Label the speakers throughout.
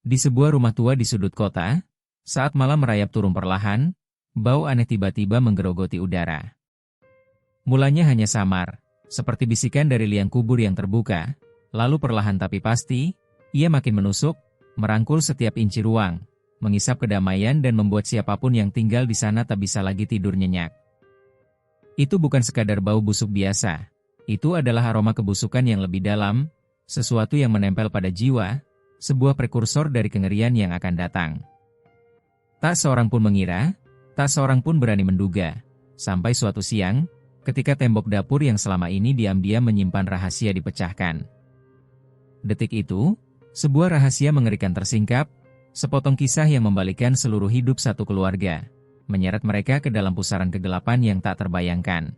Speaker 1: Di sebuah rumah tua di sudut kota, saat malam merayap turun perlahan, bau aneh tiba-tiba menggerogoti udara. Mulanya hanya samar, seperti bisikan dari liang kubur yang terbuka, lalu perlahan tapi pasti, ia makin menusuk, merangkul setiap inci ruang, mengisap kedamaian dan membuat siapapun yang tinggal di sana tak bisa lagi tidur nyenyak. Itu bukan sekadar bau busuk biasa, itu adalah aroma kebusukan yang lebih dalam, sesuatu yang menempel pada jiwa, sebuah prekursor dari kengerian yang akan datang. Tak seorang pun mengira, tak seorang pun berani menduga, sampai suatu siang, ketika tembok dapur yang selama ini diam-diam menyimpan rahasia dipecahkan. Detik itu, sebuah rahasia mengerikan tersingkap, sepotong kisah yang membalikkan seluruh hidup satu keluarga, menyeret mereka ke dalam pusaran kegelapan yang tak terbayangkan.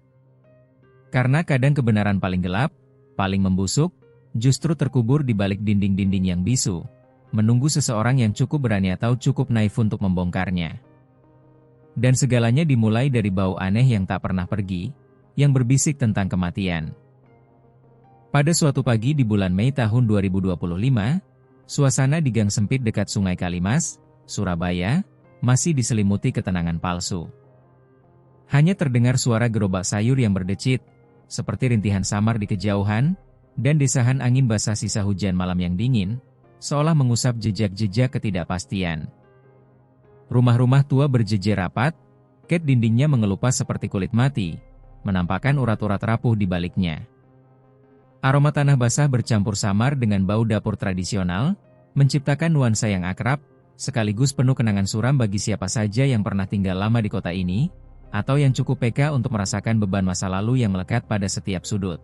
Speaker 1: Karena kadang kebenaran paling gelap, paling membusuk, justru terkubur di balik dinding-dinding yang bisu, menunggu seseorang yang cukup berani atau cukup naif untuk membongkarnya. Dan segalanya dimulai dari bau aneh yang tak pernah pergi, yang berbisik tentang kematian. Pada suatu pagi di bulan Mei tahun 2025, suasana di gang sempit dekat Sungai Kalimas, Surabaya, masih diselimuti ketenangan palsu. Hanya terdengar suara gerobak sayur yang berdecit, seperti rintihan samar di kejauhan, dan desahan angin basah sisa hujan malam yang dingin, seolah mengusap jejak-jejak ketidakpastian. Rumah-rumah tua berjejer rapat, ket dindingnya mengelupas seperti kulit mati, menampakkan urat-urat rapuh di baliknya. Aroma tanah basah bercampur samar dengan bau dapur tradisional, menciptakan nuansa yang akrab, sekaligus penuh kenangan suram bagi siapa saja yang pernah tinggal lama di kota ini, atau yang cukup peka untuk merasakan beban masa lalu yang melekat pada setiap sudut.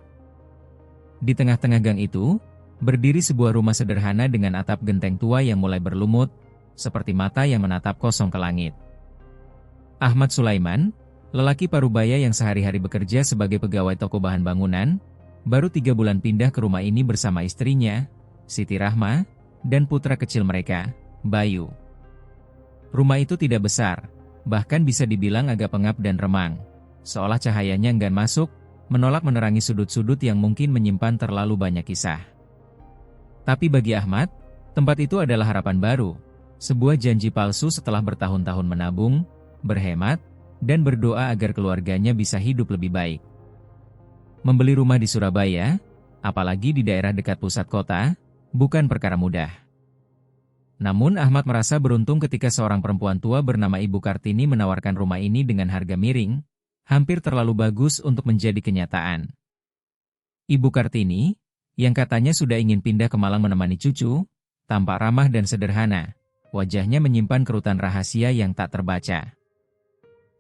Speaker 1: Di tengah-tengah gang itu, berdiri sebuah rumah sederhana dengan atap genteng tua yang mulai berlumut, seperti mata yang menatap kosong ke langit. Ahmad Sulaiman, lelaki parubaya yang sehari-hari bekerja sebagai pegawai toko bahan bangunan, baru 3 bulan pindah ke rumah ini bersama istrinya, Siti Rahma, dan putra kecil mereka, Bayu. Rumah itu tidak besar, bahkan bisa dibilang agak pengap dan remang, seolah cahayanya enggan masuk, menolak menerangi sudut-sudut yang mungkin menyimpan terlalu banyak kisah. Tapi bagi Ahmad, tempat itu adalah harapan baru, sebuah janji palsu setelah bertahun-tahun menabung, berhemat, dan berdoa agar keluarganya bisa hidup lebih baik. Membeli rumah di Surabaya, apalagi di daerah dekat pusat kota, bukan perkara mudah. Namun Ahmad merasa beruntung ketika seorang perempuan tua bernama Ibu Kartini menawarkan rumah ini dengan harga miring, hampir terlalu bagus untuk menjadi kenyataan. Ibu Kartini, yang katanya sudah ingin pindah ke Malang menemani cucu, tampak ramah dan sederhana, wajahnya menyimpan kerutan rahasia yang tak terbaca.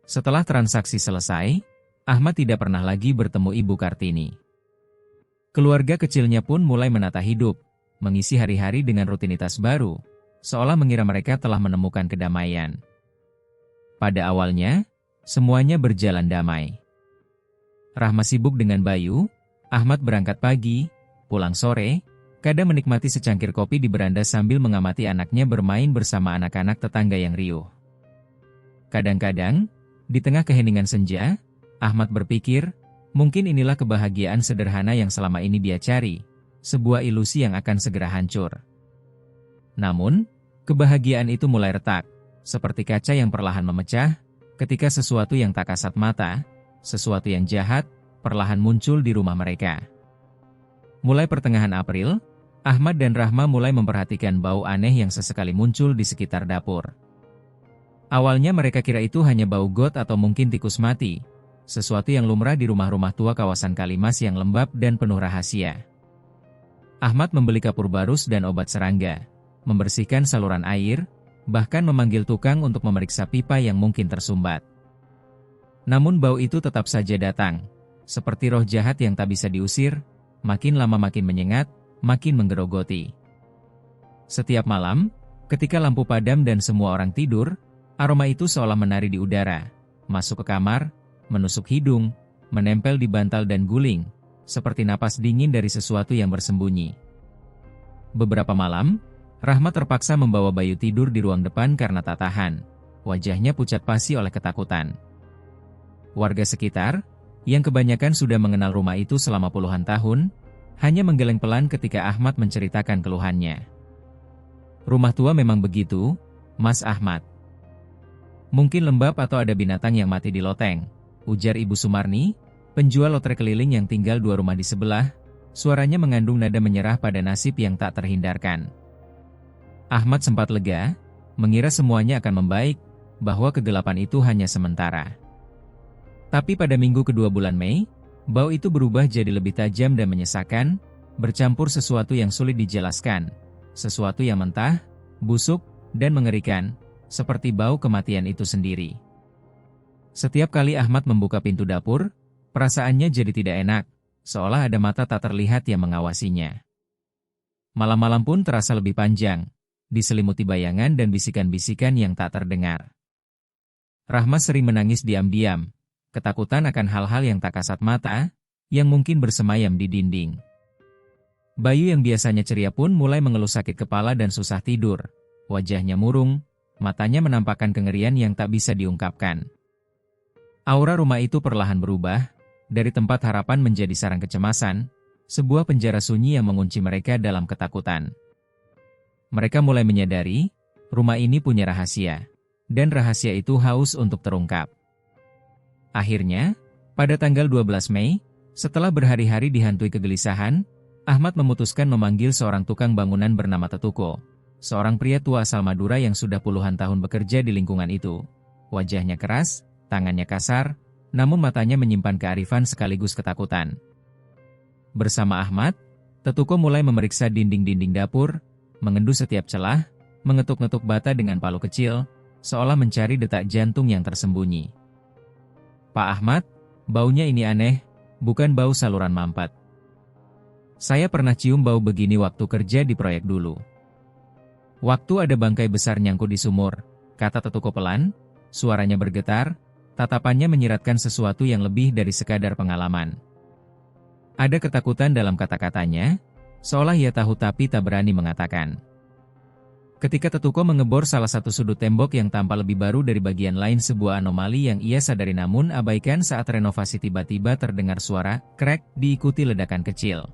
Speaker 1: Setelah transaksi selesai, Ahmad tidak pernah lagi bertemu Ibu Kartini. Keluarga kecilnya pun mulai menata hidup, mengisi hari-hari dengan rutinitas baru, seolah mengira mereka telah menemukan kedamaian. Pada awalnya, semuanya berjalan damai. Rahma sibuk dengan Bayu, Ahmad berangkat pagi, pulang sore, kadang menikmati secangkir kopi di beranda sambil mengamati anaknya bermain bersama anak-anak tetangga yang riuh. Kadang-kadang, di tengah keheningan senja, Ahmad berpikir, mungkin inilah kebahagiaan sederhana yang selama ini dia cari, sebuah ilusi yang akan segera hancur. Namun, kebahagiaan itu mulai retak, seperti kaca yang perlahan memecah, ketika sesuatu yang tak kasat mata, sesuatu yang jahat, perlahan muncul di rumah mereka. Mulai pertengahan April, Ahmad dan Rahma mulai memperhatikan bau aneh yang sesekali muncul di sekitar dapur. Awalnya mereka kira itu hanya bau got atau mungkin tikus mati, sesuatu yang lumrah di rumah-rumah tua kawasan Kalimas yang lembab dan penuh rahasia. Ahmad membeli kapur barus dan obat serangga, membersihkan saluran air, bahkan memanggil tukang untuk memeriksa pipa yang mungkin tersumbat. Namun bau itu tetap saja datang, seperti roh jahat yang tak bisa diusir, makin lama makin menyengat, makin menggerogoti. Setiap malam, ketika lampu padam dan semua orang tidur, aroma itu seolah menari di udara, masuk ke kamar, menusuk hidung, menempel di bantal dan guling, seperti napas dingin dari sesuatu yang bersembunyi. Beberapa malam, Rahma terpaksa membawa Bayu tidur di ruang depan karena tak tahan. Wajahnya pucat pasi oleh ketakutan. Warga sekitar, yang kebanyakan sudah mengenal rumah itu selama puluhan tahun, hanya menggeleng pelan ketika Ahmad menceritakan keluhannya. Rumah tua memang begitu, Mas Ahmad. Mungkin lembab atau ada binatang yang mati di loteng, ujar Ibu Sumarni, penjual lotre keliling yang tinggal 2 rumah di sebelah. Suaranya mengandung nada menyerah pada nasib yang tak terhindarkan. Ahmad sempat lega, mengira semuanya akan membaik, bahwa kegelapan itu hanya sementara. Tapi pada minggu kedua bulan Mei, bau itu berubah jadi lebih tajam dan menyesakan, bercampur sesuatu yang sulit dijelaskan, sesuatu yang mentah, busuk, dan mengerikan, seperti bau kematian itu sendiri. Setiap kali Ahmad membuka pintu dapur, perasaannya jadi tidak enak, seolah ada mata tak terlihat yang mengawasinya. Malam-malam pun terasa lebih panjang, diselimuti bayangan dan bisikan-bisikan yang tak terdengar. Rahma sering menangis diam-diam, ketakutan akan hal-hal yang tak kasat mata, yang mungkin bersemayam di dinding. Bayu yang biasanya ceria pun mulai mengeluh sakit kepala dan susah tidur, wajahnya murung, matanya menampakkan kengerian yang tak bisa diungkapkan. Aura rumah itu perlahan berubah, dari tempat harapan menjadi sarang kecemasan, sebuah penjara sunyi yang mengunci mereka dalam ketakutan. Mereka mulai menyadari, rumah ini punya rahasia, dan rahasia itu haus untuk terungkap. Akhirnya, pada tanggal 12 Mei, setelah berhari-hari dihantui kegelisahan, Ahmad memutuskan memanggil seorang tukang bangunan bernama Tetuko, seorang pria tua asal Madura yang sudah puluhan tahun bekerja di lingkungan itu. Wajahnya keras, tangannya kasar, namun matanya menyimpan kearifan sekaligus ketakutan. Bersama Ahmad, Tetuko mulai memeriksa dinding-dinding dapur, mengendu setiap celah, mengetuk-ngetuk bata dengan palu kecil, seolah mencari detak jantung yang tersembunyi. Pak Ahmad, baunya ini aneh, bukan bau saluran mampet. Saya pernah cium bau begini waktu kerja di proyek dulu. Waktu ada bangkai besar nyangkut di sumur, kata Tetuko pelan, suaranya bergetar, tatapannya menyiratkan sesuatu yang lebih dari sekadar pengalaman. Ada ketakutan dalam kata-katanya, seolah ia tahu tapi tak berani mengatakan. Ketika Tetuko mengebor salah satu sudut tembok yang tampak lebih baru dari bagian lain, sebuah anomali yang ia sadari namun abaikan saat renovasi, tiba-tiba terdengar suara krek diikuti ledakan kecil.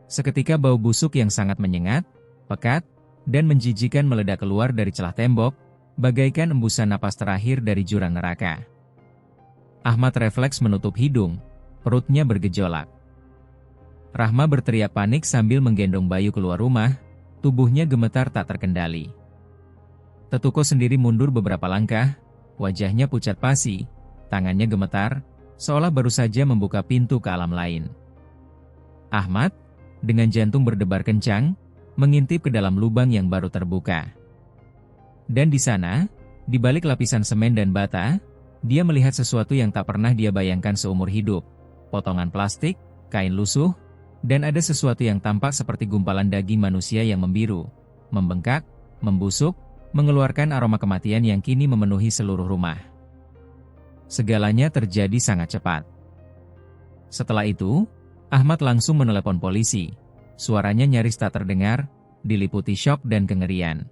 Speaker 1: Seketika bau busuk yang sangat menyengat, pekat, dan menjijikan meledak keluar dari celah tembok, bagaikan embusan napas terakhir dari jurang neraka. Ahmad refleks menutup hidung, perutnya bergejolak. Rahma berteriak panik sambil menggendong Bayu keluar rumah, tubuhnya gemetar tak terkendali. Tetuko sendiri mundur beberapa langkah, wajahnya pucat pasi, tangannya gemetar, seolah baru saja membuka pintu ke alam lain. Ahmad, dengan jantung berdebar kencang, mengintip ke dalam lubang yang baru terbuka. Dan di sana, di balik lapisan semen dan bata, dia melihat sesuatu yang tak pernah dia bayangkan seumur hidup. Potongan plastik, kain lusuh, dan ada sesuatu yang tampak seperti gumpalan daging manusia yang membiru, membengkak, membusuk, mengeluarkan aroma kematian yang kini memenuhi seluruh rumah. Segalanya terjadi sangat cepat. Setelah itu, Ahmad langsung menelepon polisi. Suaranya nyaris tak terdengar, diliputi syok dan kengerian.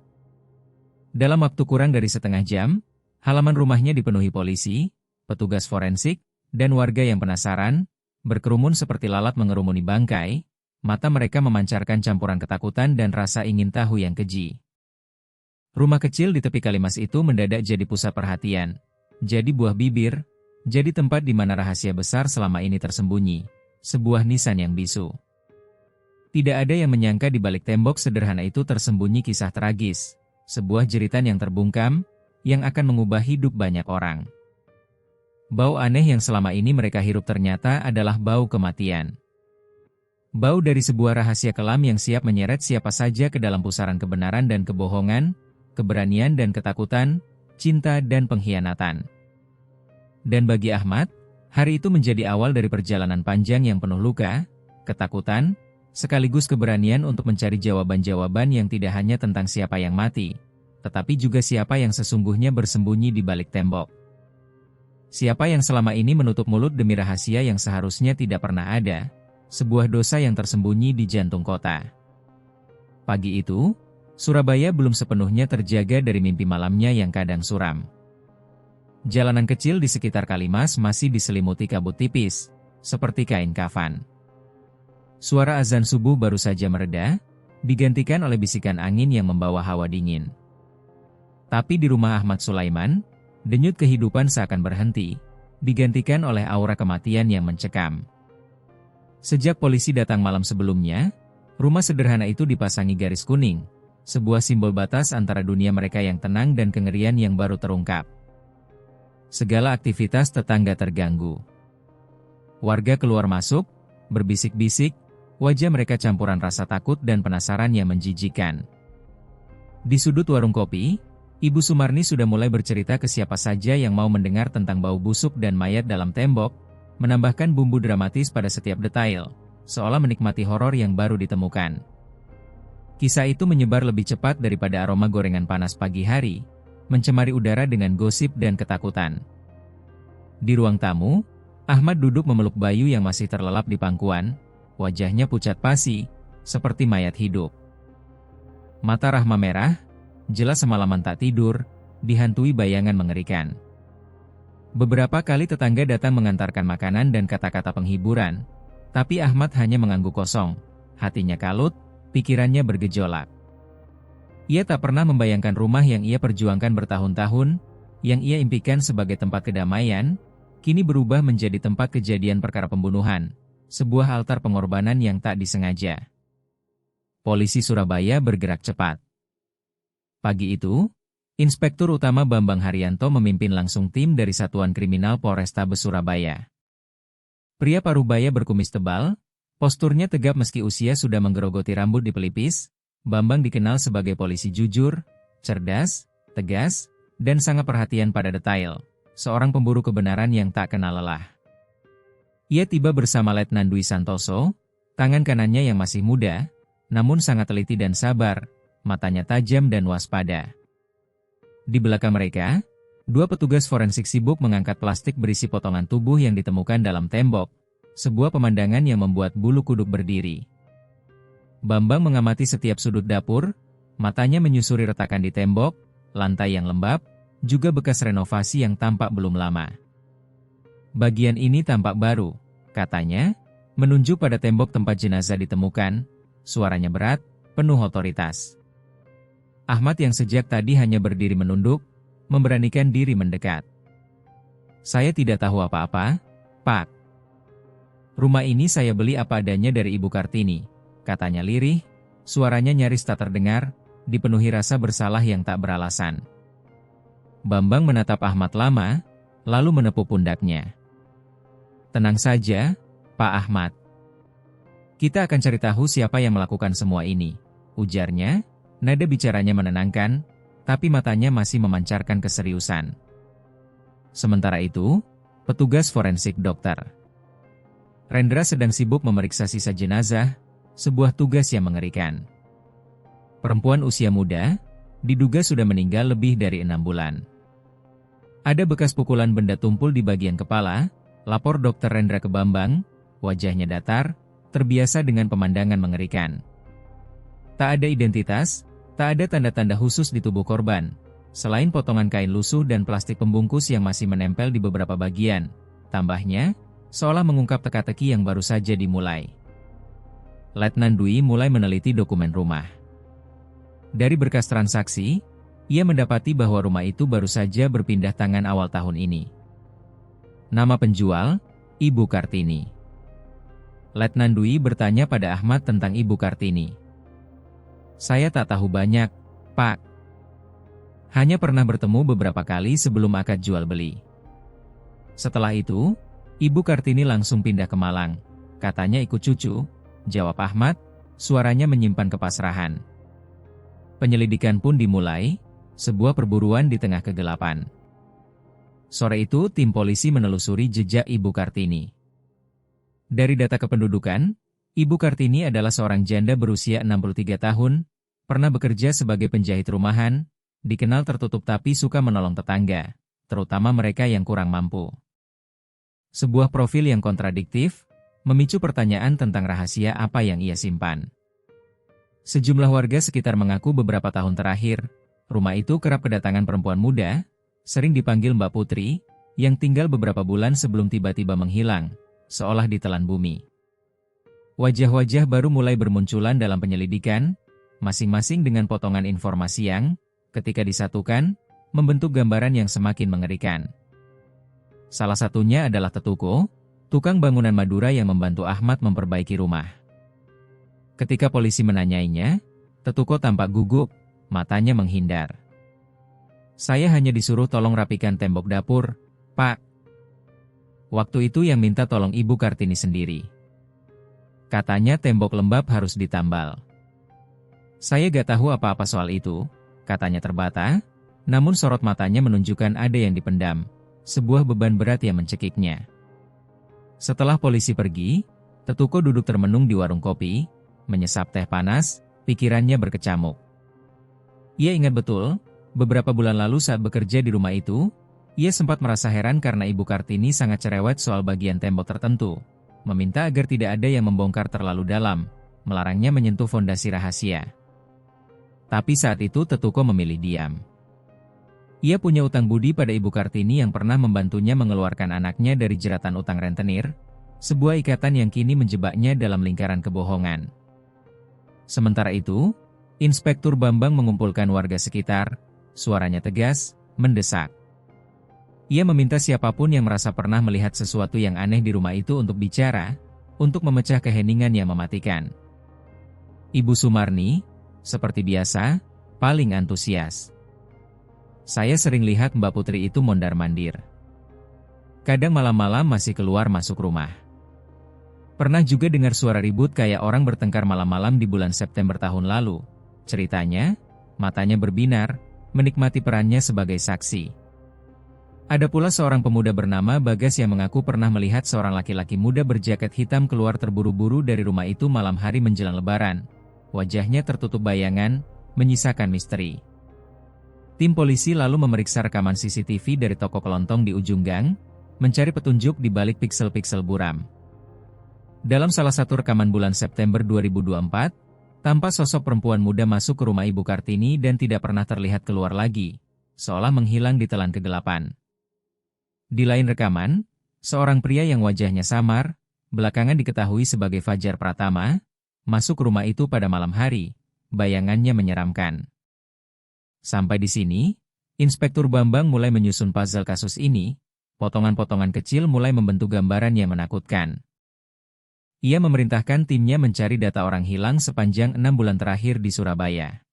Speaker 1: Dalam waktu kurang dari setengah jam, halaman rumahnya dipenuhi polisi, petugas forensik, dan warga yang penasaran, berkerumun seperti lalat mengerumuni bangkai, mata mereka memancarkan campuran ketakutan dan rasa ingin tahu yang keji. Rumah kecil di tepi Kalimas itu mendadak jadi pusat perhatian, jadi buah bibir, jadi tempat di mana rahasia besar selama ini tersembunyi, sebuah nisan yang bisu. Tidak ada yang menyangka di balik tembok sederhana itu tersembunyi kisah tragis, sebuah jeritan yang terbungkam, yang akan mengubah hidup banyak orang. Bau aneh yang selama ini mereka hirup ternyata adalah bau kematian. Bau dari sebuah rahasia kelam yang siap menyeret siapa saja ke dalam pusaran kebenaran dan kebohongan, keberanian dan ketakutan, cinta dan pengkhianatan. Dan bagi Ahmad, hari itu menjadi awal dari perjalanan panjang yang penuh luka, ketakutan, sekaligus keberanian untuk mencari jawaban-jawaban yang tidak hanya tentang siapa yang mati, tetapi juga siapa yang sesungguhnya bersembunyi di balik tembok. Siapa yang selama ini menutup mulut demi rahasia yang seharusnya tidak pernah ada, sebuah dosa yang tersembunyi di jantung kota. Pagi itu, Surabaya belum sepenuhnya terjaga dari mimpi malamnya yang kadang suram. Jalanan kecil di sekitar Kalimas masih diselimuti kabut tipis, seperti kain kafan. Suara azan subuh baru saja mereda, digantikan oleh bisikan angin yang membawa hawa dingin. Tapi di rumah Ahmad Sulaiman, denyut kehidupan seakan berhenti, digantikan oleh aura kematian yang mencekam. Sejak polisi datang malam sebelumnya, rumah sederhana itu dipasangi garis kuning, sebuah simbol batas antara dunia mereka yang tenang dan kengerian yang baru terungkap. Segala aktivitas tetangga terganggu. Warga keluar masuk, berbisik-bisik, wajah mereka campuran rasa takut dan penasaran yang menjijikan. Di sudut warung kopi, Ibu Sumarni sudah mulai bercerita ke siapa saja yang mau mendengar tentang bau busuk dan mayat dalam tembok, menambahkan bumbu dramatis pada setiap detail, seolah menikmati horor yang baru ditemukan. Kisah itu menyebar lebih cepat daripada aroma gorengan panas pagi hari, mencemari udara dengan gosip dan ketakutan. Di ruang tamu, Ahmad duduk memeluk Bayu yang masih terlelap di pangkuan, wajahnya pucat pasi, seperti mayat hidup. Mata Rahma merah, jelas semalaman tak tidur, dihantui bayangan mengerikan. Beberapa kali tetangga datang mengantarkan makanan dan kata-kata penghiburan, tapi Ahmad hanya mengangguk kosong, hatinya kalut, pikirannya bergejolak. Ia tak pernah membayangkan rumah yang ia perjuangkan bertahun-tahun, yang ia impikan sebagai tempat kedamaian, kini berubah menjadi tempat kejadian perkara pembunuhan, sebuah altar pengorbanan yang tak disengaja. Polisi Surabaya bergerak cepat. Pagi itu, Inspektur Utama Bambang Haryanto memimpin langsung tim dari Satuan Kriminal Polrestabes Surabaya. Pria parubaya berkumis tebal, posturnya tegap meski usia sudah menggerogoti rambut di pelipis. Bambang dikenal sebagai polisi jujur, cerdas, tegas, dan sangat perhatian pada detail, seorang pemburu kebenaran yang tak kenal lelah. Ia tiba bersama Letnan Dwi Santoso, tangan kanannya yang masih muda, namun sangat teliti dan sabar, matanya tajam dan waspada. Di belakang mereka, dua petugas forensik sibuk mengangkat plastik berisi potongan tubuh yang ditemukan dalam tembok, sebuah pemandangan yang membuat bulu kuduk berdiri. Bambang mengamati setiap sudut dapur, matanya menyusuri retakan di tembok, lantai yang lembab, juga bekas renovasi yang tampak belum lama. Bagian ini tampak baru, katanya, menunjuk pada tembok tempat jenazah ditemukan, suaranya berat, penuh otoritas. Ahmad yang sejak tadi hanya berdiri menunduk, memberanikan diri mendekat. Saya tidak tahu apa-apa, Pak. Rumah ini saya beli apa adanya dari Ibu Kartini, katanya lirih, suaranya nyaris tak terdengar, dipenuhi rasa bersalah yang tak beralasan. Bambang menatap Ahmad lama, lalu menepuk pundaknya. Tenang saja, Pak Ahmad. Kita akan cari tahu siapa yang melakukan semua ini, ujarnya, nada bicaranya menenangkan, tapi matanya masih memancarkan keseriusan. Sementara itu, petugas forensik Dr. Rendra sedang sibuk memeriksa sisa jenazah, sebuah tugas yang mengerikan. Perempuan usia muda, diduga sudah meninggal lebih dari 6 bulan. Ada bekas pukulan benda tumpul di bagian kepala, lapor Dr. Rendra ke Bambang, wajahnya datar, terbiasa dengan pemandangan mengerikan. Tak ada identitas, tak ada tanda-tanda khusus di tubuh korban, selain potongan kain lusuh dan plastik pembungkus yang masih menempel di beberapa bagian. Tambahnya, seolah mengungkap teka-teki yang baru saja dimulai. Letnan Dwi mulai meneliti dokumen rumah. Dari berkas transaksi, ia mendapati bahwa rumah itu baru saja berpindah tangan awal tahun ini. Nama penjual, Ibu Kartini. Letnan Dwi bertanya pada Ahmad tentang Ibu Kartini. Saya tak tahu banyak, Pak. Hanya pernah bertemu beberapa kali sebelum akad jual beli. Setelah itu, Ibu Kartini langsung pindah ke Malang. Katanya ikut cucu, jawab Ahmad, suaranya menyimpan kepasrahan. Penyelidikan pun dimulai, sebuah perburuan di tengah kegelapan. Sore itu tim polisi menelusuri jejak Ibu Kartini. Dari data kependudukan, Ibu Kartini adalah seorang janda berusia 63 tahun, pernah bekerja sebagai penjahit rumahan, dikenal tertutup tapi suka menolong tetangga, terutama mereka yang kurang mampu. Sebuah profil yang kontradiktif, memicu pertanyaan tentang rahasia apa yang ia simpan. Sejumlah warga sekitar mengaku beberapa tahun terakhir, rumah itu kerap kedatangan perempuan muda, sering dipanggil Mbak Putri, yang tinggal beberapa bulan sebelum tiba-tiba menghilang, seolah ditelan bumi. Wajah-wajah baru mulai bermunculan dalam penyelidikan, masing-masing dengan potongan informasi yang, ketika disatukan, membentuk gambaran yang semakin mengerikan. Salah satunya adalah Tetuko, tukang bangunan Madura yang membantu Ahmad memperbaiki rumah. Ketika polisi menanyainya, Tetuko tampak gugup, matanya menghindar. "Saya hanya disuruh tolong rapikan tembok dapur, Pak." Waktu itu yang minta tolong Ibu Kartini sendiri. Katanya tembok lembab harus ditambal. "Saya gak tahu apa-apa soal itu," katanya terbata, namun sorot matanya menunjukkan ada yang dipendam, sebuah beban berat yang mencekiknya. Setelah polisi pergi, Tetuko duduk termenung di warung kopi, menyesap teh panas, pikirannya berkecamuk. Ia ingat betul, beberapa bulan lalu saat bekerja di rumah itu, ia sempat merasa heran karena Ibu Kartini sangat cerewet soal bagian tembok tertentu, meminta agar tidak ada yang membongkar terlalu dalam, melarangnya menyentuh fondasi rahasia. Tapi saat itu Tetuko memilih diam. Ia punya utang budi pada Ibu Kartini yang pernah membantunya mengeluarkan anaknya dari jeratan utang rentenir, sebuah ikatan yang kini menjebaknya dalam lingkaran kebohongan. Sementara itu, Inspektur Bambang mengumpulkan warga sekitar, suaranya tegas, mendesak. Ia meminta siapapun yang merasa pernah melihat sesuatu yang aneh di rumah itu untuk bicara, untuk memecah keheningan yang mematikan. Ibu Sumarni, seperti biasa, paling antusias. "Saya sering lihat Mbak Putri itu mondar-mandir. Kadang malam-malam masih keluar masuk rumah. Pernah juga dengar suara ribut kayak orang bertengkar malam-malam di bulan September tahun lalu," ceritanya, matanya berbinar, menikmati perannya sebagai saksi. Ada pula seorang pemuda bernama Bagas yang mengaku pernah melihat seorang laki-laki muda berjaket hitam keluar terburu-buru dari rumah itu malam hari menjelang Lebaran. Wajahnya tertutup bayangan, menyisakan misteri. Tim polisi lalu memeriksa rekaman CCTV dari toko kelontong di ujung gang, mencari petunjuk di balik piksel-piksel buram. Dalam salah satu rekaman bulan September 2024, tampak sosok perempuan muda masuk ke rumah Ibu Kartini dan tidak pernah terlihat keluar lagi, seolah menghilang di telan kegelapan. Di lain rekaman, seorang pria yang wajahnya samar, belakangan diketahui sebagai Fajar Pratama, masuk ke rumah itu pada malam hari, bayangannya menyeramkan. Sampai di sini, Inspektur Bambang mulai menyusun puzzle kasus ini, potongan-potongan kecil mulai membentuk gambaran yang menakutkan. Ia memerintahkan timnya mencari data orang hilang sepanjang 6 bulan terakhir di Surabaya.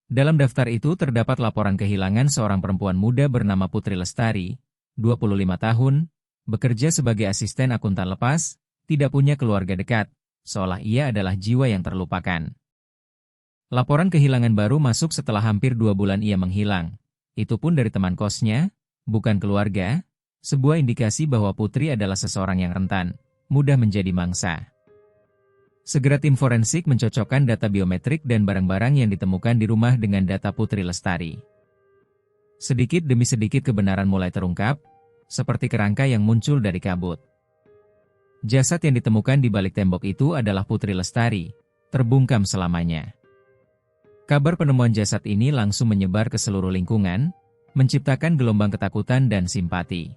Speaker 1: Dalam daftar itu terdapat laporan kehilangan seorang perempuan muda bernama Putri Lestari, 25 tahun, bekerja sebagai asisten akuntan lepas, tidak punya keluarga dekat, seolah ia adalah jiwa yang terlupakan. Laporan kehilangan baru masuk setelah hampir 2 bulan ia menghilang. Itu pun dari teman kosnya, bukan keluarga, sebuah indikasi bahwa Putri adalah seseorang yang rentan, mudah menjadi mangsa. Segera tim forensik mencocokkan data biometrik dan barang-barang yang ditemukan di rumah dengan data Putri Lestari. Sedikit demi sedikit kebenaran mulai terungkap, seperti kerangka yang muncul dari kabut. Jasad yang ditemukan di balik tembok itu adalah Putri Lestari, terbungkam selamanya. Kabar penemuan jasad ini langsung menyebar ke seluruh lingkungan, menciptakan gelombang ketakutan dan simpati.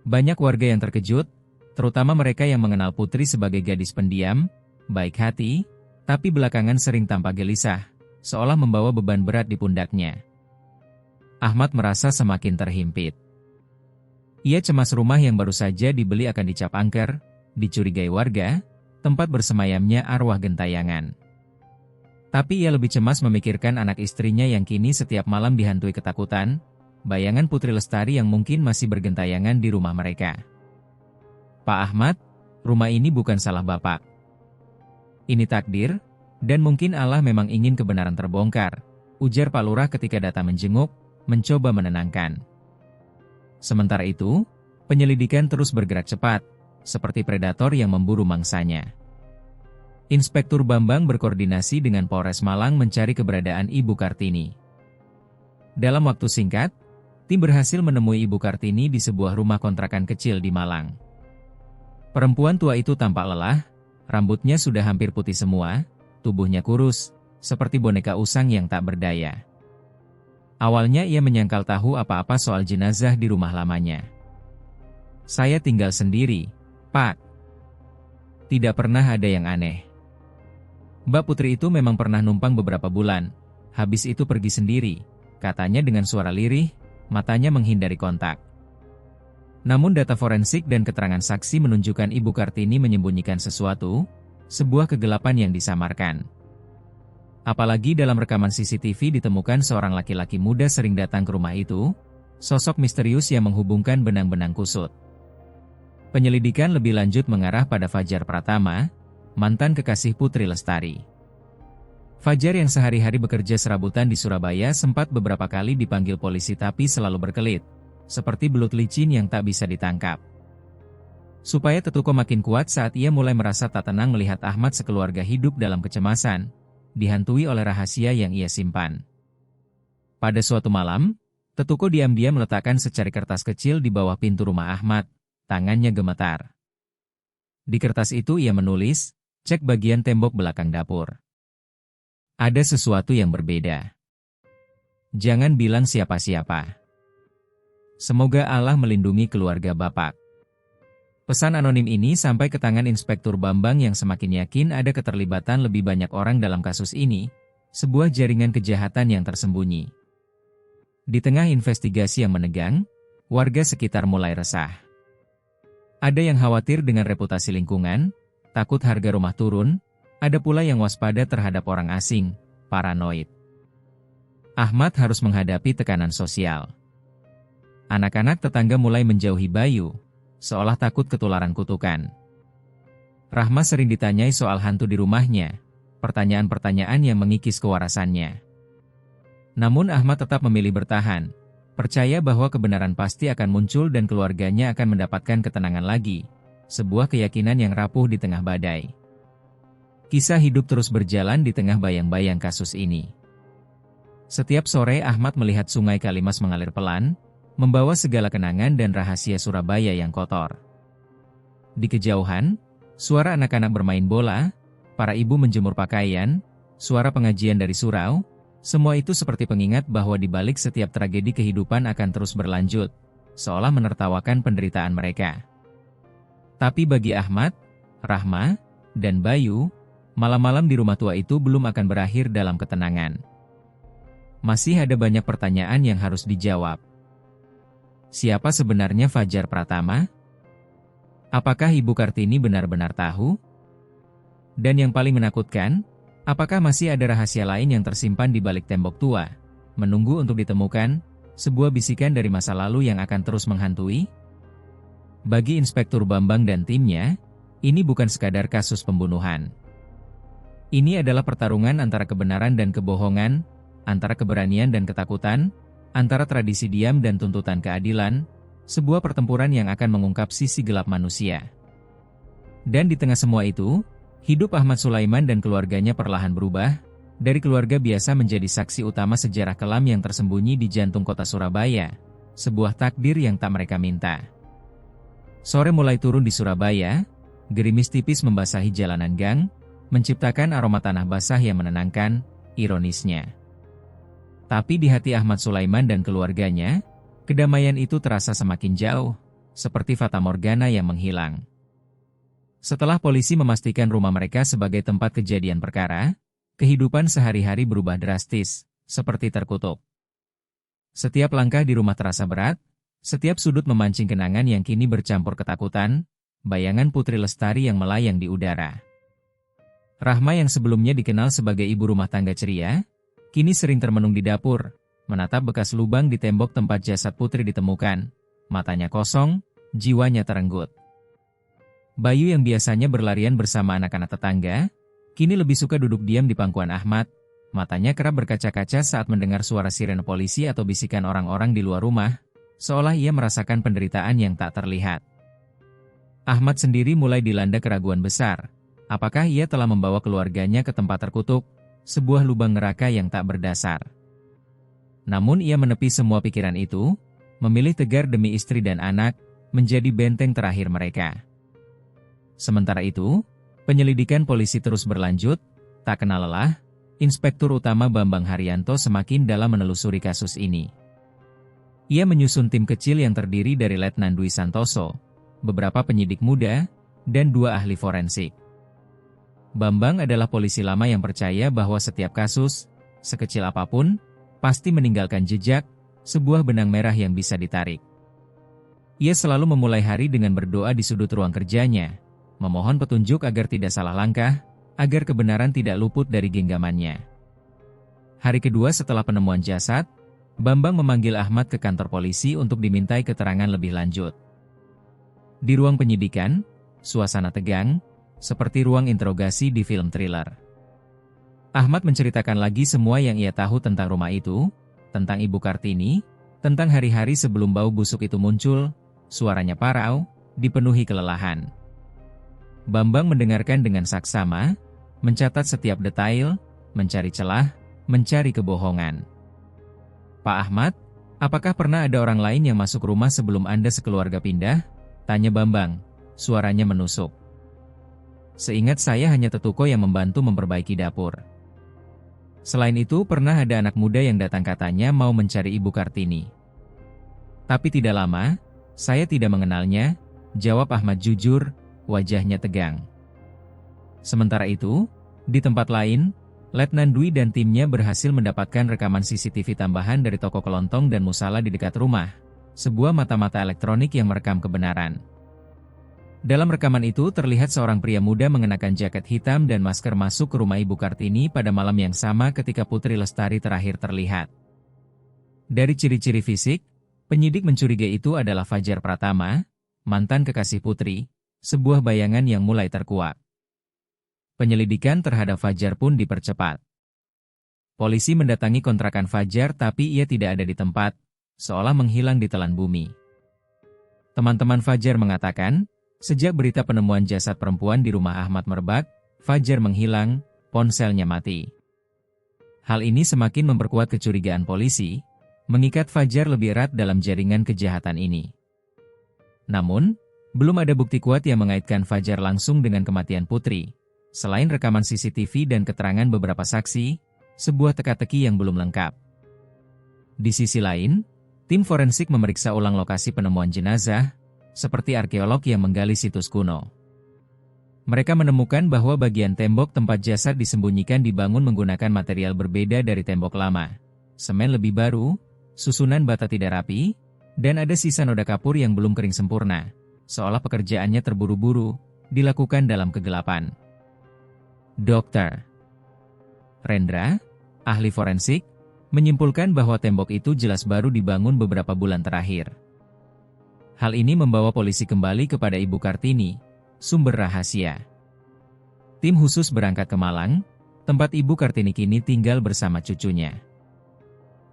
Speaker 1: Banyak warga yang terkejut, terutama mereka yang mengenal Putri sebagai gadis pendiam, baik hati, tapi belakangan sering tampak gelisah, seolah membawa beban berat di pundaknya. Ahmad merasa semakin terhimpit. Ia cemas rumah yang baru saja dibeli akan dicap angker, dicurigai warga, tempat bersemayamnya arwah gentayangan. Tapi ia lebih cemas memikirkan anak istrinya yang kini setiap malam dihantui ketakutan, bayangan Putri Lestari yang mungkin masih bergentayangan di rumah mereka. "Pak Ahmad, rumah ini bukan salah Bapak. Ini takdir, dan mungkin Allah memang ingin kebenaran terbongkar," ujar Pak Lurah ketika datang menjenguk, mencoba menenangkan. Sementara itu, penyelidikan terus bergerak cepat, seperti predator yang memburu mangsanya. Inspektur Bambang berkoordinasi dengan Polres Malang mencari keberadaan Ibu Kartini. Dalam waktu singkat, tim berhasil menemui Ibu Kartini di sebuah rumah kontrakan kecil di Malang. Perempuan tua itu tampak lelah, rambutnya sudah hampir putih semua, tubuhnya kurus, seperti boneka usang yang tak berdaya. Awalnya ia menyangkal tahu apa-apa soal jenazah di rumah lamanya. "Saya tinggal sendiri, Pak. Tidak pernah ada yang aneh. Mbak Putri itu memang pernah numpang beberapa bulan. Habis itu pergi sendiri, katanya dengan suara lirih, matanya menghindari kontak. Namun data forensik dan keterangan saksi menunjukkan Ibu Kartini menyembunyikan sesuatu, sebuah kegelapan yang disamarkan. Apalagi dalam rekaman CCTV ditemukan seorang laki-laki muda sering datang ke rumah itu, sosok misterius yang menghubungkan benang-benang kusut. Penyelidikan lebih lanjut mengarah pada Fajar Pratama, mantan kekasih Putri Lestari. Fajar yang sehari-hari bekerja serabutan di Surabaya sempat beberapa kali dipanggil polisi tapi selalu berkelit, seperti belut licin yang tak bisa ditangkap. Supaya Tetuko makin kuat saat ia mulai merasa tak tenang melihat Ahmad sekeluarga hidup dalam kecemasan, dihantui oleh rahasia yang ia simpan. Pada suatu malam, Tetuko diam-diam meletakkan secari kertas kecil di bawah pintu rumah Ahmad, tangannya gemetar. Di kertas itu ia menulis, cek bagian tembok belakang dapur. Ada sesuatu yang berbeda. Jangan bilang siapa-siapa. Semoga Allah melindungi keluarga Bapak. Pesan anonim ini sampai ke tangan Inspektur Bambang yang semakin yakin ada keterlibatan lebih banyak orang dalam kasus ini, sebuah jaringan kejahatan yang tersembunyi. Di tengah investigasi yang menegang, warga sekitar mulai resah. Ada yang khawatir dengan reputasi lingkungan, takut harga rumah turun, ada pula yang waspada terhadap orang asing, paranoid. Ahmad harus menghadapi tekanan sosial. Anak-anak tetangga mulai menjauhi Bayu, seolah takut ketularan kutukan. Rahma sering ditanyai soal hantu di rumahnya, pertanyaan-pertanyaan yang mengikis kewarasannya. Namun Ahmad tetap memilih bertahan, percaya bahwa kebenaran pasti akan muncul dan keluarganya akan mendapatkan ketenangan lagi, sebuah keyakinan yang rapuh di tengah badai. Kisah hidup terus berjalan di tengah bayang-bayang kasus ini. Setiap sore Ahmad melihat Sungai Kalimas mengalir pelan, membawa segala kenangan dan rahasia Surabaya yang kotor. Di kejauhan, suara anak-anak bermain bola, para ibu menjemur pakaian, suara pengajian dari surau, semua itu seperti pengingat bahwa di balik setiap tragedi kehidupan akan terus berlanjut, seolah menertawakan penderitaan mereka. Tapi bagi Ahmad, Rahma, dan Bayu, malam-malam di rumah tua itu belum akan berakhir dalam ketenangan. Masih ada banyak pertanyaan yang harus dijawab. Siapa sebenarnya Fajar Pratama? Apakah Ibu Kartini benar-benar tahu? Dan yang paling menakutkan, apakah masih ada rahasia lain yang tersimpan di balik tembok tua, menunggu untuk ditemukan, sebuah bisikan dari masa lalu yang akan terus menghantui? Bagi Inspektur Bambang dan timnya, ini bukan sekadar kasus pembunuhan. Ini adalah pertarungan antara kebenaran dan kebohongan, antara keberanian dan ketakutan, antara tradisi diam dan tuntutan keadilan, sebuah pertempuran yang akan mengungkap sisi gelap manusia. Dan di tengah semua itu, hidup Ahmad Sulaiman dan keluarganya perlahan berubah, dari keluarga biasa menjadi saksi utama sejarah kelam yang tersembunyi di jantung kota Surabaya, sebuah takdir yang tak mereka minta. Sore mulai turun di Surabaya, gerimis tipis membasahi jalanan gang, menciptakan aroma tanah basah yang menenangkan, ironisnya. Tapi di hati Ahmad Sulaiman dan keluarganya, kedamaian itu terasa semakin jauh, seperti fata morgana yang menghilang. Setelah polisi memastikan rumah mereka sebagai tempat kejadian perkara, kehidupan sehari-hari berubah drastis, seperti terkutuk. Setiap langkah di rumah terasa berat, setiap sudut memancing kenangan yang kini bercampur ketakutan, bayangan Putri Lestari yang melayang di udara. Rahma yang sebelumnya dikenal sebagai ibu rumah tangga ceria, kini sering termenung di dapur, menatap bekas lubang di tembok tempat jasad Putri ditemukan. Matanya kosong, jiwanya terenggut. Bayu yang biasanya berlarian bersama anak-anak tetangga, kini lebih suka duduk diam di pangkuan Ahmad. Matanya kerap berkaca-kaca saat mendengar suara sirene polisi atau bisikan orang-orang di luar rumah, seolah ia merasakan penderitaan yang tak terlihat. Ahmad sendiri mulai dilanda keraguan besar. Apakah ia telah membawa keluarganya ke tempat terkutuk, sebuah lubang neraka yang tak berdasar? Namun ia menepi semua pikiran itu, memilih tegar demi istri dan anak, menjadi benteng terakhir mereka. Sementara itu, penyelidikan polisi terus berlanjut, tak kenal lelah, Inspektur Utama Bambang Haryanto semakin dalam menelusuri kasus ini. Ia menyusun tim kecil yang terdiri dari Letnan Dwi Santoso, beberapa penyidik muda, dan 2 ahli forensik. Bambang adalah polisi lama yang percaya bahwa setiap kasus, sekecil apapun, pasti meninggalkan jejak, sebuah benang merah yang bisa ditarik. Ia selalu memulai hari dengan berdoa di sudut ruang kerjanya, memohon petunjuk agar tidak salah langkah, agar kebenaran tidak luput dari genggamannya. Hari kedua setelah penemuan jasad, Bambang memanggil Ahmad ke kantor polisi untuk dimintai keterangan lebih lanjut. Di ruang penyidikan, suasana tegang, seperti ruang interogasi di film thriller. Ahmad menceritakan lagi semua yang ia tahu tentang rumah itu, tentang Ibu Kartini, tentang hari-hari sebelum bau busuk itu muncul, suaranya parau, dipenuhi kelelahan. Bambang mendengarkan dengan saksama, mencatat setiap detail, mencari celah, mencari kebohongan. Pak Ahmad, apakah pernah ada orang lain yang masuk rumah sebelum Anda sekeluarga pindah? Tanya Bambang, suaranya menusuk. Seingat saya hanya Tetuko yang membantu memperbaiki dapur. Selain itu pernah ada anak muda yang datang katanya mau mencari Ibu Kartini. Tapi tidak lama, saya tidak mengenalnya, jawab Ahmad jujur, wajahnya tegang. Sementara itu, di tempat lain, Letnan Dwi dan timnya berhasil mendapatkan rekaman CCTV tambahan dari toko kelontong dan musala di dekat rumah, sebuah mata-mata elektronik yang merekam kebenaran. Dalam rekaman itu terlihat seorang pria muda mengenakan jaket hitam dan masker masuk ke rumah Ibu Kartini pada malam yang sama ketika Putri Lestari terakhir terlihat. Dari ciri-ciri fisik, penyidik mencurigai itu adalah Fajar Pratama, mantan kekasih Putri, sebuah bayangan yang mulai terkuak. Penyelidikan terhadap Fajar pun dipercepat. Polisi mendatangi kontrakan Fajar tapi ia tidak ada di tempat, seolah menghilang di telan bumi. Teman-teman Fajar mengatakan, sejak berita penemuan jasad perempuan di rumah Ahmad merebak, Fajar menghilang, ponselnya mati. Hal ini semakin memperkuat kecurigaan polisi, mengikat Fajar lebih erat dalam jaringan kejahatan ini. Namun, belum ada bukti kuat yang mengaitkan Fajar langsung dengan kematian Putri, selain rekaman CCTV dan keterangan beberapa saksi, sebuah teka-teki yang belum lengkap. Di sisi lain, tim forensik memeriksa ulang lokasi penemuan jenazah, seperti arkeolog yang menggali situs kuno. Mereka menemukan bahwa bagian tembok tempat jasad disembunyikan dibangun menggunakan material berbeda dari tembok lama. Semen lebih baru, susunan bata tidak rapi, dan ada sisa noda kapur yang belum kering sempurna, seolah pekerjaannya terburu-buru, dilakukan dalam kegelapan. Dr. Rendra, ahli forensik, menyimpulkan bahwa tembok itu jelas baru dibangun beberapa bulan terakhir. Hal ini membawa polisi kembali kepada Ibu Kartini, sumber rahasia. Tim khusus berangkat ke Malang, tempat Ibu Kartini kini tinggal bersama cucunya.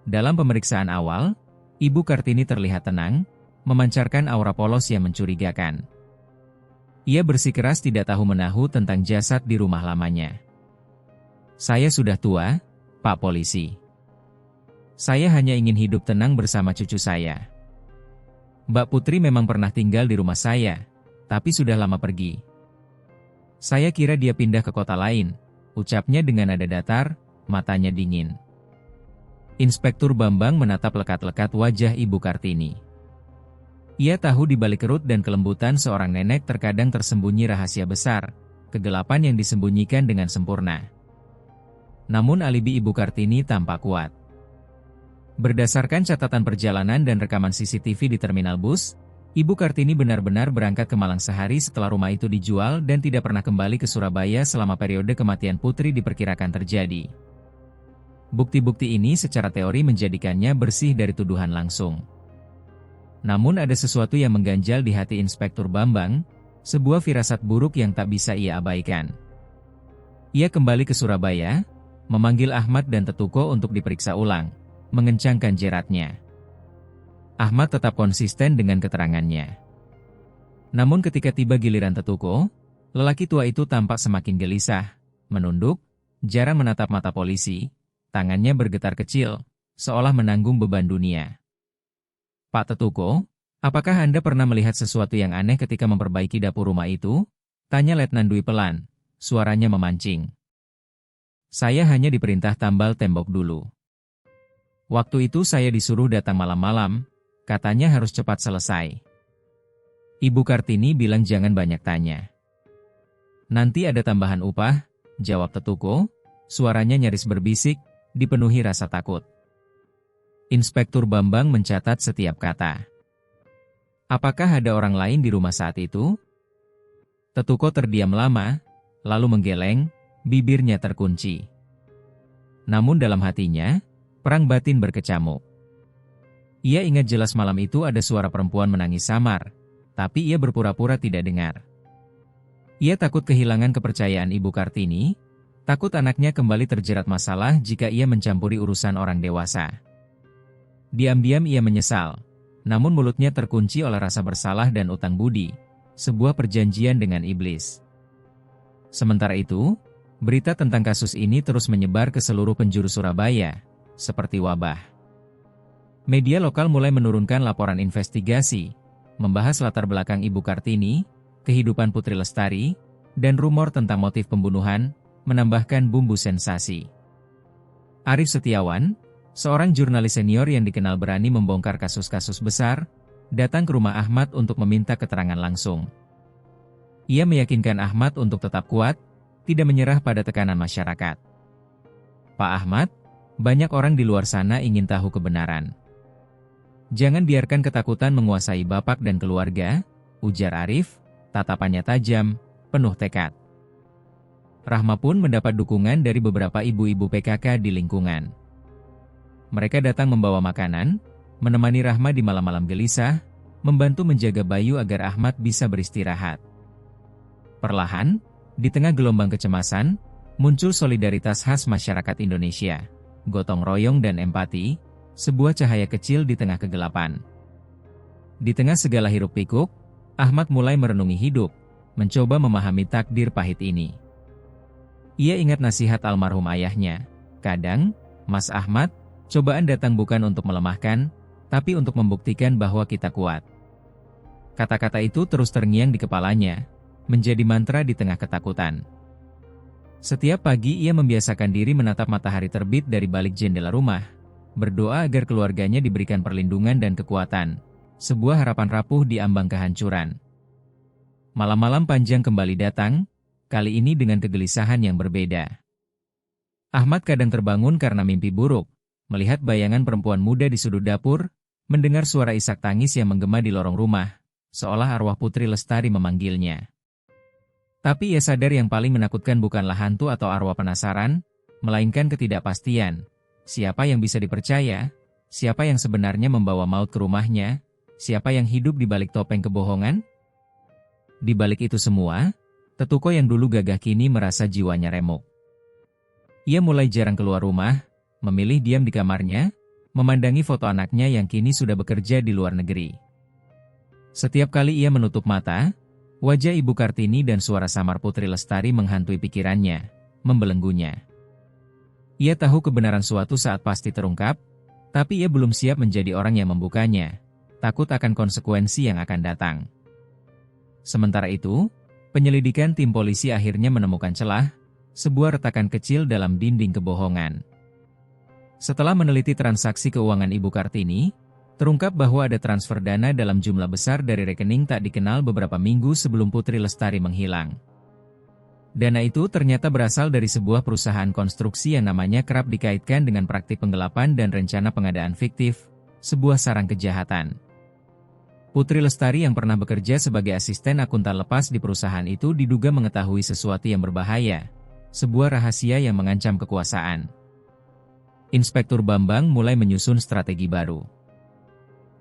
Speaker 1: Dalam pemeriksaan awal, Ibu Kartini terlihat tenang, memancarkan aura polos yang mencurigakan. Ia bersikeras tidak tahu menahu tentang jasad di rumah lamanya. Saya sudah tua, Pak Polisi. Saya hanya ingin hidup tenang bersama cucu saya. Mbak Putri memang pernah tinggal di rumah saya, tapi sudah lama pergi. Saya kira dia pindah ke kota lain, ucapnya dengan nada datar, matanya dingin. Inspektur Bambang menatap lekat-lekat wajah Ibu Kartini. Ia tahu di balik kerut dan kelembutan seorang nenek terkadang tersembunyi rahasia besar, kegelapan yang disembunyikan dengan sempurna. Namun alibi Ibu Kartini tampak kuat. Berdasarkan catatan perjalanan dan rekaman CCTV di terminal bus, Ibu Kartini benar-benar berangkat ke Malang sehari setelah rumah itu dijual dan tidak pernah kembali ke Surabaya selama periode kematian Putri diperkirakan terjadi. Bukti-bukti ini secara teori menjadikannya bersih dari tuduhan langsung. Namun ada sesuatu yang mengganjal di hati Inspektur Bambang, sebuah firasat buruk yang tak bisa ia abaikan. Ia kembali ke Surabaya, memanggil Ahmad dan Tetuko untuk diperiksa ulang, mengencangkan jeratnya. Ahmad tetap konsisten dengan keterangannya. Namun ketika tiba giliran Tetuko, lelaki tua itu tampak semakin gelisah, menunduk, jarang menatap mata polisi, tangannya bergetar kecil, seolah menanggung beban dunia. Pak Tetuko, apakah Anda pernah melihat sesuatu yang aneh ketika memperbaiki dapur rumah itu? Tanya Letnan Dwi pelan, suaranya memancing. Saya hanya diperintah tambal tembok dulu. Waktu itu saya disuruh datang malam-malam, katanya harus cepat selesai. Ibu Kartini bilang jangan banyak tanya. Nanti ada tambahan upah, jawab Tetuko, suaranya nyaris berbisik, dipenuhi rasa takut. Inspektur Bambang mencatat setiap kata. Apakah ada orang lain di rumah saat itu? Tetuko terdiam lama, lalu menggeleng, bibirnya terkunci. Namun dalam hatinya, perang batin berkecamuk. Ia ingat jelas malam itu ada suara perempuan menangis samar, tapi ia berpura-pura tidak dengar. Ia takut kehilangan kepercayaan Ibu Kartini, takut anaknya kembali terjerat masalah jika ia mencampuri urusan orang dewasa. Diam-diam ia menyesal, namun mulutnya terkunci oleh rasa bersalah dan utang budi, sebuah perjanjian dengan iblis. Sementara itu, berita tentang kasus ini terus menyebar ke seluruh penjuru Surabaya, seperti wabah. Media lokal mulai menurunkan laporan investigasi, membahas latar belakang Ibu Kartini, kehidupan Putri Lestari, dan rumor tentang motif pembunuhan, menambahkan bumbu sensasi. Arif Setiawan, seorang jurnalis senior yang dikenal berani membongkar kasus-kasus besar, datang ke rumah Ahmad untuk meminta keterangan langsung. Ia meyakinkan Ahmad untuk tetap kuat, tidak menyerah pada tekanan masyarakat. Pak Ahmad, banyak orang di luar sana ingin tahu kebenaran. Jangan biarkan ketakutan menguasai Bapak dan keluarga, ujar Arif, tatapannya tajam, penuh tekad. Rahma pun mendapat dukungan dari beberapa ibu-ibu PKK di lingkungan. Mereka datang membawa makanan, menemani Rahma di malam-malam gelisah, membantu menjaga Bayu agar Ahmad bisa beristirahat. Perlahan, di tengah gelombang kecemasan, muncul solidaritas khas masyarakat Indonesia, gotong royong dan empati, sebuah cahaya kecil di tengah kegelapan. Di tengah segala hiruk-pikuk, Ahmad mulai merenungi hidup, mencoba memahami takdir pahit ini. Ia ingat nasihat almarhum ayahnya, kadang, Mas Ahmad, cobaan datang bukan untuk melemahkan, tapi untuk membuktikan bahwa kita kuat. Kata-kata itu terus terngiang di kepalanya, menjadi mantra di tengah ketakutan. Setiap pagi ia membiasakan diri menatap matahari terbit dari balik jendela rumah, berdoa agar keluarganya diberikan perlindungan dan kekuatan, sebuah harapan rapuh di ambang kehancuran. Malam-malam panjang kembali datang, kali ini dengan kegelisahan yang berbeda. Ahmad kadang terbangun karena mimpi buruk, melihat bayangan perempuan muda di sudut dapur, mendengar suara isak tangis yang menggema di lorong rumah, seolah arwah Putri Lestari memanggilnya. Tapi ia sadar yang paling menakutkan bukanlah hantu atau arwah penasaran, melainkan ketidakpastian. Siapa yang bisa dipercaya? Siapa yang sebenarnya membawa maut ke rumahnya? Siapa yang hidup di balik topeng kebohongan? Di balik itu semua, Tetuko yang dulu gagah kini merasa jiwanya remuk. Ia mulai jarang keluar rumah, memilih diam di kamarnya, memandangi foto anaknya yang kini sudah bekerja di luar negeri. Setiap kali ia menutup mata, wajah Ibu Kartini dan suara samar Putri Lestari menghantui pikirannya, membelenggunya. Ia tahu kebenaran suatu saat pasti terungkap, tapi ia belum siap menjadi orang yang membukanya, takut akan konsekuensi yang akan datang. Sementara itu, penyelidikan tim polisi akhirnya menemukan celah, sebuah retakan kecil dalam dinding kebohongan. Setelah meneliti transaksi keuangan Ibu Kartini, terungkap bahwa ada transfer dana dalam jumlah besar dari rekening tak dikenal beberapa minggu sebelum Putri Lestari menghilang. Dana itu ternyata berasal dari sebuah perusahaan konstruksi yang namanya kerap dikaitkan dengan praktik penggelapan dan rencana pengadaan fiktif, sebuah sarang kejahatan. Putri Lestari yang pernah bekerja sebagai asisten akuntan lepas di perusahaan itu diduga mengetahui sesuatu yang berbahaya, sebuah rahasia yang mengancam kekuasaan. Inspektur Bambang mulai menyusun strategi baru.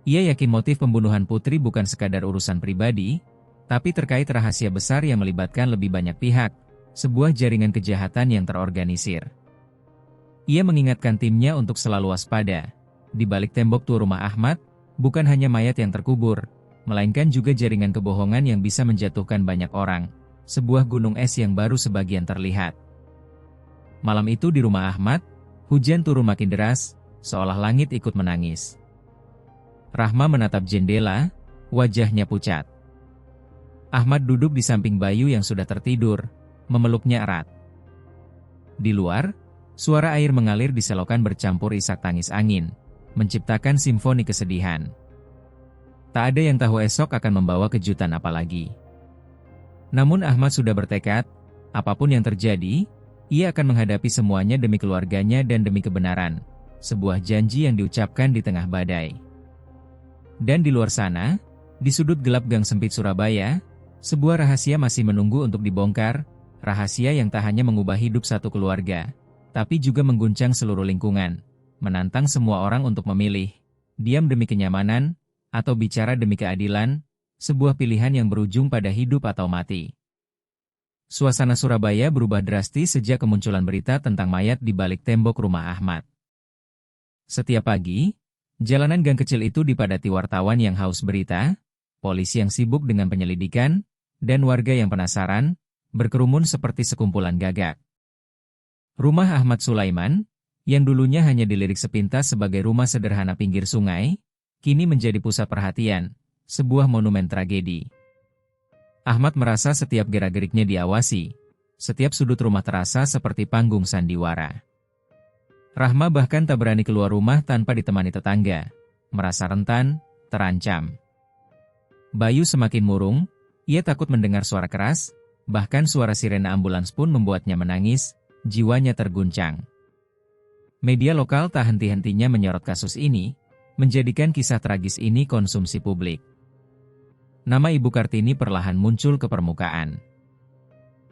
Speaker 1: Ia yakin motif pembunuhan Putri bukan sekadar urusan pribadi, tapi terkait rahasia besar yang melibatkan lebih banyak pihak, sebuah jaringan kejahatan yang terorganisir. Ia mengingatkan timnya untuk selalu waspada. Di balik tembok tua rumah Ahmad, bukan hanya mayat yang terkubur, melainkan juga jaringan kebohongan yang bisa menjatuhkan banyak orang, sebuah gunung es yang baru sebagian terlihat. Malam itu di rumah Ahmad, hujan turun makin deras, seolah langit ikut menangis. Rahma menatap jendela, wajahnya pucat. Ahmad duduk di samping Bayu yang sudah tertidur, memeluknya erat. Di luar, suara air mengalir di selokan bercampur isak tangis angin, menciptakan simfoni kesedihan. Tak ada yang tahu esok akan membawa kejutan apa lagi. Namun Ahmad sudah bertekad, apapun yang terjadi, Ia akan menghadapi semuanya demi keluarganya dan demi kebenaran. Sebuah janji yang diucapkan di tengah badai. Dan di luar sana, di sudut gelap gang sempit Surabaya, sebuah rahasia masih menunggu untuk dibongkar, rahasia yang tak hanya mengubah hidup satu keluarga, tapi juga mengguncang seluruh lingkungan, menantang semua orang untuk memilih, diam demi kenyamanan, atau bicara demi keadilan, sebuah pilihan yang berujung pada hidup atau mati. Suasana Surabaya berubah drastis sejak kemunculan berita tentang mayat di balik tembok rumah Ahmad. Setiap pagi, jalanan gang kecil itu dipadati wartawan yang haus berita, polisi yang sibuk dengan penyelidikan, dan warga yang penasaran, berkerumun seperti sekumpulan gagak. Rumah Ahmad Sulaiman, yang dulunya hanya dilirik sepintas sebagai rumah sederhana pinggir sungai, kini menjadi pusat perhatian, sebuah monumen tragedi. Ahmad merasa setiap gerak-geriknya diawasi, setiap sudut rumah terasa seperti panggung sandiwara. Rahma bahkan tak berani keluar rumah tanpa ditemani tetangga, merasa rentan, terancam. Bayu semakin murung, ia takut mendengar suara keras, bahkan suara sirena ambulans pun membuatnya menangis, jiwanya terguncang. Media lokal tak henti-hentinya menyorot kasus ini, menjadikan kisah tragis ini konsumsi publik. Nama Ibu Kartini perlahan muncul ke permukaan.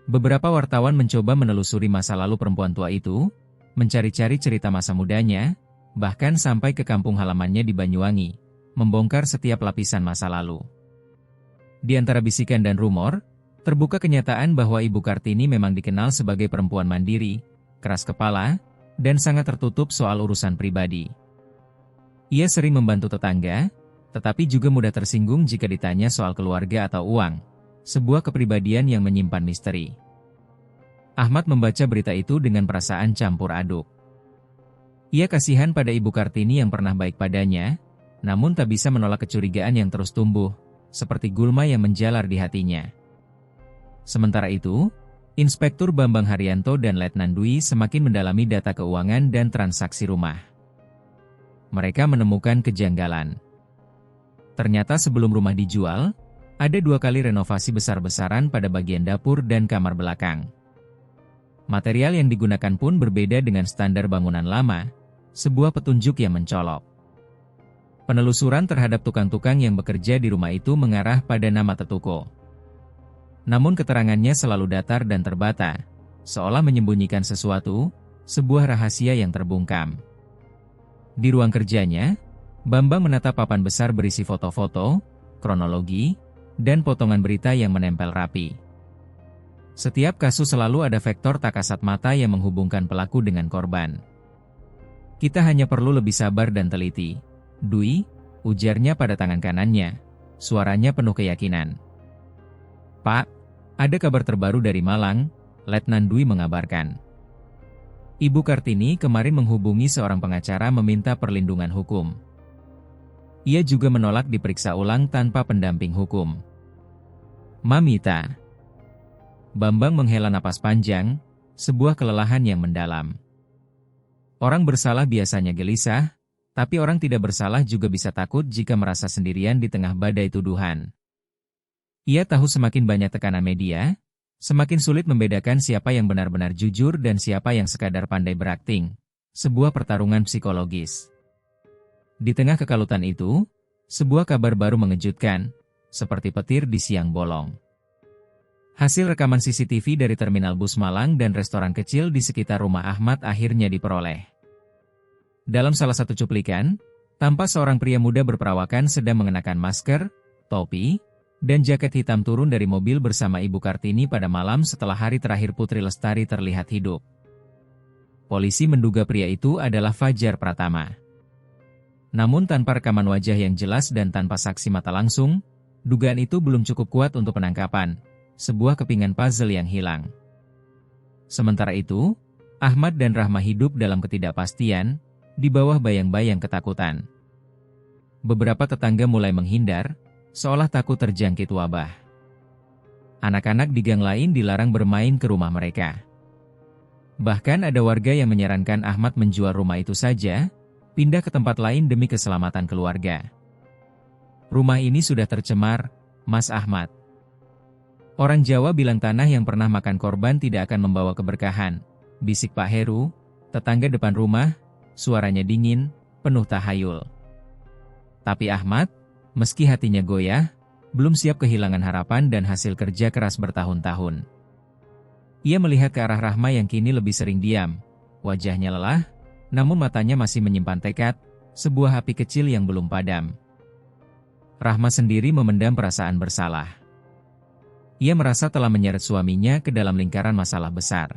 Speaker 1: Beberapa wartawan mencoba menelusuri masa lalu perempuan tua itu, mencari-cari cerita masa mudanya, bahkan sampai ke kampung halamannya di Banyuwangi, membongkar setiap lapisan masa lalu. Di antara bisikan dan rumor, terbuka kenyataan bahwa Ibu Kartini memang dikenal sebagai perempuan mandiri, keras kepala, dan sangat tertutup soal urusan pribadi. Ia sering membantu tetangga, tetapi juga mudah tersinggung jika ditanya soal keluarga atau uang, sebuah kepribadian yang menyimpan misteri. Ahmad membaca berita itu dengan perasaan campur aduk. Ia kasihan pada Ibu Kartini yang pernah baik padanya, namun tak bisa menolak kecurigaan yang terus tumbuh, seperti gulma yang menjalar di hatinya. Sementara itu, Inspektur Bambang Haryanto dan Letnan Dwi semakin mendalami data keuangan dan transaksi rumah. Mereka menemukan kejanggalan. Ternyata sebelum rumah dijual, ada 2 kali renovasi besar-besaran pada bagian dapur dan kamar belakang. Material yang digunakan pun berbeda dengan standar bangunan lama, sebuah petunjuk yang mencolok. Penelusuran terhadap tukang-tukang yang bekerja di rumah itu mengarah pada nama Tetuko. Namun keterangannya selalu datar dan terbata, seolah menyembunyikan sesuatu, sebuah rahasia yang terbungkam. Di ruang kerjanya, Bambang menatap papan besar berisi foto-foto, kronologi, dan potongan berita yang menempel rapi. Setiap kasus selalu ada vektor tak kasat mata yang menghubungkan pelaku dengan korban. Kita hanya perlu lebih sabar dan teliti, Dwi, ujarnya pada tangan kanannya, suaranya penuh keyakinan. Pak, ada kabar terbaru dari Malang, Letnan Dwi mengabarkan. Ibu Kartini kemarin menghubungi seorang pengacara meminta perlindungan hukum. Ia juga menolak diperiksa ulang tanpa pendamping hukum. Mamita. Bambang menghela napas panjang, sebuah kelelahan yang mendalam. Orang bersalah biasanya gelisah, tapi orang tidak bersalah juga bisa takut jika merasa sendirian di tengah badai tuduhan. Ia tahu semakin banyak tekanan media, semakin sulit membedakan siapa yang benar-benar jujur dan siapa yang sekadar pandai berakting. Sebuah pertarungan psikologis. Di tengah kekalutan itu, sebuah kabar baru mengejutkan, seperti petir di siang bolong. Hasil rekaman CCTV dari terminal bus Malang dan restoran kecil di sekitar rumah Ahmad akhirnya diperoleh. Dalam salah satu cuplikan, tampak seorang pria muda berperawakan sedang mengenakan masker, topi, dan jaket hitam turun dari mobil bersama Ibu Kartini pada malam setelah hari terakhir Putri Lestari terlihat hidup. Polisi menduga pria itu adalah Fajar Pratama. Namun tanpa rekaman wajah yang jelas dan tanpa saksi mata langsung, dugaan itu belum cukup kuat untuk penangkapan, sebuah kepingan puzzle yang hilang. Sementara itu, Ahmad dan Rahma hidup dalam ketidakpastian, di bawah bayang-bayang ketakutan. Beberapa tetangga mulai menghindar, seolah takut terjangkit wabah. Anak-anak di gang lain dilarang bermain ke rumah mereka. Bahkan ada warga yang menyarankan Ahmad menjual rumah itu saja, pindah ke tempat lain demi keselamatan keluarga. Rumah ini sudah tercemar, Mas Ahmad. Orang Jawa bilang tanah yang pernah makan korban tidak akan membawa keberkahan. bisik Pak Heru, tetangga depan rumah, suaranya dingin, penuh tahayul. Tapi Ahmad, meski hatinya goyah, belum siap kehilangan harapan dan hasil kerja keras bertahun-tahun. Ia melihat ke arah Rahma yang kini lebih sering diam. Wajahnya lelah, namun matanya masih menyimpan tekad, sebuah api kecil yang belum padam. Rahma sendiri memendam perasaan bersalah. Ia merasa telah menyeret suaminya ke dalam lingkaran masalah besar.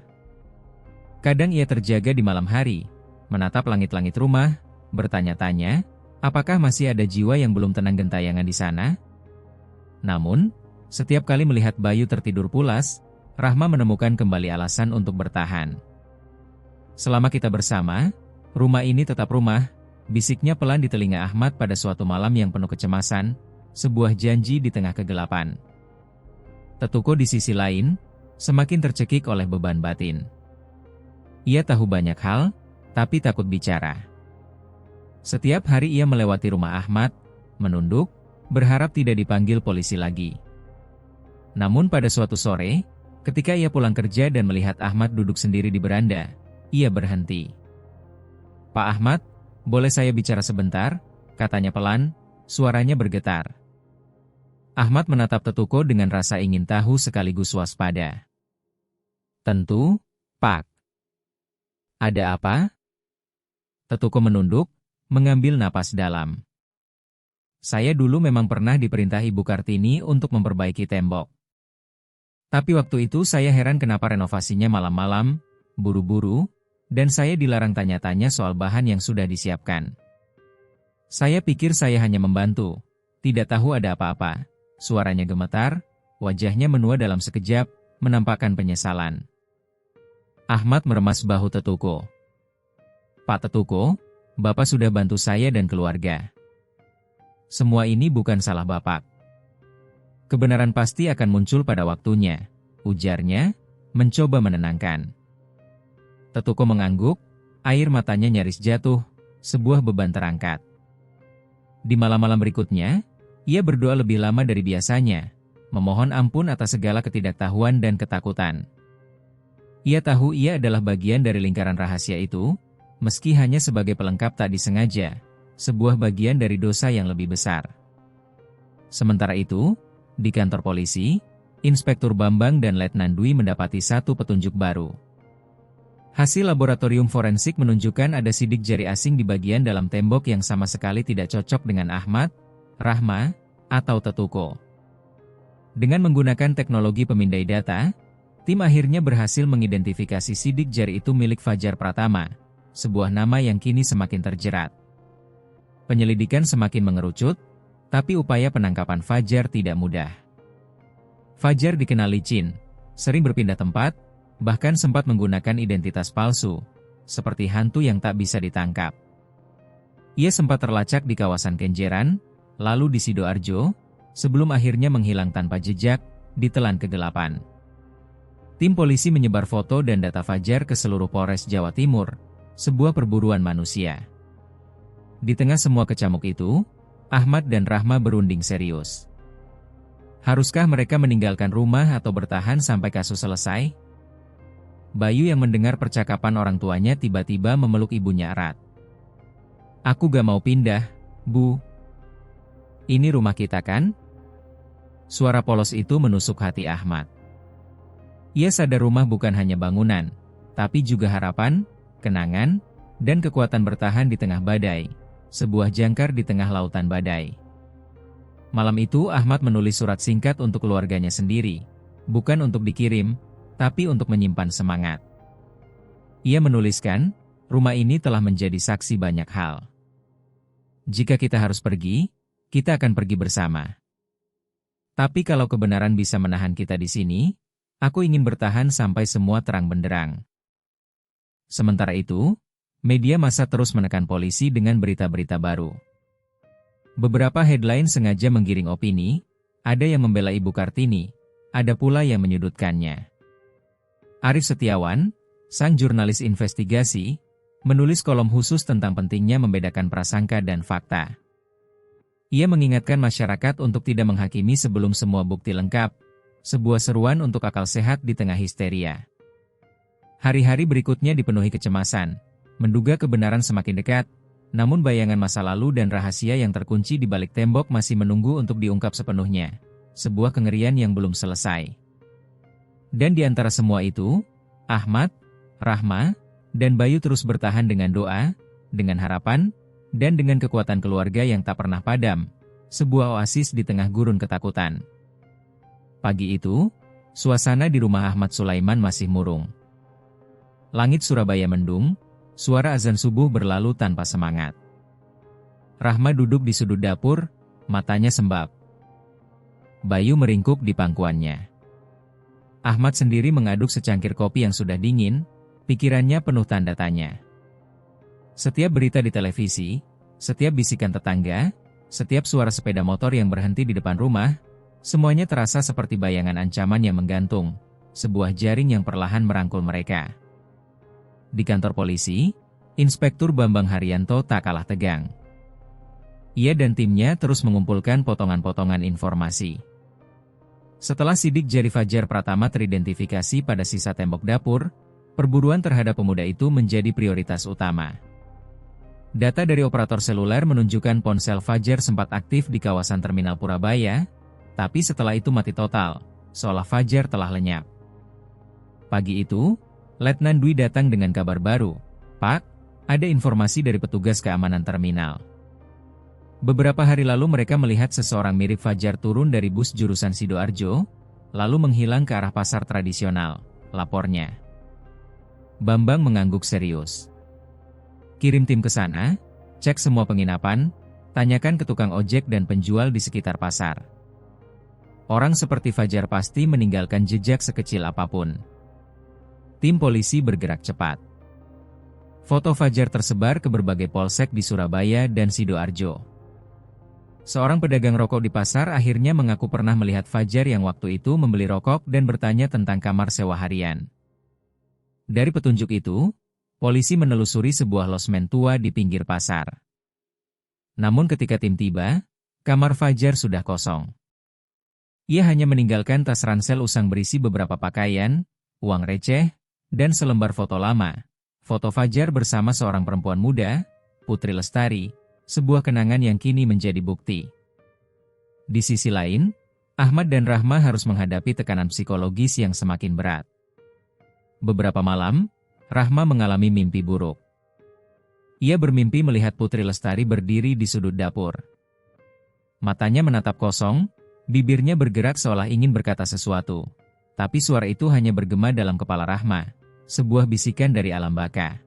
Speaker 1: Kadang ia terjaga di malam hari, menatap langit-langit rumah, bertanya-tanya, apakah masih ada jiwa yang belum tenang gentayangan di sana? Namun, setiap kali melihat Bayu tertidur pulas, Rahma menemukan kembali alasan untuk bertahan. Selama kita bersama, rumah ini tetap rumah, bisiknya pelan di telinga Ahmad pada suatu malam yang penuh kecemasan, sebuah janji di tengah kegelapan. Tetuko di sisi lain, semakin tercekik oleh beban batin. Ia tahu banyak hal, tapi takut bicara. Setiap hari ia melewati rumah Ahmad, menunduk, berharap tidak dipanggil polisi lagi. Namun pada suatu sore, ketika ia pulang kerja dan melihat Ahmad duduk sendiri di beranda, ia berhenti. "Pak Ahmad, boleh saya bicara sebentar?" katanya pelan, suaranya bergetar. Ahmad menatap Tetuko dengan rasa ingin tahu sekaligus waspada. "Tentu, Pak." "Ada apa?" Tetuko menunduk, mengambil napas dalam. "Saya dulu memang pernah diperintah Ibu Kartini untuk memperbaiki tembok. Tapi waktu itu saya heran kenapa renovasinya malam-malam, buru-buru, dan saya dilarang tanya-tanya soal bahan yang sudah disiapkan. Saya pikir saya hanya membantu, tidak tahu ada apa-apa." Suaranya gemetar, wajahnya menua dalam sekejap, menampakkan penyesalan. Ahmad meremas bahu Tetuko. "Pak Tetuko, Bapak sudah bantu saya dan keluarga. Semua ini bukan salah Bapak. Kebenaran pasti akan muncul pada waktunya," ujarnya, mencoba menenangkan. Tetuko mengangguk, air matanya nyaris jatuh, sebuah beban terangkat. Di malam-malam berikutnya, ia berdoa lebih lama dari biasanya, memohon ampun atas segala ketidaktahuan dan ketakutan. Ia tahu ia adalah bagian dari lingkaran rahasia itu, meski hanya sebagai pelengkap tak disengaja, sebuah bagian dari dosa yang lebih besar. Sementara itu, di kantor polisi, Inspektur Bambang dan Letnan Dwi mendapati satu petunjuk baru. Hasil laboratorium forensik menunjukkan ada sidik jari asing di bagian dalam tembok yang sama sekali tidak cocok dengan Ahmad, Rahma, atau Tetuko. Dengan menggunakan teknologi pemindai data, tim akhirnya berhasil mengidentifikasi sidik jari itu milik Fajar Pratama, sebuah nama yang kini semakin terjerat. Penyelidikan semakin mengerucut, tapi upaya penangkapan Fajar tidak mudah. Fajar dikenal licin, sering berpindah tempat, bahkan sempat menggunakan identitas palsu, seperti hantu yang tak bisa ditangkap. Ia sempat terlacak di kawasan Kenjeran, lalu di Sidoarjo, sebelum akhirnya menghilang tanpa jejak, ditelan kegelapan. Tim polisi menyebar foto dan data Fajar ke seluruh Polres Jawa Timur, sebuah perburuan manusia. Di tengah semua kecamuk itu, Ahmad dan Rahma berunding serius. Haruskah mereka meninggalkan rumah atau bertahan sampai kasus selesai? Bayu yang mendengar percakapan orang tuanya tiba-tiba memeluk ibunya erat. "Aku gak mau pindah, Bu. Ini rumah kita kan?" Suara polos itu menusuk hati Ahmad. Ia sadar rumah bukan hanya bangunan, tapi juga harapan, kenangan, dan kekuatan bertahan di tengah badai, sebuah jangkar di tengah lautan badai. Malam itu Ahmad menulis surat singkat untuk keluarganya sendiri, bukan untuk dikirim, tapi untuk menyimpan semangat. Ia menuliskan, "Rumah ini telah menjadi saksi banyak hal. Jika kita harus pergi, kita akan pergi bersama. Tapi kalau kebenaran bisa menahan kita di sini, aku ingin bertahan sampai semua terang benderang." Sementara itu, media massa terus menekan polisi dengan berita-berita baru. Beberapa headline sengaja menggiring opini, ada yang membela Ibu Kartini, ada pula yang menyudutkannya. Arif Setiawan, sang jurnalis investigasi, menulis kolom khusus tentang pentingnya membedakan prasangka dan fakta. Ia mengingatkan masyarakat untuk tidak menghakimi sebelum semua bukti lengkap, sebuah seruan untuk akal sehat di tengah histeria. Hari-hari berikutnya dipenuhi kecemasan, menduga kebenaran semakin dekat, namun bayangan masa lalu dan rahasia yang terkunci di balik tembok masih menunggu untuk diungkap sepenuhnya. Sebuah kengerian yang belum selesai. Dan di antara semua itu, Ahmad, Rahma, dan Bayu terus bertahan dengan doa, dengan harapan, dan dengan kekuatan keluarga yang tak pernah padam. Sebuah oasis di tengah gurun ketakutan. Pagi itu, suasana di rumah Ahmad Sulaiman masih murung. Langit Surabaya mendung, suara azan subuh berlalu tanpa semangat. Rahma duduk di sudut dapur, matanya sembab. Bayu meringkuk di pangkuannya. Ahmad sendiri mengaduk secangkir kopi yang sudah dingin, pikirannya penuh tanda tanya. Setiap berita di televisi, setiap bisikan tetangga, setiap suara sepeda motor yang berhenti di depan rumah, semuanya terasa seperti bayangan ancaman yang menggantung, sebuah jaring yang perlahan merangkul mereka. Di kantor polisi, Inspektur Bambang Haryanto tak kalah tegang. Ia dan timnya terus mengumpulkan potongan-potongan informasi. Setelah sidik jari Fajar Pratama teridentifikasi pada sisa tembok dapur, perburuan terhadap pemuda itu menjadi prioritas utama. Data dari operator seluler menunjukkan ponsel Fajar sempat aktif di kawasan Terminal Purabaya, tapi setelah itu mati total, seolah Fajar telah lenyap. Pagi itu, Letnan Dwi datang dengan kabar baru. "Pak, ada informasi dari petugas keamanan terminal. Beberapa hari lalu mereka melihat seseorang mirip Fajar turun dari bus jurusan Sidoarjo, lalu menghilang ke arah pasar tradisional," lapornya. Bambang mengangguk serius. "Kirim tim ke sana, cek semua penginapan, tanyakan ke tukang ojek dan penjual di sekitar pasar. Orang seperti Fajar pasti meninggalkan jejak sekecil apapun." Tim polisi bergerak cepat. Foto Fajar tersebar ke berbagai polsek di Surabaya dan Sidoarjo. Seorang pedagang rokok di pasar akhirnya mengaku pernah melihat Fajar yang waktu itu membeli rokok dan bertanya tentang kamar sewa harian. Dari petunjuk itu, polisi menelusuri sebuah losmen tua di pinggir pasar. Namun ketika tim tiba, kamar Fajar sudah kosong. Ia hanya meninggalkan tas ransel usang berisi beberapa pakaian, uang receh, dan selembar foto lama. Foto Fajar bersama seorang perempuan muda, Putri Lestari, sebuah kenangan yang kini menjadi bukti. Di sisi lain, Ahmad dan Rahma harus menghadapi tekanan psikologis yang semakin berat. Beberapa malam, Rahma mengalami mimpi buruk. Ia bermimpi melihat Putri Lestari berdiri di sudut dapur. Matanya menatap kosong, bibirnya bergerak seolah ingin berkata sesuatu. Tapi suara itu hanya bergema dalam kepala Rahma, sebuah bisikan dari alam baka.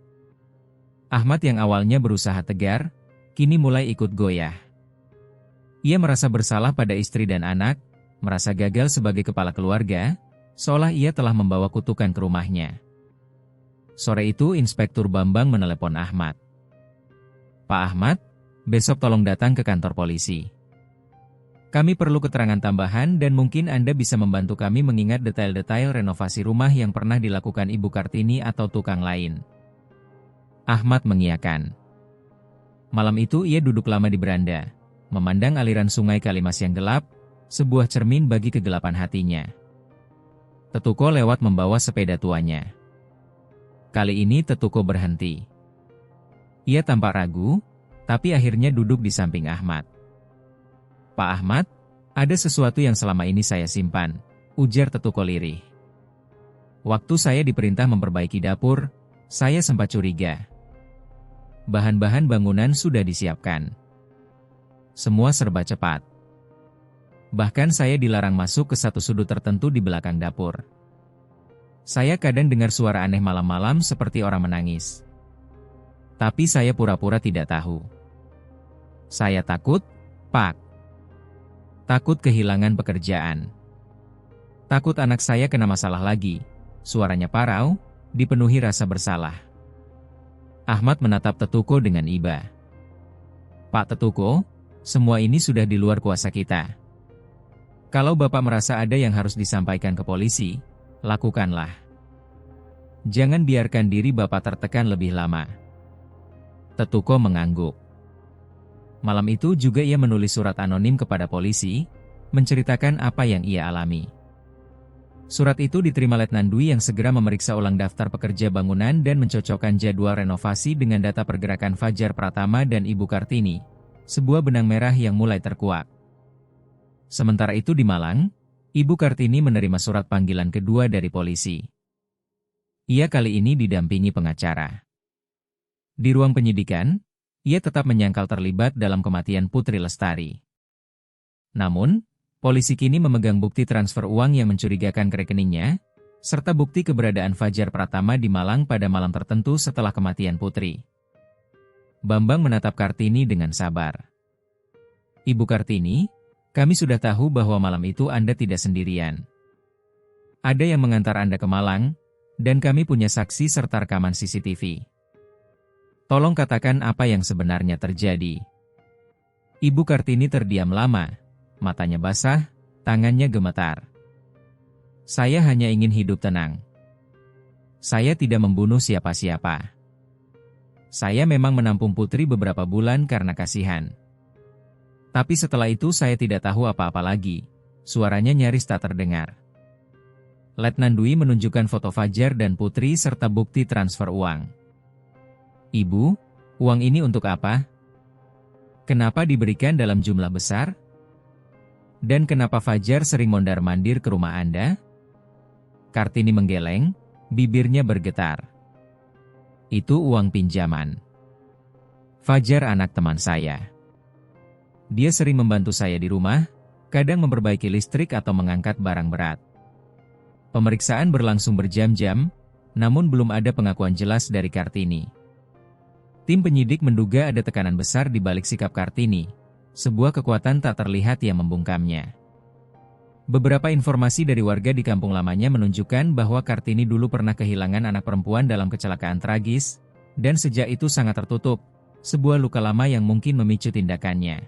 Speaker 1: Ahmad yang awalnya berusaha tegar, kini mulai ikut goyah. Ia merasa bersalah pada istri dan anak, merasa gagal sebagai kepala keluarga, seolah ia telah membawa kutukan ke rumahnya. Sore itu Inspektur Bambang menelepon Ahmad. "Pak Ahmad, besok tolong datang ke kantor polisi. Kami perlu keterangan tambahan dan mungkin Anda bisa membantu kami mengingat detail-detail renovasi rumah yang pernah dilakukan Ibu Kartini atau tukang lain." Ahmad mengiyakan. Malam itu ia duduk lama di beranda, memandang aliran sungai Kalimas yang gelap, sebuah cermin bagi kegelapan hatinya. Tetuko lewat membawa sepeda tuanya. Kali ini Tetuko berhenti. Ia tampak ragu, tapi akhirnya duduk di samping Ahmad. "Pak Ahmad, ada sesuatu yang selama ini saya simpan," ujar Tetuko lirih. "Waktu saya diperintah memperbaiki dapur, saya sempat curiga. Bahan-bahan bangunan sudah disiapkan. Semua serba cepat. Bahkan saya dilarang masuk ke satu sudut tertentu di belakang dapur. Saya kadang dengar suara aneh malam-malam seperti orang menangis. Tapi saya pura-pura tidak tahu. Saya takut, Pak. Takut kehilangan pekerjaan. Takut anak saya kena masalah lagi." Suaranya parau, dipenuhi rasa bersalah. Ahmad menatap Tetuko dengan iba. "Pak Tetuko, semua ini sudah di luar kuasa kita. Kalau Bapak merasa ada yang harus disampaikan ke polisi, lakukanlah. Jangan biarkan diri Bapak tertekan lebih lama." Tetuko mengangguk. Malam itu juga ia menulis surat anonim kepada polisi, menceritakan apa yang ia alami. Surat itu diterima Letnan Dwi yang segera memeriksa ulang daftar pekerja bangunan dan mencocokkan jadwal renovasi dengan data pergerakan Fajar Pratama dan Ibu Kartini. Sebuah benang merah yang mulai terkuak. Sementara itu di Malang, Ibu Kartini menerima surat panggilan kedua dari polisi. Ia kali ini didampingi pengacara. Di ruang penyidikan, ia tetap menyangkal terlibat dalam kematian Putri Lestari. Namun, polisi kini memegang bukti transfer uang yang mencurigakan ke rekeningnya, serta bukti keberadaan Fajar Pratama di Malang pada malam tertentu setelah kematian Putri. Bambang menatap Kartini dengan sabar. Ibu Kartini, kami sudah tahu bahwa malam itu Anda tidak sendirian. Ada yang mengantar Anda ke Malang, dan kami punya saksi serta rekaman CCTV. Tolong katakan apa yang sebenarnya terjadi. Ibu Kartini terdiam lama, matanya basah, tangannya gemetar. Saya hanya ingin hidup tenang. Saya tidak membunuh siapa-siapa. Saya memang menampung Putri beberapa bulan karena kasihan. Tapi setelah itu saya tidak tahu apa-apa lagi. Suaranya nyaris tak terdengar. Letnan Dwi menunjukkan foto Fajar dan Putri serta bukti transfer uang. Ibu, uang ini untuk apa? Kenapa diberikan dalam jumlah besar? Dan kenapa Fajar sering mondar-mandir ke rumah Anda? Kartini menggeleng, bibirnya bergetar. Itu uang pinjaman. Fajar anak teman saya. Dia sering membantu saya di rumah, kadang memperbaiki listrik atau mengangkat barang berat. Pemeriksaan berlangsung berjam-jam, namun belum ada pengakuan jelas dari Kartini. Tim penyidik menduga ada tekanan besar di balik sikap Kartini, sebuah kekuatan tak terlihat yang membungkamnya. Beberapa informasi dari warga di kampung lamanya menunjukkan bahwa Kartini dulu pernah kehilangan anak perempuan dalam kecelakaan tragis, dan sejak itu sangat tertutup, sebuah luka lama yang mungkin memicu tindakannya.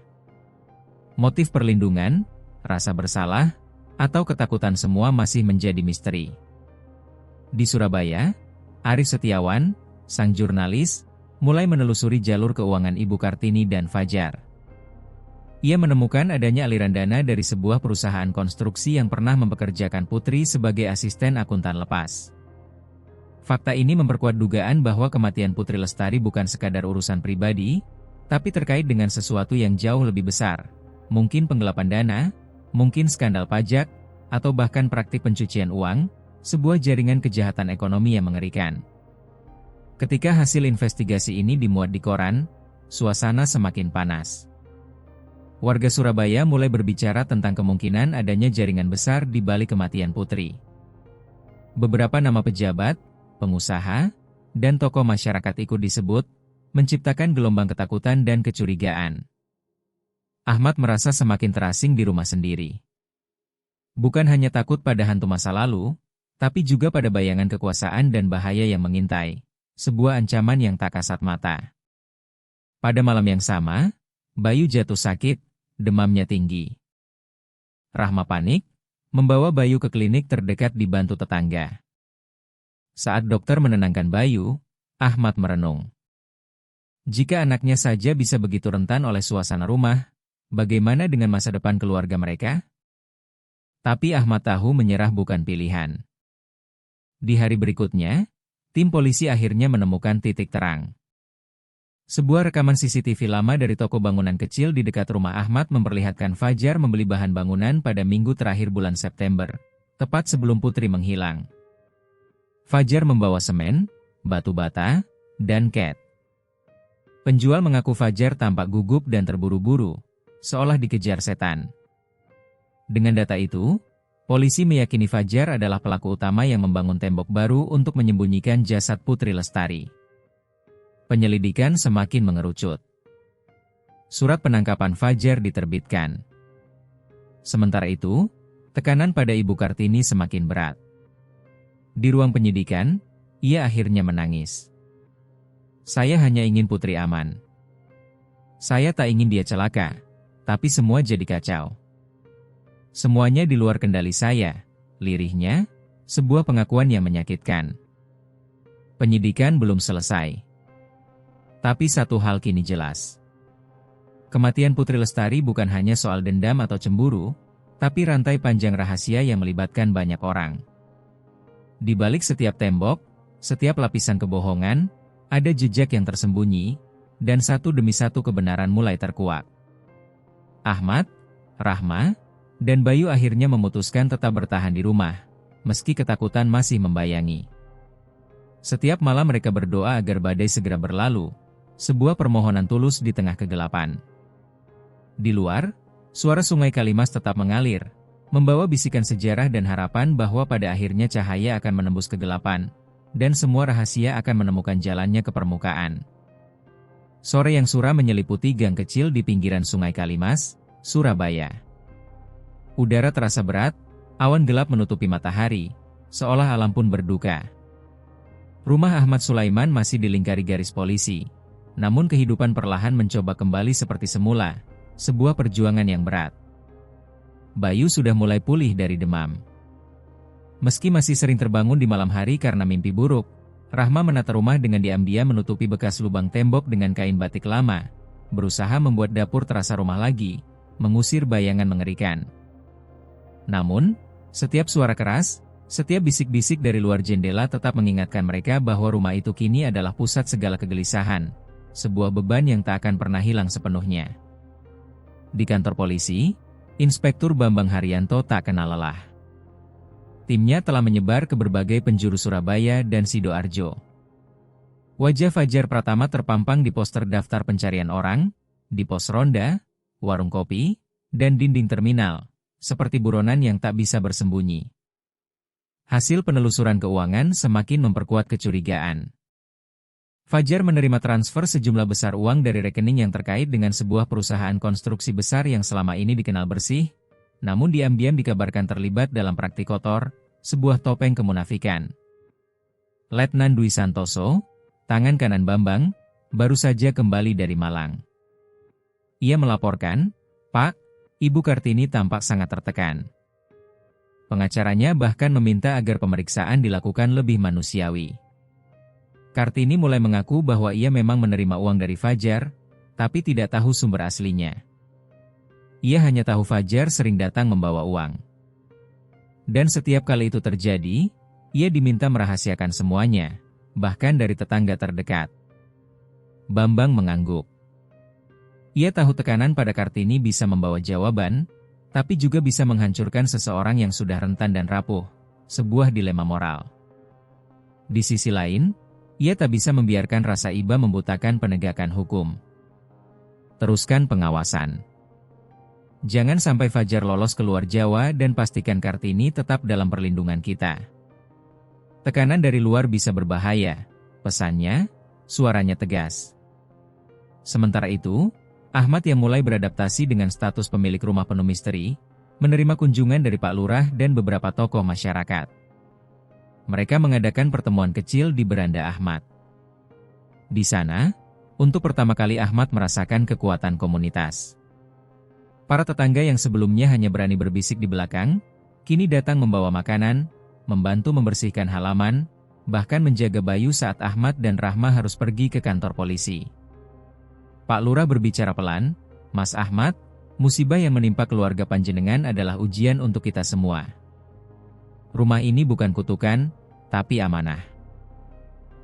Speaker 1: Motif perlindungan, rasa bersalah, atau ketakutan semua masih menjadi misteri. Di Surabaya, Arif Setiawan, sang jurnalis, mulai menelusuri jalur keuangan Ibu Kartini dan Fajar. Ia menemukan adanya aliran dana dari sebuah perusahaan konstruksi yang pernah mempekerjakan Putri sebagai asisten akuntan lepas. Fakta ini memperkuat dugaan bahwa kematian Putri Lestari bukan sekadar urusan pribadi, tapi terkait dengan sesuatu yang jauh lebih besar. Mungkin penggelapan dana, mungkin skandal pajak, atau bahkan praktik pencucian uang, sebuah jaringan kejahatan ekonomi yang mengerikan. Ketika hasil investigasi ini dimuat di koran, suasana semakin panas. Warga Surabaya mulai berbicara tentang kemungkinan adanya jaringan besar di balik kematian Putri. Beberapa nama pejabat, pengusaha, dan tokoh masyarakat ikut disebut, menciptakan gelombang ketakutan dan kecurigaan. Ahmad merasa semakin terasing di rumah sendiri. Bukan hanya takut pada hantu masa lalu, tapi juga pada bayangan kekuasaan dan bahaya yang mengintai, sebuah ancaman yang tak kasat mata. Pada malam yang sama, Bayu jatuh sakit, demamnya tinggi. Rahma panik, membawa Bayu ke klinik terdekat dibantu tetangga. Saat dokter menenangkan Bayu, Ahmad merenung. Jika anaknya saja bisa begitu rentan oleh suasana rumah, bagaimana dengan masa depan keluarga mereka? Tapi Ahmad tahu menyerah bukan pilihan. Di hari berikutnya, tim polisi akhirnya menemukan titik terang. Sebuah rekaman CCTV lama dari toko bangunan kecil di dekat rumah Ahmad memperlihatkan Fajar membeli bahan bangunan pada minggu terakhir bulan September, tepat sebelum Putri menghilang. Fajar membawa semen, batu bata, dan cat. Penjual mengaku Fajar tampak gugup dan terburu-buru, seolah dikejar setan. Dengan data itu, polisi meyakini Fajar adalah pelaku utama yang membangun tembok baru untuk menyembunyikan jasad Putri Lestari. Penyelidikan semakin mengerucut. Surat penangkapan Fajar diterbitkan. Sementara itu, tekanan pada Ibu Kartini semakin berat. Di ruang penyidikan, ia akhirnya menangis. Saya hanya ingin Putri aman. Saya tak ingin dia celaka, tapi semua jadi kacau. Semuanya di luar kendali saya, lirihnya, sebuah pengakuan yang menyakitkan. Penyidikan belum selesai. Tapi satu hal kini jelas. Kematian Putri Lestari bukan hanya soal dendam atau cemburu, tapi rantai panjang rahasia yang melibatkan banyak orang. Di balik setiap tembok, setiap lapisan kebohongan, ada jejak yang tersembunyi, dan satu demi satu kebenaran mulai terkuak. Ahmad, Rahma, dan Bayu akhirnya memutuskan tetap bertahan di rumah, meski ketakutan masih membayangi. Setiap malam mereka berdoa agar badai segera berlalu, sebuah permohonan tulus di tengah kegelapan. Di luar, suara Sungai Kalimas tetap mengalir, membawa bisikan sejarah dan harapan bahwa pada akhirnya cahaya akan menembus kegelapan, dan semua rahasia akan menemukan jalannya ke permukaan. Sore yang suram menyeliputi gang kecil di pinggiran Sungai Kalimas, Surabaya. Udara terasa berat, awan gelap menutupi matahari, seolah alam pun berduka. Rumah Ahmad Sulaiman masih dilingkari garis polisi, namun kehidupan perlahan mencoba kembali seperti semula, sebuah perjuangan yang berat. Bayu sudah mulai pulih dari demam. Meski masih sering terbangun di malam hari karena mimpi buruk, Rahma menata rumah dengan diam-diam menutupi bekas lubang tembok dengan kain batik lama, berusaha membuat dapur terasa rumah lagi, mengusir bayangan mengerikan. Namun, setiap suara keras, setiap bisik-bisik dari luar jendela tetap mengingatkan mereka bahwa rumah itu kini adalah pusat segala kegelisahan, sebuah beban yang tak akan pernah hilang sepenuhnya. Di kantor polisi, Inspektur Bambang Haryanto tak kenal lelah. Timnya telah menyebar ke berbagai penjuru Surabaya dan Sidoarjo. Wajah Fajar Pratama terpampang di poster daftar pencarian orang, di pos ronda, warung kopi, dan dinding terminal, seperti buronan yang tak bisa bersembunyi. Hasil penelusuran keuangan semakin memperkuat kecurigaan. Fajar menerima transfer sejumlah besar uang dari rekening yang terkait dengan sebuah perusahaan konstruksi besar yang selama ini dikenal bersih, namun diam-diam dikabarkan terlibat dalam praktik kotor, sebuah topeng kemunafikan. Letnan Dwi Santoso, tangan kanan Bambang, baru saja kembali dari Malang. Ia melaporkan, "Pak, Ibu Kartini tampak sangat tertekan." Pengacaranya bahkan meminta agar pemeriksaan dilakukan lebih manusiawi. Kartini mulai mengaku bahwa ia memang menerima uang dari Fajar, tapi tidak tahu sumber aslinya. Ia hanya tahu Fajar sering datang membawa uang. Dan setiap kali itu terjadi, ia diminta merahasiakan semuanya, bahkan dari tetangga terdekat. Bambang mengangguk. Ia tahu tekanan pada Kartini bisa membawa jawaban, tapi juga bisa menghancurkan seseorang yang sudah rentan dan rapuh, sebuah dilema moral. Di sisi lain, ia tak bisa membiarkan rasa iba membutakan penegakan hukum. Teruskan pengawasan. Jangan sampai Fajar lolos keluar Jawa dan pastikan Kartini tetap dalam perlindungan kita. Tekanan dari luar bisa berbahaya, pesannya, suaranya tegas. Sementara itu, Ahmad yang mulai beradaptasi dengan status pemilik rumah penuh misteri, menerima kunjungan dari Pak Lurah dan beberapa tokoh masyarakat. Mereka mengadakan pertemuan kecil di beranda Ahmad. Di sana, untuk pertama kali Ahmad merasakan kekuatan komunitas. Para tetangga yang sebelumnya hanya berani berbisik di belakang, kini datang membawa makanan, membantu membersihkan halaman, bahkan menjaga Bayu saat Ahmad dan Rahma harus pergi ke kantor polisi. Pak Lurah berbicara pelan, "Mas Ahmad, musibah yang menimpa keluarga panjenengan adalah ujian untuk kita semua. Rumah ini bukan kutukan, tapi amanah.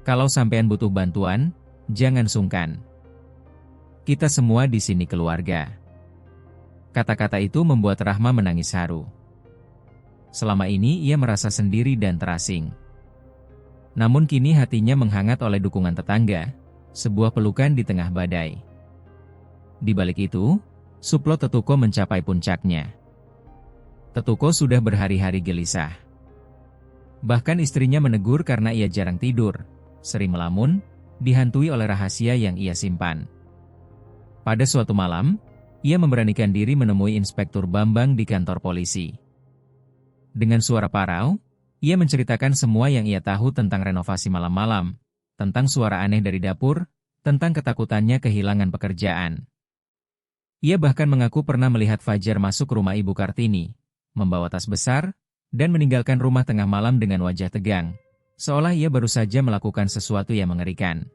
Speaker 1: Kalau sampean butuh bantuan, jangan sungkan. Kita semua di sini keluarga." Kata-kata itu membuat Rahma menangis haru. Selama ini ia merasa sendiri dan terasing. Namun kini hatinya menghangat oleh dukungan tetangga, sebuah pelukan di tengah badai. Di balik itu, suplot Tetuko mencapai puncaknya. Tetuko sudah berhari-hari gelisah. Bahkan istrinya menegur karena ia jarang tidur, sering melamun, dihantui oleh rahasia yang ia simpan. Pada suatu malam, ia memberanikan diri menemui Inspektur Bambang di kantor polisi. Dengan suara parau, ia menceritakan semua yang ia tahu tentang renovasi malam-malam, tentang suara aneh dari dapur, tentang ketakutannya kehilangan pekerjaan. Ia bahkan mengaku pernah melihat Fajar masuk rumah Ibu Kartini, membawa tas besar, dan meninggalkan rumah tengah malam dengan wajah tegang, seolah ia baru saja melakukan sesuatu yang mengerikan.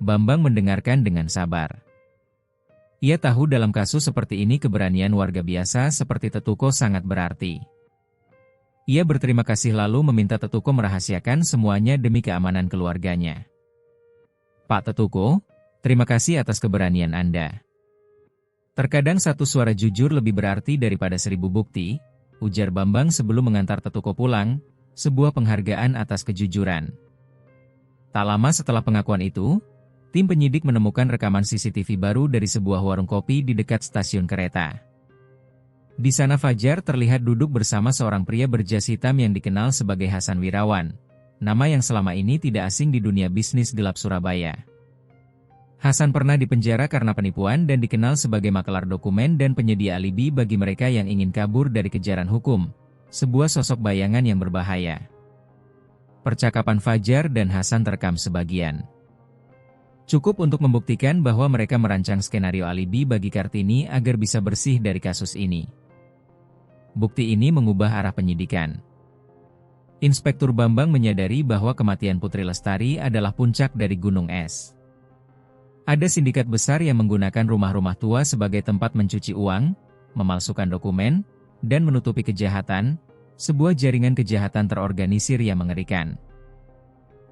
Speaker 1: Bambang mendengarkan dengan sabar. Ia tahu dalam kasus seperti ini keberanian warga biasa seperti Tetuko sangat berarti. Ia berterima kasih lalu meminta Tetuko merahasiakan semuanya demi keamanan keluarganya. Pak Tetuko, terima kasih atas keberanian Anda. Terkadang satu suara jujur lebih berarti daripada 1000 bukti, ujar Bambang sebelum mengantar Tetuko pulang, sebuah penghargaan atas kejujuran. Tak lama setelah pengakuan itu, tim penyidik menemukan rekaman CCTV baru dari sebuah warung kopi di dekat stasiun kereta. Di sana Fajar terlihat duduk bersama seorang pria berjas hitam yang dikenal sebagai Hasan Wirawan, nama yang selama ini tidak asing di dunia bisnis gelap Surabaya. Hasan pernah dipenjara karena penipuan dan dikenal sebagai makelar dokumen dan penyedia alibi bagi mereka yang ingin kabur dari kejaran hukum, sebuah sosok bayangan yang berbahaya. Percakapan Fajar dan Hasan terekam sebagian. Cukup untuk membuktikan bahwa mereka merancang skenario alibi bagi Kartini agar bisa bersih dari kasus ini. Bukti ini mengubah arah penyidikan. Inspektur Bambang menyadari bahwa kematian Putri Lestari adalah puncak dari gunung es. Ada sindikat besar yang menggunakan rumah-rumah tua sebagai tempat mencuci uang, memalsukan dokumen, dan menutupi kejahatan, sebuah jaringan kejahatan terorganisir yang mengerikan.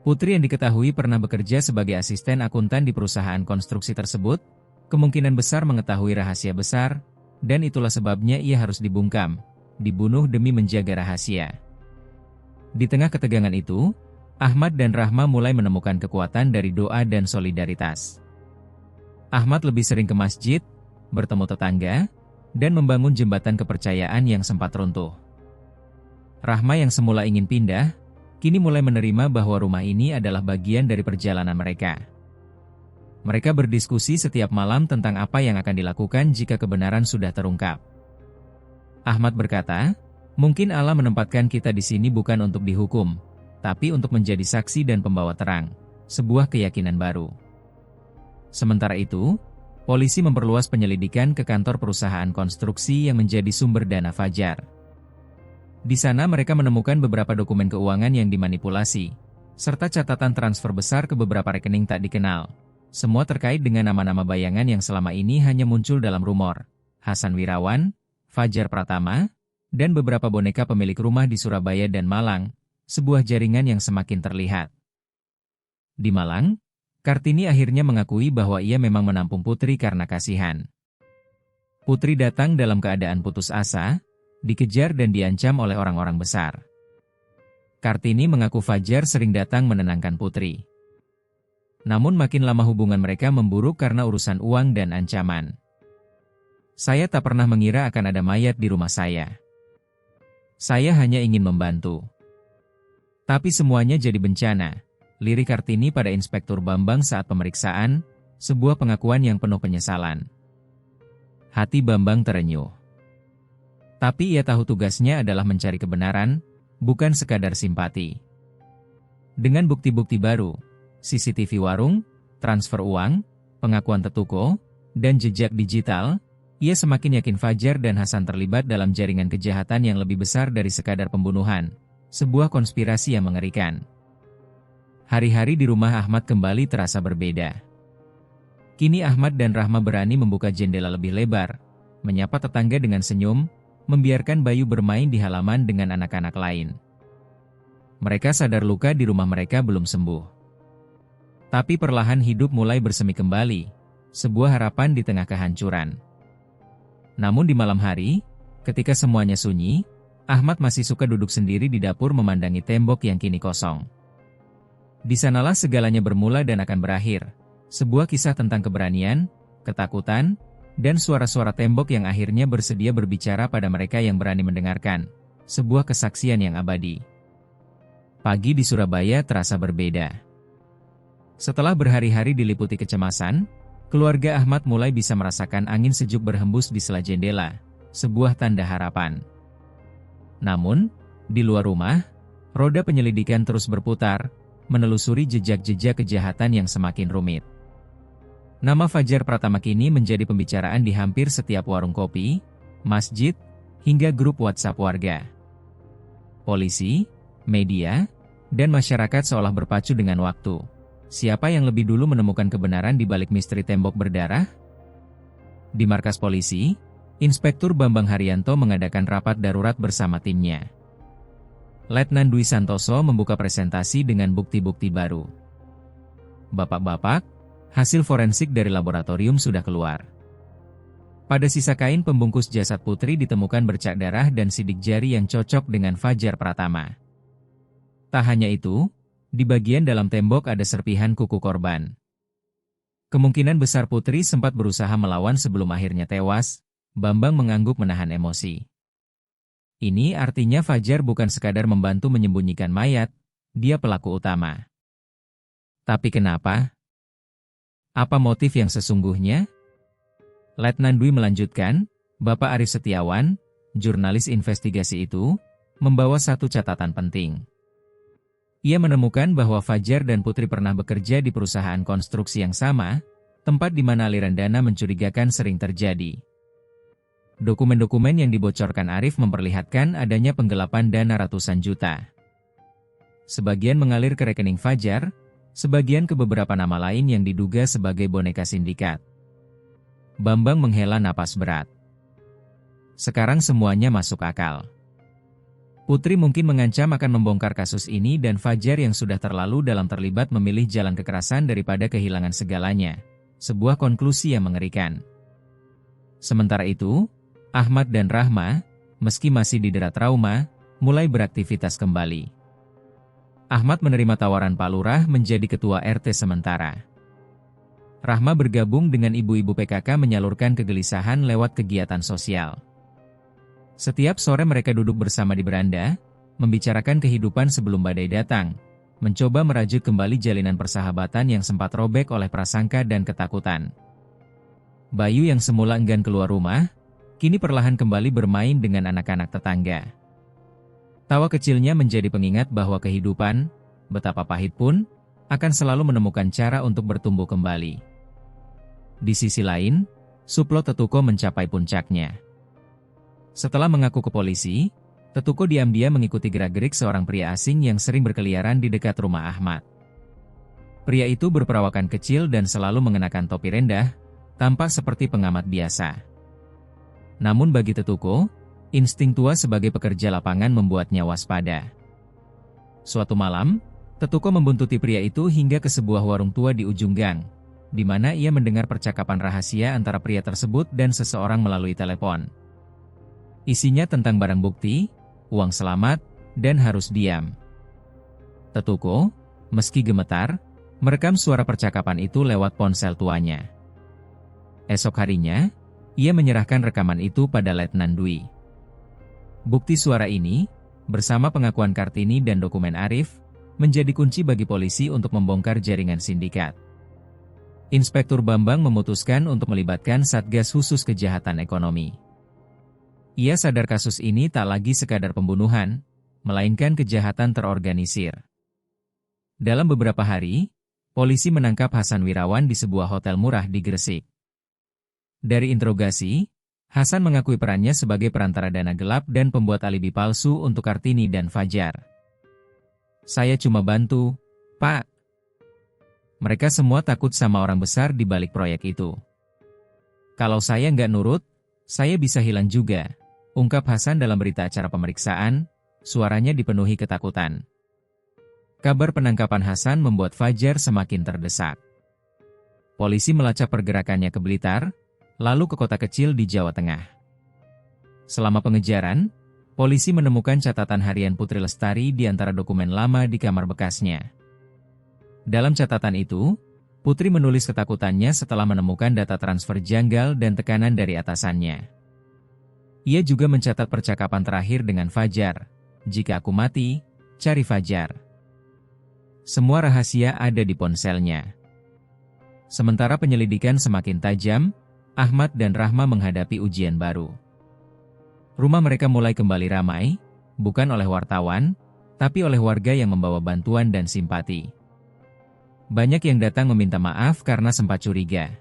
Speaker 1: Putri yang diketahui pernah bekerja sebagai asisten akuntan di perusahaan konstruksi tersebut, kemungkinan besar mengetahui rahasia besar, dan itulah sebabnya ia harus dibungkam, dibunuh demi menjaga rahasia. Di tengah ketegangan itu, Ahmad dan Rahma mulai menemukan kekuatan dari doa dan solidaritas. Ahmad lebih sering ke masjid, bertemu tetangga, dan membangun jembatan kepercayaan yang sempat runtuh. Rahma yang semula ingin pindah, kini mulai menerima bahwa rumah ini adalah bagian dari perjalanan mereka. Mereka berdiskusi setiap malam tentang apa yang akan dilakukan jika kebenaran sudah terungkap. Ahmad berkata, mungkin Allah menempatkan kita di sini bukan untuk dihukum, tapi untuk menjadi saksi dan pembawa terang, sebuah keyakinan baru. Sementara itu, polisi memperluas penyelidikan ke kantor perusahaan konstruksi yang menjadi sumber dana Fajar. Di sana mereka menemukan beberapa dokumen keuangan yang dimanipulasi, serta catatan transfer besar ke beberapa rekening tak dikenal. Semua terkait dengan nama-nama bayangan yang selama ini hanya muncul dalam rumor. Hasan Wirawan, Fajar Pratama, dan beberapa boneka pemilik rumah di Surabaya dan Malang, sebuah jaringan yang semakin terlihat. Di Malang, Kartini akhirnya mengakui bahwa ia memang menampung Putri karena kasihan. Putri datang dalam keadaan putus asa, dikejar dan diancam oleh orang-orang besar. Kartini mengaku Fajar sering datang menenangkan Putri. Namun makin lama hubungan mereka memburuk karena urusan uang dan ancaman. Saya tak pernah mengira akan ada mayat di rumah saya. Saya hanya ingin membantu. Tapi semuanya jadi bencana, lirik Kartini pada Inspektur Bambang saat pemeriksaan, sebuah pengakuan yang penuh penyesalan. Hati Bambang terenyuh. Tapi ia tahu tugasnya adalah mencari kebenaran, bukan sekadar simpati. Dengan bukti-bukti baru, CCTV warung, transfer uang, pengakuan Tetuko, dan jejak digital, ia semakin yakin Fajar dan Hasan terlibat dalam jaringan kejahatan yang lebih besar dari sekadar pembunuhan, sebuah konspirasi yang mengerikan. Hari-hari di rumah Ahmad kembali terasa berbeda. Kini Ahmad dan Rahma berani membuka jendela lebih lebar, menyapa tetangga dengan senyum, membiarkan Bayu bermain di halaman dengan anak-anak lain. Mereka sadar luka di rumah mereka belum sembuh. Tapi perlahan hidup mulai bersemi kembali, sebuah harapan di tengah kehancuran. Namun di malam hari, ketika semuanya sunyi, Ahmad masih suka duduk sendiri di dapur memandangi tembok yang kini kosong. Di sanalah segalanya bermula dan akan berakhir, sebuah kisah tentang keberanian, ketakutan, dan suara-suara tembok yang akhirnya bersedia berbicara pada mereka yang berani mendengarkan, sebuah kesaksian yang abadi. Pagi di Surabaya terasa berbeda. Setelah berhari-hari diliputi kecemasan, keluarga Ahmad mulai bisa merasakan angin sejuk berhembus di sela jendela, sebuah tanda harapan. Namun, di luar rumah, roda penyelidikan terus berputar, menelusuri jejak-jejak kejahatan yang semakin rumit. Nama Fajar Pratama kini menjadi pembicaraan di hampir setiap warung kopi, masjid, hingga grup WhatsApp warga. Polisi, media, dan masyarakat seolah berpacu dengan waktu. Siapa yang lebih dulu menemukan kebenaran di balik misteri tembok berdarah? Di markas polisi, Inspektur Bambang Haryanto mengadakan rapat darurat bersama timnya. Letnan Dwi Santoso membuka presentasi dengan bukti-bukti baru. Bapak-bapak, hasil forensik dari laboratorium sudah keluar. Pada sisa kain pembungkus jasad Putri ditemukan bercak darah dan sidik jari yang cocok dengan Fajar Pratama. Tak hanya itu, di bagian dalam tembok ada serpihan kuku korban. Kemungkinan besar Putri sempat berusaha melawan sebelum akhirnya tewas. Bambang mengangguk menahan emosi. Ini artinya Fajar bukan sekadar membantu menyembunyikan mayat, dia pelaku utama. Tapi kenapa? Apa motif yang sesungguhnya? Letnan Dwi melanjutkan, Bapak Arif Setiawan, jurnalis investigasi itu, membawa satu catatan penting. Ia menemukan bahwa Fajar dan Putri pernah bekerja di perusahaan konstruksi yang sama, tempat di mana aliran dana mencurigakan sering terjadi. Dokumen-dokumen yang dibocorkan Arif memperlihatkan adanya penggelapan dana ratusan juta. Sebagian mengalir ke rekening Fajar, sebagian ke beberapa nama lain yang diduga sebagai boneka sindikat. Bambang menghela napas berat. Sekarang semuanya masuk akal. Putri mungkin mengancam akan membongkar kasus ini dan Fajar yang sudah terlalu dalam terlibat memilih jalan kekerasan daripada kehilangan segalanya. Sebuah konklusi yang mengerikan. Sementara itu, Ahmad dan Rahma, meski masih didera trauma, mulai beraktivitas kembali. Ahmad menerima tawaran Pak Lurah menjadi ketua RT sementara. Rahma bergabung dengan ibu-ibu PKK menyalurkan kegelisahan lewat kegiatan sosial. Setiap sore mereka duduk bersama di beranda, membicarakan kehidupan sebelum badai datang, mencoba merajut kembali jalinan persahabatan yang sempat robek oleh prasangka dan ketakutan. Bayu yang semula enggan keluar rumah, kini perlahan kembali bermain dengan anak-anak tetangga. Tawa kecilnya menjadi pengingat bahwa kehidupan, betapa pahit pun, akan selalu menemukan cara untuk bertumbuh kembali. Di sisi lain, Suplo Tetuko mencapai puncaknya. Setelah mengaku ke polisi, Tetuko diam-diam mengikuti gerak-gerik seorang pria asing yang sering berkeliaran di dekat rumah Ahmad. Pria itu berperawakan kecil dan selalu mengenakan topi rendah, tampak seperti pengamat biasa. Namun bagi Tetuko, insting tua sebagai pekerja lapangan membuatnya waspada. Suatu malam, Tetuko membuntuti pria itu hingga ke sebuah warung tua di ujung gang, di mana ia mendengar percakapan rahasia antara pria tersebut dan seseorang melalui telepon. Isinya tentang barang bukti, uang selamat, dan harus diam. Tetuko, meski gemetar, merekam suara percakapan itu lewat ponsel tuanya. Esok harinya, ia menyerahkan rekaman itu pada Letnan Dwi. Bukti suara ini, bersama pengakuan Kartini dan dokumen Arif, menjadi kunci bagi polisi untuk membongkar jaringan sindikat. Inspektur Bambang memutuskan untuk melibatkan Satgas Khusus Kejahatan Ekonomi. Ia sadar kasus ini tak lagi sekadar pembunuhan, melainkan kejahatan terorganisir. Dalam beberapa hari, polisi menangkap Hasan Wirawan di sebuah hotel murah di Gresik. Dari interogasi, Hasan mengakui perannya sebagai perantara dana gelap dan pembuat alibi palsu untuk Kartini dan Fajar. Saya cuma bantu, Pak. Mereka semua takut sama orang besar di balik proyek itu. Kalau saya nggak nurut, saya bisa hilang juga, ungkap Hasan dalam berita acara pemeriksaan, suaranya dipenuhi ketakutan. Kabar penangkapan Hasan membuat Fajar semakin terdesak. Polisi melacak pergerakannya ke Blitar, lalu ke kota kecil di Jawa Tengah. Selama pengejaran, polisi menemukan catatan harian Putri Lestari di antara dokumen lama di kamar bekasnya. Dalam catatan itu, Putri menulis ketakutannya setelah menemukan data transfer janggal dan tekanan dari atasannya. Ia juga mencatat percakapan terakhir dengan Fajar, "Jika aku mati, cari Fajar." Semua rahasia ada di ponselnya. Sementara penyelidikan semakin tajam, Ahmad dan Rahma menghadapi ujian baru. Rumah mereka mulai kembali ramai, bukan oleh wartawan, tapi oleh warga yang membawa bantuan dan simpati. Banyak yang datang meminta maaf karena sempat curiga.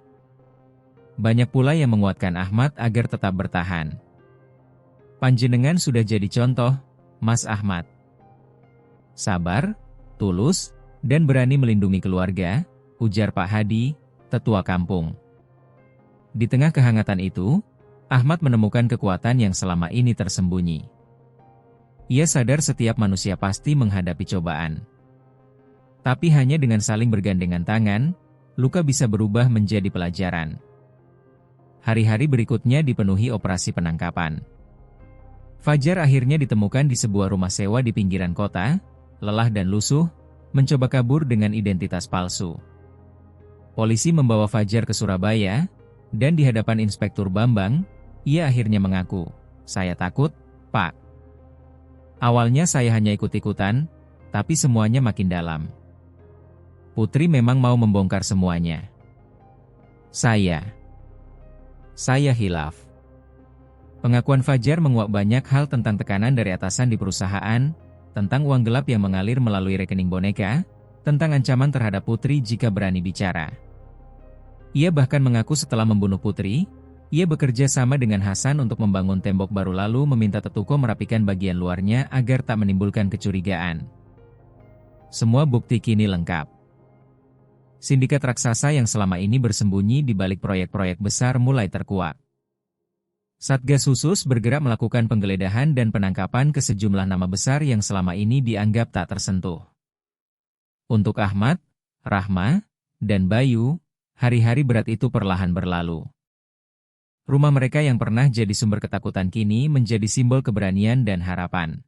Speaker 1: Banyak pula yang menguatkan Ahmad agar tetap bertahan. Panjenengan sudah jadi contoh, Mas Ahmad. Sabar, tulus, dan berani melindungi keluarga, ujar Pak Hadi, tetua kampung. Di tengah kehangatan itu, Ahmad menemukan kekuatan yang selama ini tersembunyi. Ia sadar setiap manusia pasti menghadapi cobaan. Tapi hanya dengan saling bergandengan tangan, luka bisa berubah menjadi pelajaran. Hari-hari berikutnya dipenuhi operasi penangkapan. Fajar akhirnya ditemukan di sebuah rumah sewa di pinggiran kota, lelah dan lusuh, mencoba kabur dengan identitas palsu. Polisi membawa Fajar ke Surabaya, dan di hadapan Inspektur Bambang, ia akhirnya mengaku, "Saya takut, Pak. Awalnya saya hanya ikut-ikutan, tapi semuanya makin dalam. Putri memang mau membongkar semuanya. Saya hilaf." Pengakuan Fajar menguak banyak hal tentang tekanan dari atasan di perusahaan, tentang uang gelap yang mengalir melalui rekening boneka, tentang ancaman terhadap Putri jika berani bicara. Ia bahkan mengaku setelah membunuh Putri, ia bekerja sama dengan Hasan untuk membangun tembok baru lalu meminta Tetuko merapikan bagian luarnya agar tak menimbulkan kecurigaan. Semua bukti kini lengkap. Sindikat raksasa yang selama ini bersembunyi di balik proyek-proyek besar mulai terkuak. Satgas khusus bergerak melakukan penggeledahan dan penangkapan ke sejumlah nama besar yang selama ini dianggap tak tersentuh. Untuk Ahmad, Rahma, dan Bayu, hari-hari berat itu perlahan berlalu. Rumah mereka yang pernah jadi sumber ketakutan kini menjadi simbol keberanian dan harapan.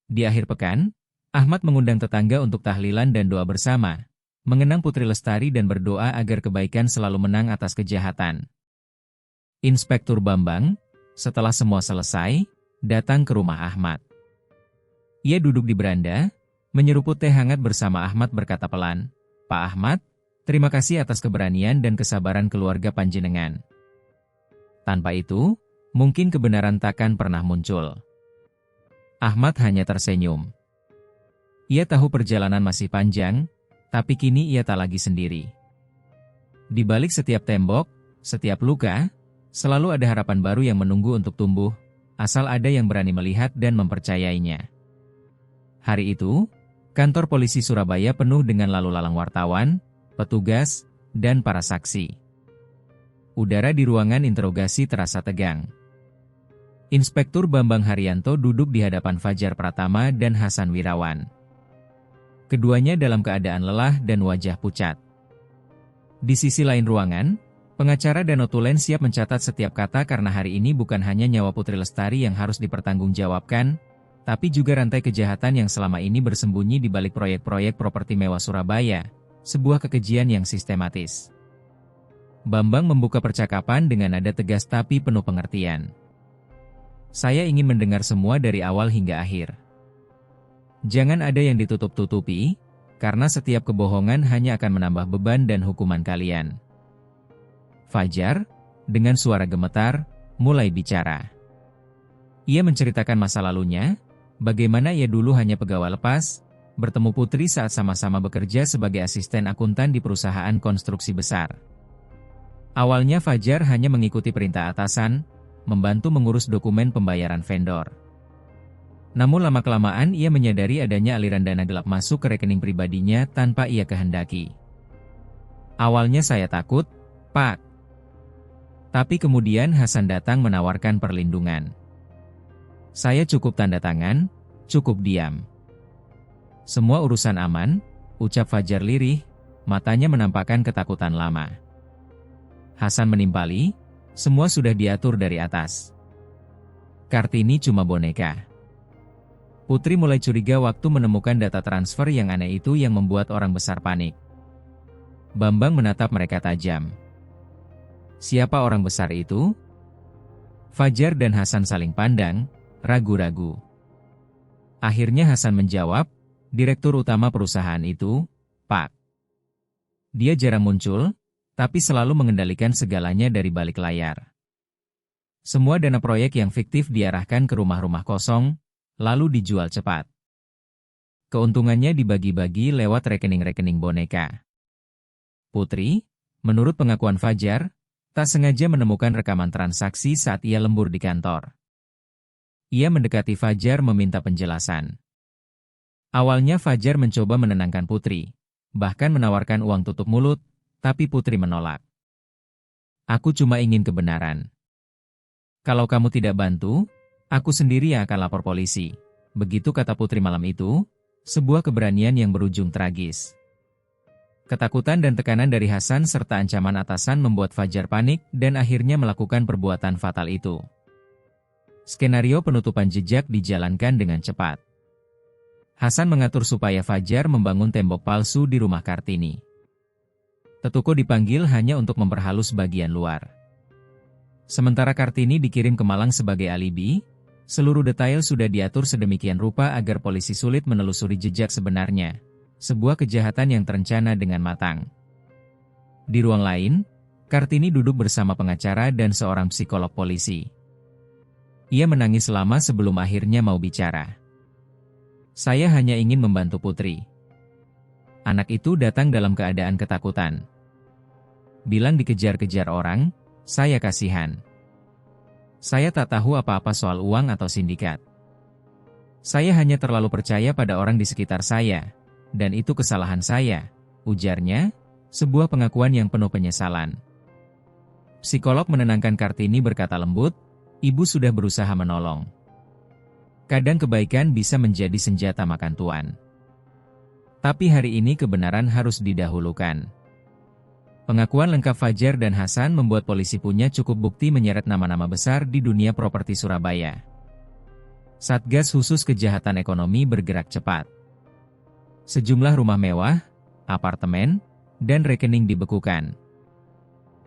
Speaker 1: Di akhir pekan, Ahmad mengundang tetangga untuk tahlilan dan doa bersama, mengenang Putri Lestari dan berdoa agar kebaikan selalu menang atas kejahatan. Inspektur Bambang, setelah semua selesai, datang ke rumah Ahmad. Ia duduk di beranda, menyeruput teh hangat bersama Ahmad berkata pelan, "Pak Ahmad, terima kasih atas keberanian dan kesabaran keluarga panjenengan. Tanpa itu, mungkin kebenaran takkan pernah muncul." Ahmad hanya tersenyum. Ia tahu perjalanan masih panjang, tapi kini ia tak lagi sendiri. Di balik setiap tembok, setiap luka, selalu ada harapan baru yang menunggu untuk tumbuh, asal ada yang berani melihat dan mempercayainya. Hari itu, kantor polisi Surabaya penuh dengan lalu lalang wartawan, petugas, dan para saksi. Udara di ruangan interogasi terasa tegang. Inspektur Bambang Haryanto duduk di hadapan Fajar Pratama dan Hasan Wirawan. Keduanya dalam keadaan lelah dan wajah pucat. Di sisi lain ruangan, pengacara Dano Tulen siap mencatat setiap kata karena hari ini bukan hanya nyawa Putri Lestari yang harus dipertanggungjawabkan, tapi juga rantai kejahatan yang selama ini bersembunyi di balik proyek-proyek properti mewah Surabaya, sebuah kekejian yang sistematis. Bambang membuka percakapan dengan nada tegas tapi penuh pengertian. "Saya ingin mendengar semua dari awal hingga akhir. Jangan ada yang ditutup-tutupi, karena setiap kebohongan hanya akan menambah beban dan hukuman kalian." Fajar, dengan suara gemetar, mulai bicara. Ia menceritakan masa lalunya, bagaimana ia dulu hanya pegawai lepas, bertemu Putri saat sama-sama bekerja sebagai asisten akuntan di perusahaan konstruksi besar. Awalnya Fajar hanya mengikuti perintah atasan, membantu mengurus dokumen pembayaran vendor. Namun lama-kelamaan ia menyadari adanya aliran dana gelap masuk ke rekening pribadinya tanpa ia kehendaki. "Awalnya saya takut, Pak. Tapi kemudian Hasan datang menawarkan perlindungan. Saya cukup tanda tangan, cukup diam. Semua urusan aman," ucap Fajar lirih, matanya menampakkan ketakutan lama. Hasan menimpali, "Semua sudah diatur dari atas. Kartini cuma boneka." Putri mulai curiga waktu menemukan data transfer yang aneh itu yang membuat orang besar panik. Bambang menatap mereka tajam. "Siapa orang besar itu?" Fajar dan Hasan saling pandang, ragu-ragu. Akhirnya Hasan menjawab, "Direktur utama perusahaan itu, Pak. Dia jarang muncul, tapi selalu mengendalikan segalanya dari balik layar. Semua dana proyek yang fiktif diarahkan ke rumah-rumah kosong, lalu dijual cepat. Keuntungannya dibagi-bagi lewat rekening-rekening boneka." Putri, menurut pengakuan Fajar, tak sengaja menemukan rekaman transaksi saat ia lembur di kantor. Ia mendekati Fajar meminta penjelasan. Awalnya Fajar mencoba menenangkan Putri, bahkan menawarkan uang tutup mulut, tapi Putri menolak. Aku cuma ingin kebenaran. Kalau kamu tidak bantu, aku sendiri yang akan lapor polisi. Begitu kata putri malam itu, sebuah keberanian yang berujung tragis. Ketakutan dan tekanan dari Hasan serta ancaman atasan membuat Fajar panik dan akhirnya melakukan perbuatan fatal itu. Skenario penutupan jejak dijalankan dengan cepat. Hasan mengatur supaya Fajar membangun tembok palsu di rumah Kartini. Tetuko dipanggil hanya untuk memperhalus bagian luar. Sementara Kartini dikirim ke Malang sebagai alibi, seluruh detail sudah diatur sedemikian rupa agar polisi sulit menelusuri jejak sebenarnya. Sebuah kejahatan yang terencana dengan matang. Di ruang lain, Kartini duduk bersama pengacara dan seorang psikolog polisi. Ia menangis lama sebelum akhirnya mau bicara. Saya hanya ingin membantu Putri. Anak itu datang dalam keadaan ketakutan. Bilang dikejar-kejar orang, saya kasihan. Saya tak tahu apa-apa soal uang atau sindikat. Saya hanya terlalu percaya pada orang di sekitar saya. Dan itu kesalahan saya, ujarnya, sebuah pengakuan yang penuh penyesalan. Psikolog menenangkan Kartini berkata lembut, ibu sudah berusaha menolong. Kadang kebaikan bisa menjadi senjata makan tuan. Tapi hari ini kebenaran harus didahulukan. Pengakuan lengkap Fajar dan Hasan membuat polisi punya cukup bukti menyeret nama-nama besar di dunia properti Surabaya. Satgas khusus kejahatan ekonomi bergerak cepat. Sejumlah rumah mewah, apartemen, dan rekening dibekukan.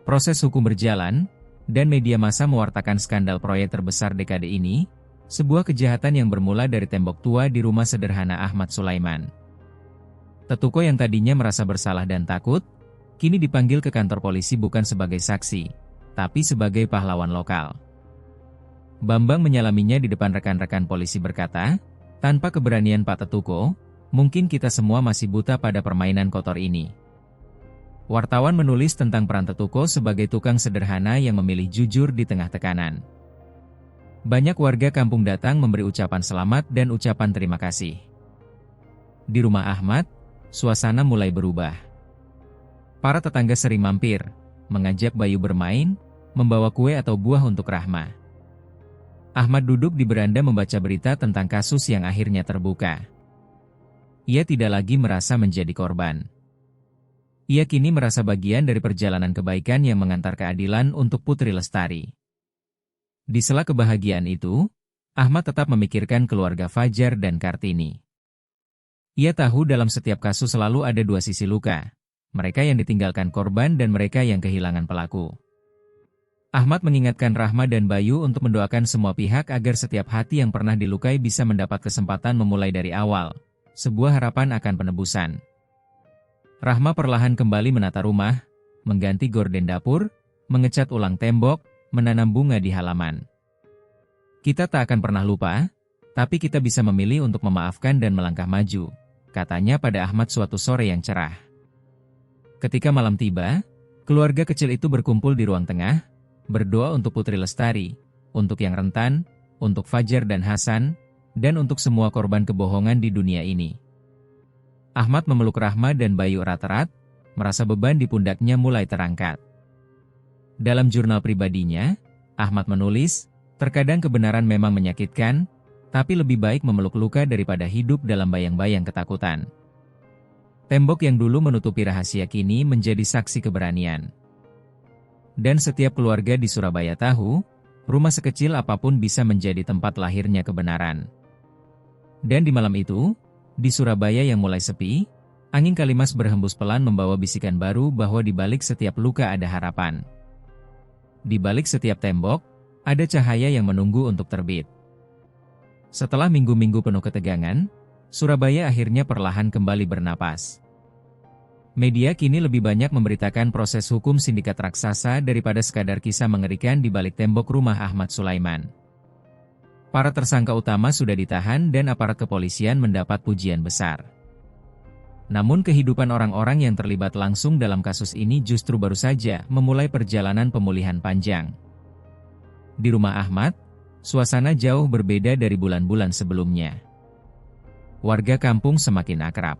Speaker 1: Proses hukum berjalan, dan media massa mewartakan skandal proyek terbesar dekade ini, sebuah kejahatan yang bermula dari tembok tua di rumah sederhana Ahmad Sulaiman. Tetuko yang tadinya merasa bersalah dan takut, kini dipanggil ke kantor polisi bukan sebagai saksi, tapi sebagai pahlawan lokal. Bambang menyalaminya di depan rekan-rekan polisi berkata, tanpa keberanian Pak Tetuko, mungkin kita semua masih buta pada permainan kotor ini. Wartawan menulis tentang peran Tetuko sebagai tukang sederhana yang memilih jujur di tengah tekanan. Banyak warga kampung datang memberi ucapan selamat dan ucapan terima kasih. Di rumah Ahmad, suasana mulai berubah. Para tetangga sering mampir, mengajak Bayu bermain, membawa kue atau buah untuk Rahma. Ahmad duduk di beranda membaca berita tentang kasus yang akhirnya terbuka. Ia tidak lagi merasa menjadi korban. Ia kini merasa bagian dari perjalanan kebaikan yang mengantar keadilan untuk Putri Lestari. Di sela kebahagiaan itu, Ahmad tetap memikirkan keluarga Fajar dan Kartini. Ia tahu dalam setiap kasus selalu ada dua sisi luka, mereka yang ditinggalkan korban dan mereka yang kehilangan pelaku. Ahmad mengingatkan Rahma dan Bayu untuk mendoakan semua pihak agar setiap hati yang pernah dilukai bisa mendapat kesempatan memulai dari awal. Sebuah harapan akan penebusan. Rahma perlahan kembali menata rumah, mengganti gorden dapur, mengecat ulang tembok, menanam bunga di halaman. Kita tak akan pernah lupa, tapi kita bisa memilih untuk memaafkan dan melangkah maju, katanya pada Ahmad suatu sore yang cerah. Ketika malam tiba, keluarga kecil itu berkumpul di ruang tengah, berdoa untuk Putri Lestari, untuk yang rentan, untuk Fajar dan Hasan, dan untuk semua korban kebohongan di dunia ini. Ahmad memeluk Rahma dan Bayu erat-erat, merasa beban di pundaknya mulai terangkat. Dalam jurnal pribadinya, Ahmad menulis, terkadang kebenaran memang menyakitkan, tapi lebih baik memeluk luka daripada hidup dalam bayang-bayang ketakutan. Tembok yang dulu menutupi rahasia kini menjadi saksi keberanian. Dan setiap keluarga di Surabaya tahu, rumah sekecil apapun bisa menjadi tempat lahirnya kebenaran. Dan di malam itu, di Surabaya yang mulai sepi, angin Kalimas berhembus pelan membawa bisikan baru bahwa di balik setiap luka ada harapan. Di balik setiap tembok, ada cahaya yang menunggu untuk terbit. Setelah minggu-minggu penuh ketegangan, Surabaya akhirnya perlahan kembali bernapas. Media kini lebih banyak memberitakan proses hukum sindikat raksasa daripada sekadar kisah mengerikan di balik tembok rumah Ahmad Sulaiman. Para tersangka utama sudah ditahan dan aparat kepolisian mendapat pujian besar. Namun kehidupan orang-orang yang terlibat langsung dalam kasus ini justru baru saja memulai perjalanan pemulihan panjang. Di rumah Ahmad, suasana jauh berbeda dari bulan-bulan sebelumnya. Warga kampung semakin akrab.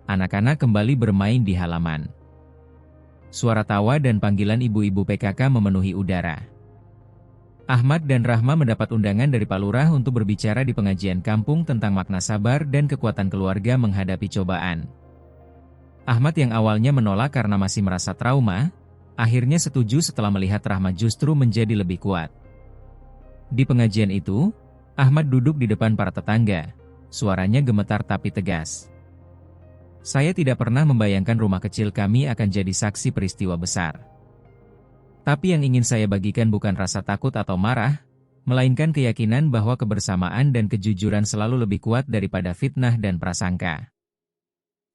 Speaker 1: Anak-anak kembali bermain di halaman. suara tawa dan panggilan ibu-ibu PKK memenuhi udara. Ahmad dan Rahma mendapat undangan dari Pak Lurah untuk berbicara di pengajian kampung tentang makna sabar dan kekuatan keluarga menghadapi cobaan. Ahmad yang awalnya menolak karena masih merasa trauma, akhirnya setuju setelah melihat Rahma justru menjadi lebih kuat. Di pengajian itu, Ahmad duduk di depan para tetangga, suaranya gemetar tapi tegas. Saya tidak pernah membayangkan rumah kecil kami akan jadi saksi peristiwa besar. Tapi yang ingin saya bagikan bukan rasa takut atau marah, melainkan keyakinan bahwa kebersamaan dan kejujuran selalu lebih kuat daripada fitnah dan prasangka.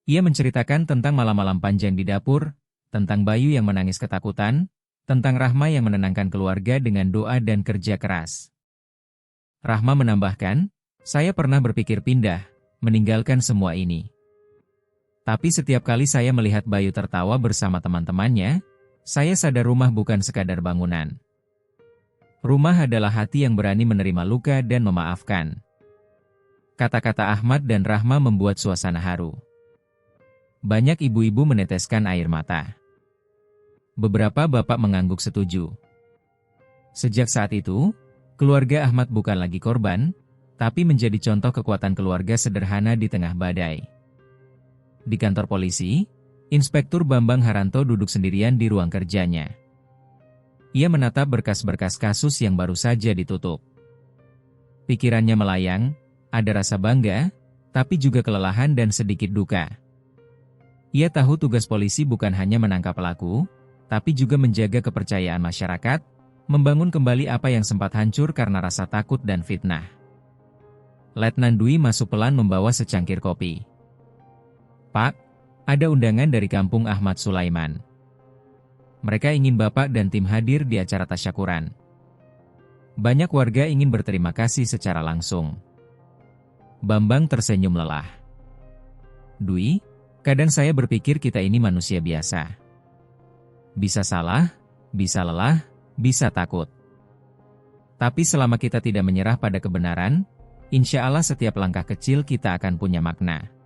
Speaker 1: Ia menceritakan tentang malam-malam panjang di dapur, tentang Bayu yang menangis ketakutan, tentang Rahma yang menenangkan keluarga dengan doa dan kerja keras. Rahma menambahkan, saya pernah berpikir pindah, meninggalkan semua ini. Tapi setiap kali saya melihat Bayu tertawa bersama teman-temannya, saya sadar rumah bukan sekadar bangunan. Rumah adalah hati yang berani menerima luka dan memaafkan. Kata-kata Ahmad dan Rahma membuat suasana haru. Banyak ibu-ibu meneteskan air mata. Beberapa bapak mengangguk setuju. Sejak saat itu, keluarga Ahmad bukan lagi korban, tapi menjadi contoh kekuatan keluarga sederhana di tengah badai. Di kantor polisi, Inspektur Bambang Haranto duduk sendirian di ruang kerjanya. Ia menatap berkas-berkas kasus yang baru saja ditutup. Pikirannya melayang, ada rasa bangga, tapi juga kelelahan dan sedikit duka. Ia tahu tugas polisi bukan hanya menangkap pelaku, tapi juga menjaga kepercayaan masyarakat, membangun kembali apa yang sempat hancur karena rasa takut dan fitnah. Letnan Dwi masuk pelan membawa secangkir kopi. Pak, ada undangan dari kampung Ahmad Sulaiman. Mereka ingin Bapak dan tim hadir di acara tasyakuran. Banyak warga ingin berterima kasih secara langsung. Bambang tersenyum lelah. Dwi, kadang saya berpikir kita ini manusia biasa. Bisa salah, bisa lelah, bisa takut. Tapi selama kita tidak menyerah pada kebenaran, insya Allah setiap langkah kecil kita akan punya makna.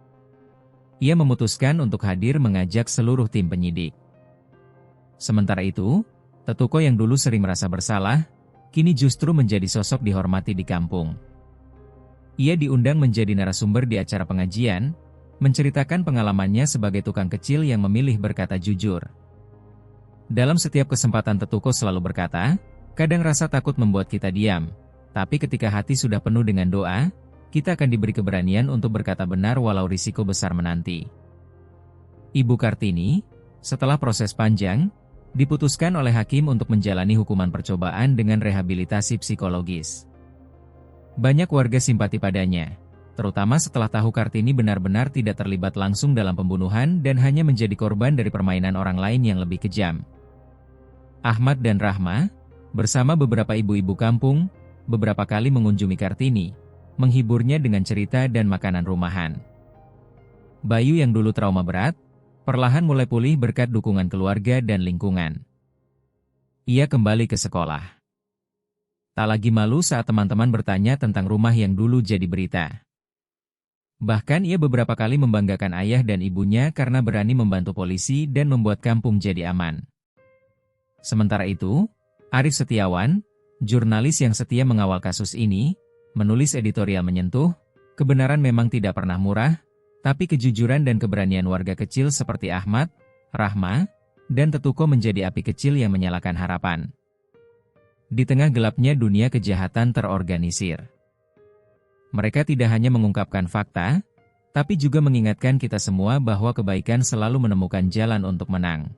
Speaker 1: Ia memutuskan untuk hadir mengajak seluruh tim penyidik. Sementara itu, Tetuko yang dulu sering merasa bersalah, kini justru menjadi sosok dihormati di kampung. Ia diundang menjadi narasumber di acara pengajian, menceritakan pengalamannya sebagai tukang kecil yang memilih berkata jujur. Dalam setiap kesempatan Tetuko selalu berkata, kadang rasa takut membuat kita diam, tapi ketika hati sudah penuh dengan doa, kita akan diberi keberanian untuk berkata benar walau risiko besar menanti. Ibu Kartini, setelah proses panjang, diputuskan oleh hakim untuk menjalani hukuman percobaan dengan rehabilitasi psikologis. Banyak warga simpati padanya, terutama setelah tahu Kartini benar-benar tidak terlibat langsung dalam pembunuhan dan hanya menjadi korban dari permainan orang lain yang lebih kejam. Ahmad dan Rahma, bersama beberapa ibu-ibu kampung, beberapa kali mengunjungi Kartini, menghiburnya dengan cerita dan makanan rumahan. Bayu yang dulu trauma berat, perlahan mulai pulih berkat dukungan keluarga dan lingkungan. Ia kembali ke sekolah. Tak lagi malu saat teman-teman bertanya tentang rumah yang dulu jadi berita. Bahkan ia beberapa kali membanggakan ayah dan ibunya karena berani membantu polisi dan membuat kampung jadi aman. Sementara itu, Arif Setiawan, jurnalis yang setia mengawal kasus ini, menulis editorial menyentuh, kebenaran memang tidak pernah murah, tapi kejujuran dan keberanian warga kecil seperti Ahmad, Rahma, dan Tetuko menjadi api kecil yang menyalakan harapan. Di tengah gelapnya dunia kejahatan terorganisir. Mereka tidak hanya mengungkapkan fakta, tapi juga mengingatkan kita semua bahwa kebaikan selalu menemukan jalan untuk menang.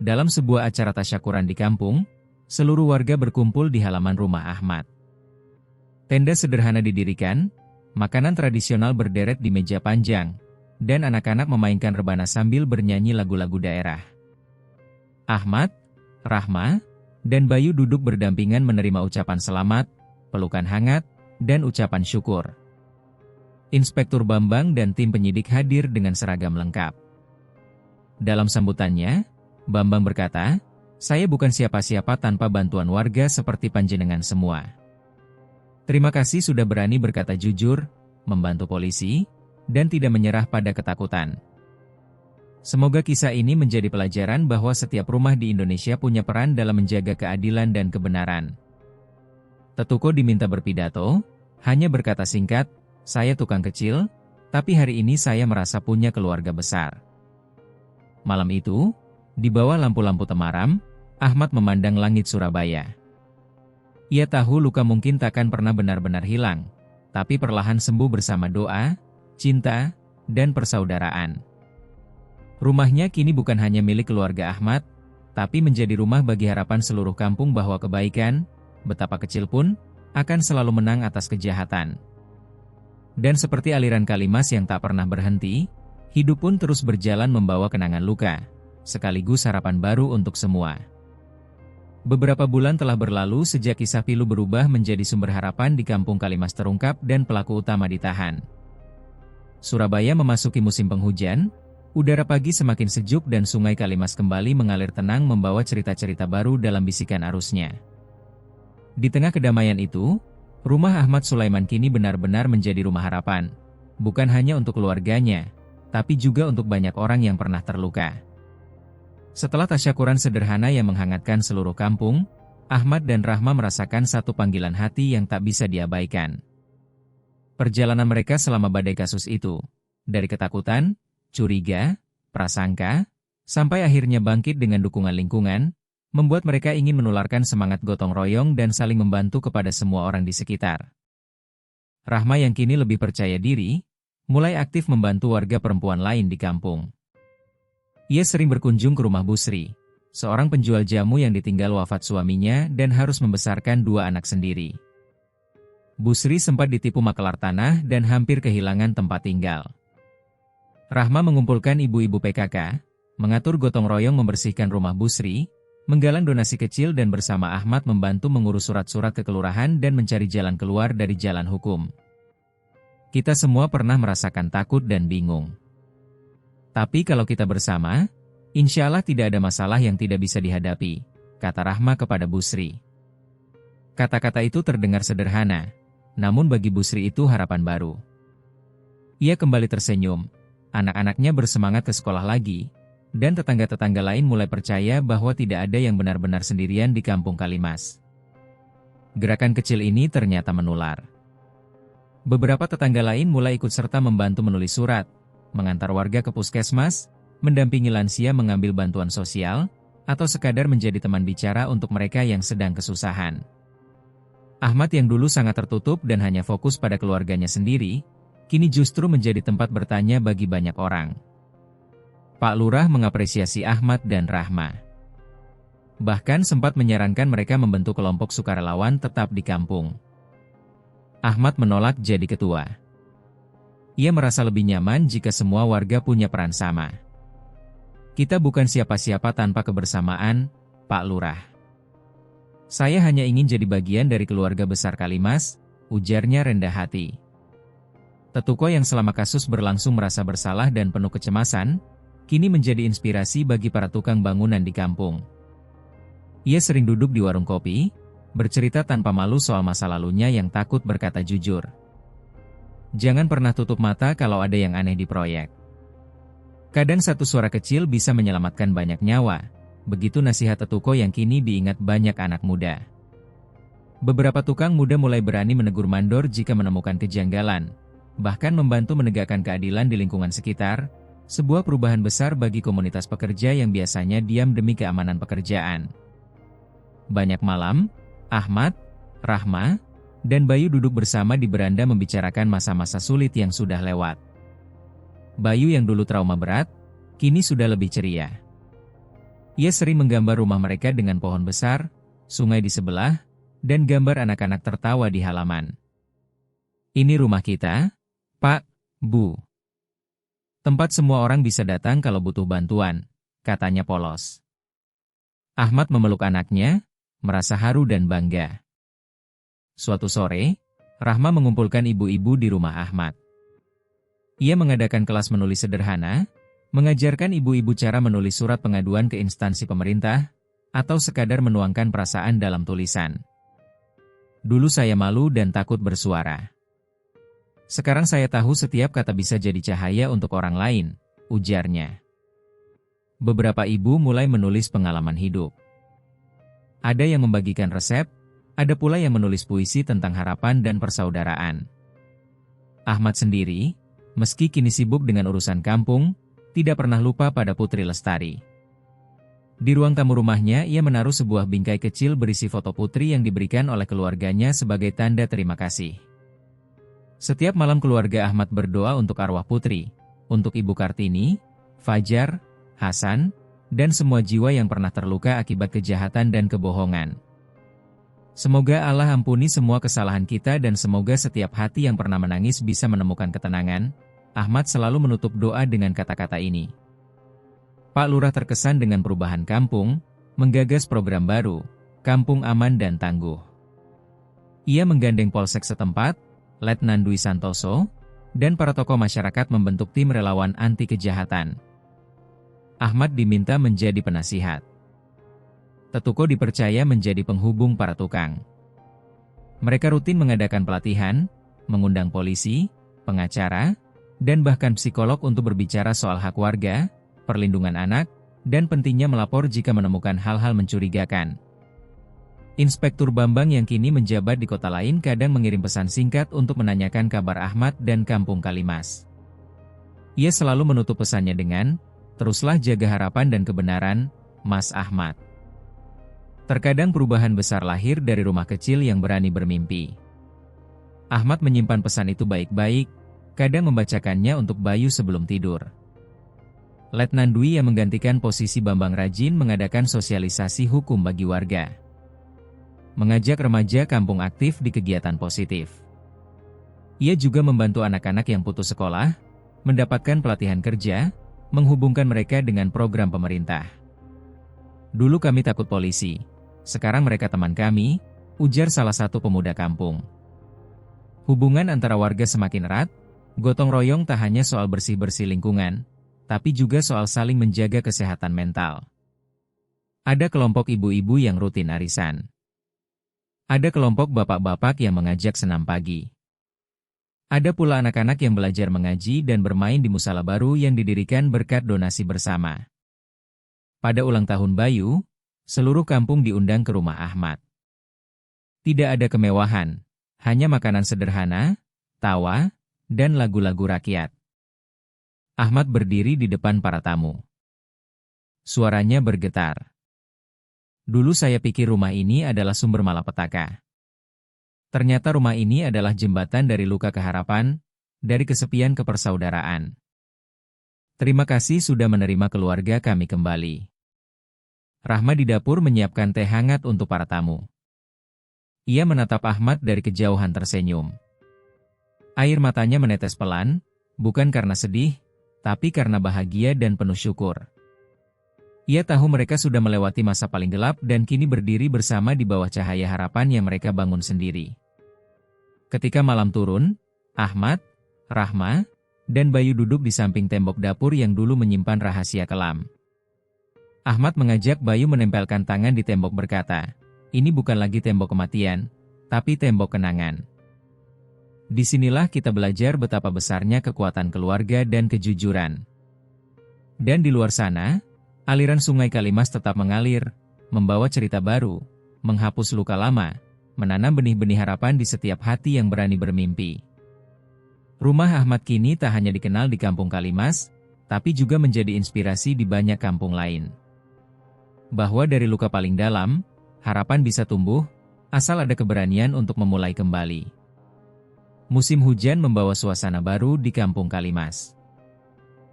Speaker 1: Dalam sebuah acara tasyakuran di kampung, seluruh warga berkumpul di halaman rumah Ahmad. Tenda sederhana didirikan, makanan tradisional berderet di meja panjang, dan anak-anak memainkan rebana sambil bernyanyi lagu-lagu daerah. Ahmad, Rahma, dan Bayu duduk berdampingan menerima ucapan selamat, pelukan hangat, dan ucapan syukur. Inspektur Bambang dan tim penyidik hadir dengan seragam lengkap. Dalam sambutannya, Bambang berkata, "Saya bukan siapa-siapa tanpa bantuan warga seperti panjenengan semua. Terima kasih sudah berani berkata jujur, membantu polisi, dan tidak menyerah pada ketakutan. Semoga kisah ini menjadi pelajaran bahwa setiap rumah di Indonesia punya peran dalam menjaga keadilan dan kebenaran. Tetuko diminta berpidato, hanya berkata singkat, "Saya tukang kecil, tapi hari ini saya merasa punya keluarga besar." Malam itu, di bawah lampu-lampu temaram, Ahmad memandang langit Surabaya. Ia tahu luka mungkin takkan pernah benar-benar hilang, tapi perlahan sembuh bersama doa, cinta, dan persaudaraan. Rumahnya kini bukan hanya milik keluarga Ahmad, tapi menjadi rumah bagi harapan seluruh kampung bahwa kebaikan, betapa kecil pun, akan selalu menang atas kejahatan. Dan seperti aliran Kalimas yang tak pernah berhenti, hidup pun terus berjalan membawa kenangan luka, sekaligus harapan baru untuk semua. Beberapa bulan telah berlalu sejak kisah pilu berubah menjadi sumber harapan di kampung Kalimas terungkap dan pelaku utama ditahan. Surabaya memasuki musim penghujan, udara pagi semakin sejuk dan sungai Kalimas kembali mengalir tenang membawa cerita-cerita baru dalam bisikan arusnya. Di tengah kedamaian itu, rumah Ahmad Sulaiman kini benar-benar menjadi rumah harapan, bukan hanya untuk keluarganya, tapi juga untuk banyak orang yang pernah terluka. Setelah tasyakuran sederhana yang menghangatkan seluruh kampung, Ahmad dan Rahma merasakan satu panggilan hati yang tak bisa diabaikan. Perjalanan mereka selama badai kasus itu, dari ketakutan, curiga, prasangka, sampai akhirnya bangkit dengan dukungan lingkungan, membuat mereka ingin menularkan semangat gotong royong dan saling membantu kepada semua orang di sekitar. Rahma yang kini lebih percaya diri, mulai aktif membantu warga perempuan lain di kampung. Ia sering berkunjung ke rumah Busri, seorang penjual jamu yang ditinggal wafat suaminya dan harus membesarkan 2 anak sendiri. Busri sempat ditipu makelar tanah dan hampir kehilangan tempat tinggal. Rahma mengumpulkan ibu-ibu PKK, mengatur gotong royong membersihkan rumah Busri, menggalang donasi kecil dan bersama Ahmad membantu mengurus surat-surat ke kelurahan dan mencari jalan keluar dari jalan hukum. Kita semua pernah merasakan takut dan bingung. Tapi kalau kita bersama, insya Allah tidak ada masalah yang tidak bisa dihadapi, kata Rahma kepada Busri. Kata-kata itu terdengar sederhana, namun bagi Busri itu harapan baru. Ia kembali tersenyum. Anak-anaknya bersemangat ke sekolah lagi, dan tetangga-tetangga lain mulai percaya bahwa tidak ada yang benar-benar sendirian di kampung Kalimas. Gerakan kecil ini ternyata menular. Beberapa tetangga lain mulai ikut serta membantu menulis surat, mengantar warga ke puskesmas, mendampingi lansia mengambil bantuan sosial, atau sekadar menjadi teman bicara untuk mereka yang sedang kesusahan. Ahmad yang dulu sangat tertutup dan hanya fokus pada keluarganya sendiri, kini justru menjadi tempat bertanya bagi banyak orang. Pak Lurah mengapresiasi Ahmad dan Rahma. Bahkan sempat menyarankan mereka membentuk kelompok sukarelawan tetap di kampung. Ahmad menolak jadi ketua. Ia merasa lebih nyaman jika semua warga punya peran sama. Kita bukan siapa-siapa tanpa kebersamaan, Pak Lurah. Saya hanya ingin jadi bagian dari keluarga besar Kalimas, ujarnya rendah hati. Tetuko yang selama kasus berlangsung merasa bersalah dan penuh kecemasan, kini menjadi inspirasi bagi para tukang bangunan di kampung. Ia sering duduk di warung kopi, bercerita tanpa malu soal masa lalunya yang takut berkata jujur. Jangan pernah tutup mata kalau ada yang aneh di proyek. Kadang satu suara kecil bisa menyelamatkan banyak nyawa, begitu nasihat Tetuko yang kini diingat banyak anak muda. Beberapa tukang muda mulai berani menegur mandor jika menemukan kejanggalan, bahkan membantu menegakkan keadilan di lingkungan sekitar, sebuah perubahan besar bagi komunitas pekerja yang biasanya diam demi keamanan pekerjaan. Banyak malam, Ahmad, Rahma, dan Bayu duduk bersama di beranda membicarakan masa-masa sulit yang sudah lewat. Bayu yang dulu trauma berat, kini sudah lebih ceria. Ia sering menggambar rumah mereka dengan pohon besar, sungai di sebelah, dan gambar anak-anak tertawa di halaman. Ini rumah kita, Pak, Bu. Tempat semua orang bisa datang kalau butuh bantuan, katanya polos. Ahmad memeluk anaknya, merasa haru dan bangga. Suatu sore, Rahma mengumpulkan ibu-ibu di rumah Ahmad. Ia mengadakan kelas menulis sederhana, mengajarkan ibu-ibu cara menulis surat pengaduan ke instansi pemerintah, atau sekadar menuangkan perasaan dalam tulisan. Dulu saya malu dan takut bersuara. Sekarang saya tahu setiap kata bisa jadi cahaya untuk orang lain, ujarnya. beberapa ibu mulai menulis pengalaman hidup. Ada yang membagikan resep, ada pula yang menulis puisi tentang harapan dan persaudaraan. Ahmad sendiri, meski kini sibuk dengan urusan kampung, tidak pernah lupa pada Putri Lestari. Di ruang tamu rumahnya, ia menaruh sebuah bingkai kecil berisi foto Putri yang diberikan oleh keluarganya sebagai tanda terima kasih. Setiap malam keluarga Ahmad berdoa untuk arwah Putri, untuk Ibu Kartini, Fajar, Hasan, dan semua jiwa yang pernah terluka akibat kejahatan dan kebohongan. Semoga Allah ampuni semua kesalahan kita dan semoga setiap hati yang pernah menangis bisa menemukan ketenangan. Ahmad selalu menutup doa dengan kata-kata ini. Pak Lurah terkesan dengan perubahan kampung, menggagas program baru, Kampung Aman dan Tangguh. Ia menggandeng Polsek setempat, Letnan Dwi Santoso, dan para tokoh masyarakat membentuk tim relawan anti kejahatan. Ahmad diminta menjadi penasihat. Tetuko dipercaya menjadi penghubung para tukang. Mereka rutin mengadakan pelatihan, mengundang polisi, pengacara, dan bahkan psikolog untuk berbicara soal hak warga, perlindungan anak, dan pentingnya melapor jika menemukan hal-hal mencurigakan. Inspektur Bambang yang kini menjabat di kota lain kadang mengirim pesan singkat untuk menanyakan kabar Ahmad dan Kampung Kalimas. Ia selalu menutup pesannya dengan, "Teruslah jaga harapan dan kebenaran, Mas Ahmad." Terkadang perubahan besar lahir dari rumah kecil yang berani bermimpi. Ahmad menyimpan pesan itu baik-baik, kadang membacakannya untuk Bayu sebelum tidur. Letnan Dwi yang menggantikan posisi Bambang rajin mengadakan sosialisasi hukum bagi warga. Mengajak remaja kampung aktif di kegiatan positif. Ia juga membantu anak-anak yang putus sekolah, mendapatkan pelatihan kerja, menghubungkan mereka dengan program pemerintah. "Dulu kami takut polisi, sekarang mereka teman kami," ujar salah satu pemuda kampung. Hubungan antara warga semakin erat, gotong royong tak hanya soal bersih-bersih lingkungan, tapi juga soal saling menjaga kesehatan mental. Ada kelompok ibu-ibu yang rutin arisan. Ada kelompok bapak-bapak yang mengajak senam pagi. Ada pula anak-anak yang belajar mengaji dan bermain di musala baru yang didirikan berkat donasi bersama. Pada ulang tahun Bayu, seluruh kampung diundang ke rumah Ahmad. Tidak ada kemewahan, hanya makanan sederhana, tawa, dan lagu-lagu rakyat. Ahmad berdiri di depan para tamu. Suaranya bergetar. "Dulu saya pikir rumah ini adalah sumber malapetaka. Ternyata rumah ini adalah jembatan dari luka ke harapan, dari kesepian ke persaudaraan. Terima kasih sudah menerima keluarga kami kembali." Rahma di dapur menyiapkan teh hangat untuk para tamu. Ia menatap Ahmad dari kejauhan tersenyum. Air matanya menetes pelan, bukan karena sedih, tapi karena bahagia dan penuh syukur. Ia tahu mereka sudah melewati masa paling gelap dan kini berdiri bersama di bawah cahaya harapan yang mereka bangun sendiri. Ketika malam turun, Ahmad, Rahma, dan Bayu duduk di samping tembok dapur yang dulu menyimpan rahasia kelam. Ahmad mengajak Bayu menempelkan tangan di tembok berkata, "Ini bukan lagi tembok kematian, tapi tembok kenangan. Disinilah kita belajar betapa besarnya kekuatan keluarga dan kejujuran." Dan di luar sana, aliran sungai Kalimas tetap mengalir, membawa cerita baru, menghapus luka lama, menanam benih-benih harapan di setiap hati yang berani bermimpi. Rumah Ahmad kini tak hanya dikenal di kampung Kalimas, tapi juga menjadi inspirasi di banyak kampung lain. Bahwa dari luka paling dalam, harapan bisa tumbuh, asal ada keberanian untuk memulai kembali. Musim hujan membawa suasana baru di kampung Kalimas.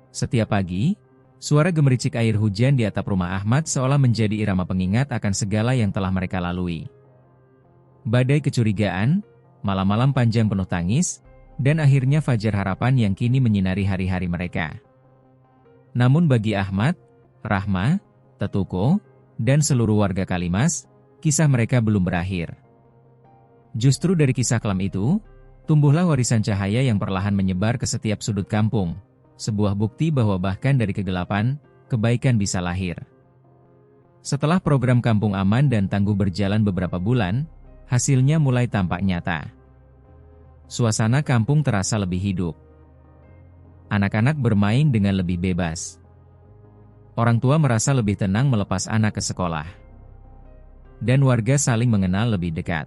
Speaker 1: Setiap pagi, suara gemericik air hujan di atap rumah Ahmad seolah menjadi irama pengingat akan segala yang telah mereka lalui. Badai kecurigaan, malam-malam panjang penuh tangis, dan akhirnya fajar harapan yang kini menyinari hari-hari mereka. Namun bagi Ahmad, Rahma, Tetuko, dan seluruh warga Kalimas, kisah mereka belum berakhir. Justru dari kisah kelam itu, tumbuhlah warisan cahaya yang perlahan menyebar ke setiap sudut kampung, sebuah bukti bahwa bahkan dari kegelapan, kebaikan bisa lahir. Setelah program Kampung Aman dan Tangguh berjalan beberapa bulan, hasilnya mulai tampak nyata. Suasana kampung terasa lebih hidup. Anak-anak bermain dengan lebih bebas. Orang tua merasa lebih tenang melepas anak ke sekolah. Dan warga saling mengenal lebih dekat.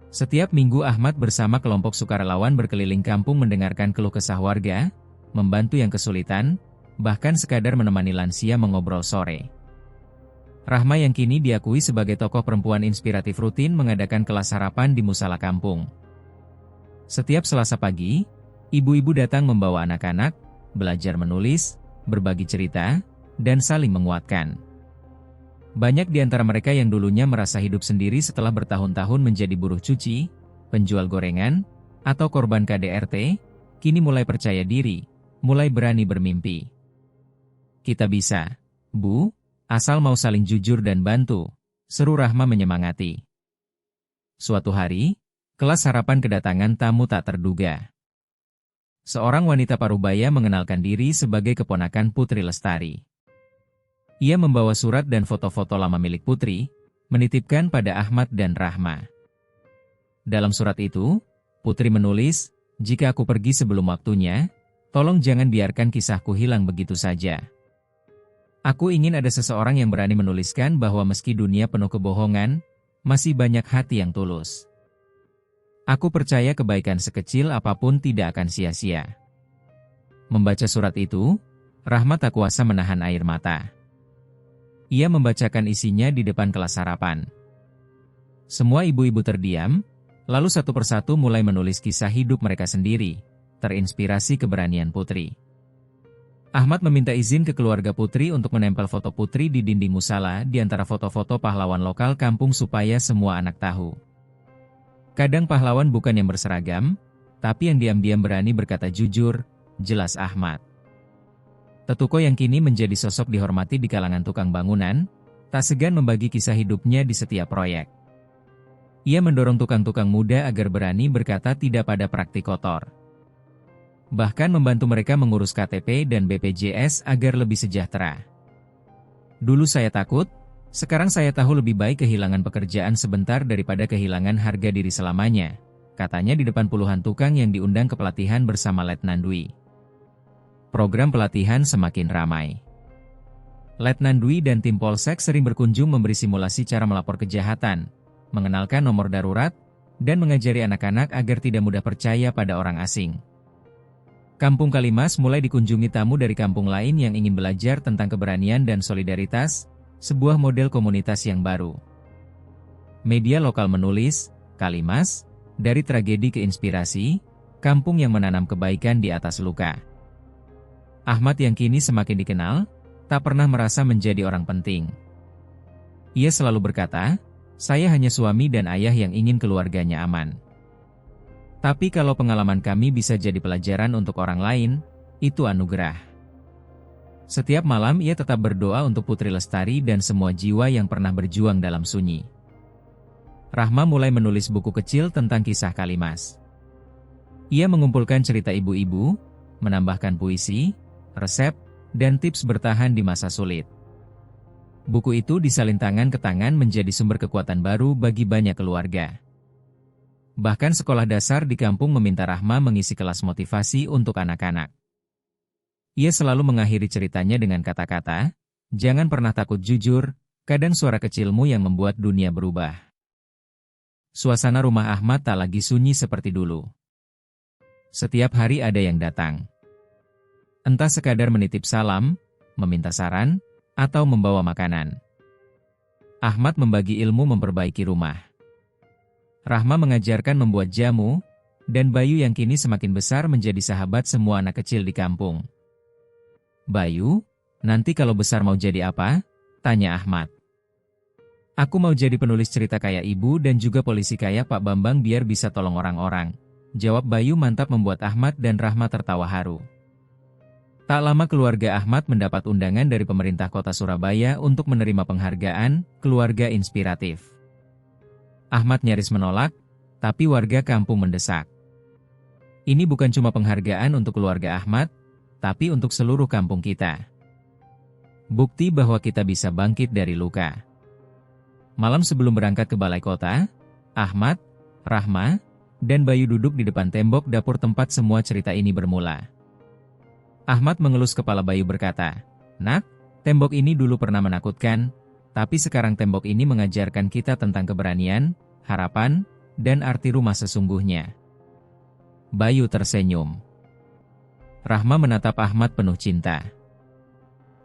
Speaker 1: Setiap minggu Ahmad bersama kelompok sukarelawan berkeliling kampung mendengarkan keluh kesah warga, membantu yang kesulitan, bahkan sekadar menemani lansia mengobrol sore. Rahma yang kini diakui sebagai tokoh perempuan inspiratif rutin mengadakan kelas harapan di musala kampung. Setiap Selasa pagi, ibu-ibu datang membawa anak-anak, belajar menulis, berbagi cerita, dan saling menguatkan. Banyak di antara mereka yang dulunya merasa hidup sendiri setelah bertahun-tahun menjadi buruh cuci, penjual gorengan, atau korban KDRT, kini mulai percaya diri, mulai berani bermimpi. Kita bisa, Bu, asal mau saling jujur dan bantu, seru Rahma menyemangati. Suatu hari, kelas harapan kedatangan tamu tak terduga. Seorang wanita parubaya mengenalkan diri sebagai keponakan Putri Lestari. Ia membawa surat dan foto-foto lama milik Putri, menitipkan pada Ahmad dan Rahma. Dalam surat itu, Putri menulis, "Jika aku pergi sebelum waktunya, tolong jangan biarkan kisahku hilang begitu saja. Aku ingin ada seseorang yang berani menuliskan bahwa meski dunia penuh kebohongan, masih banyak hati yang tulus. Aku percaya kebaikan sekecil apapun tidak akan sia-sia." Membaca surat itu, Rahma tak kuasa menahan air mata. Ia membacakan isinya di depan kelas harapan. Semua ibu-ibu terdiam, lalu satu persatu mulai menulis kisah hidup mereka sendiri, terinspirasi keberanian Putri. Ahmad meminta izin ke keluarga Putri untuk menempel foto Putri di dinding musala di antara foto-foto pahlawan lokal kampung supaya semua anak tahu. Kadang pahlawan bukan yang berseragam, tapi yang diam-diam berani berkata jujur, jelas Ahmad. Tetuko yang kini menjadi sosok dihormati di kalangan tukang bangunan, tak segan membagi kisah hidupnya di setiap proyek. Ia mendorong tukang-tukang muda agar berani berkata tidak pada praktik kotor. Bahkan membantu mereka mengurus KTP dan BPJS agar lebih sejahtera. Dulu saya takut, sekarang saya tahu lebih baik kehilangan pekerjaan sebentar daripada kehilangan harga diri selamanya, katanya di depan puluhan tukang yang diundang ke pelatihan bersama Letnan Dwi. Program pelatihan semakin ramai. Letnan Dwi dan tim Polsek sering berkunjung memberi simulasi cara melapor kejahatan, mengenalkan nomor darurat, dan mengajari anak-anak agar tidak mudah percaya pada orang asing. Kampung Kalimas mulai dikunjungi tamu dari kampung lain yang ingin belajar tentang keberanian dan solidaritas, sebuah model komunitas yang baru. Media lokal menulis, Kalimas, dari tragedi ke inspirasi, kampung yang menanam kebaikan di atas luka. Ahmad yang kini semakin dikenal, tak pernah merasa menjadi orang penting. Ia selalu berkata, "Saya hanya suami dan ayah yang ingin keluarganya aman." Tapi kalau pengalaman kami bisa jadi pelajaran untuk orang lain, itu anugerah. Setiap malam ia tetap berdoa untuk Putri Lestari dan semua jiwa yang pernah berjuang dalam sunyi. Rahma mulai menulis buku kecil tentang kisah Kalimas. Ia mengumpulkan cerita ibu-ibu, menambahkan puisi, resep, dan tips bertahan di masa sulit. Buku itu disalin tangan ke tangan menjadi sumber kekuatan baru bagi banyak keluarga. Bahkan sekolah dasar di kampung meminta Rahma mengisi kelas motivasi untuk anak-anak. Ia selalu mengakhiri ceritanya dengan kata-kata, "Jangan pernah takut jujur, kadang suara kecilmu yang membuat dunia berubah." Suasana rumah Ahmad tak lagi sunyi seperti dulu. Setiap hari ada yang datang. Entah sekadar menitip salam, meminta saran, atau membawa makanan. Ahmad membagi ilmu memperbaiki rumah. Rahma mengajarkan membuat jamu, dan Bayu yang kini semakin besar menjadi sahabat semua anak kecil di kampung. "Bayu, nanti kalau besar mau jadi apa?" tanya Ahmad. "Aku mau jadi penulis cerita kayak ibu dan juga polisi kayak Pak Bambang biar bisa tolong orang-orang," jawab Bayu mantap membuat Ahmad dan Rahma tertawa haru. Tak lama keluarga Ahmad mendapat undangan dari pemerintah kota Surabaya untuk menerima penghargaan Keluarga Inspiratif. Ahmad nyaris menolak, tapi warga kampung mendesak. Ini bukan cuma penghargaan untuk keluarga Ahmad, tapi untuk seluruh kampung kita. Bukti bahwa kita bisa bangkit dari luka. Malam sebelum berangkat ke balai kota, Ahmad, Rahma, dan Bayu duduk di depan tembok dapur tempat semua cerita ini bermula. Ahmad mengelus kepala Bayu berkata, "Nak, Tembok ini dulu pernah menakutkan, tapi sekarang tembok ini mengajarkan kita tentang keberanian, harapan, dan arti rumah sesungguhnya. Bayu tersenyum. Rahma menatap Ahmad penuh cinta.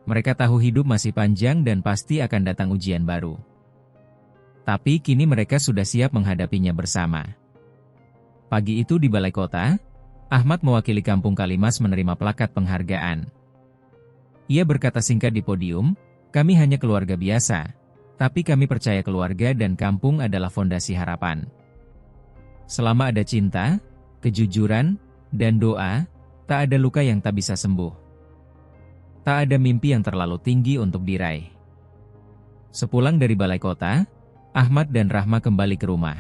Speaker 1: Mereka tahu hidup masih panjang dan pasti akan datang ujian baru. Tapi kini mereka sudah siap menghadapinya bersama. Pagi itu di balai kota, Ahmad mewakili kampung Kalimas menerima plakat penghargaan. Ia berkata singkat di podium, "Kami hanya keluarga biasa, tapi kami percaya keluarga dan kampung adalah fondasi harapan. Selama ada cinta, kejujuran, dan doa, tak ada luka yang tak bisa sembuh. Tak ada mimpi yang terlalu tinggi untuk diraih." Sepulang dari balai kota, Ahmad dan Rahma kembali ke rumah.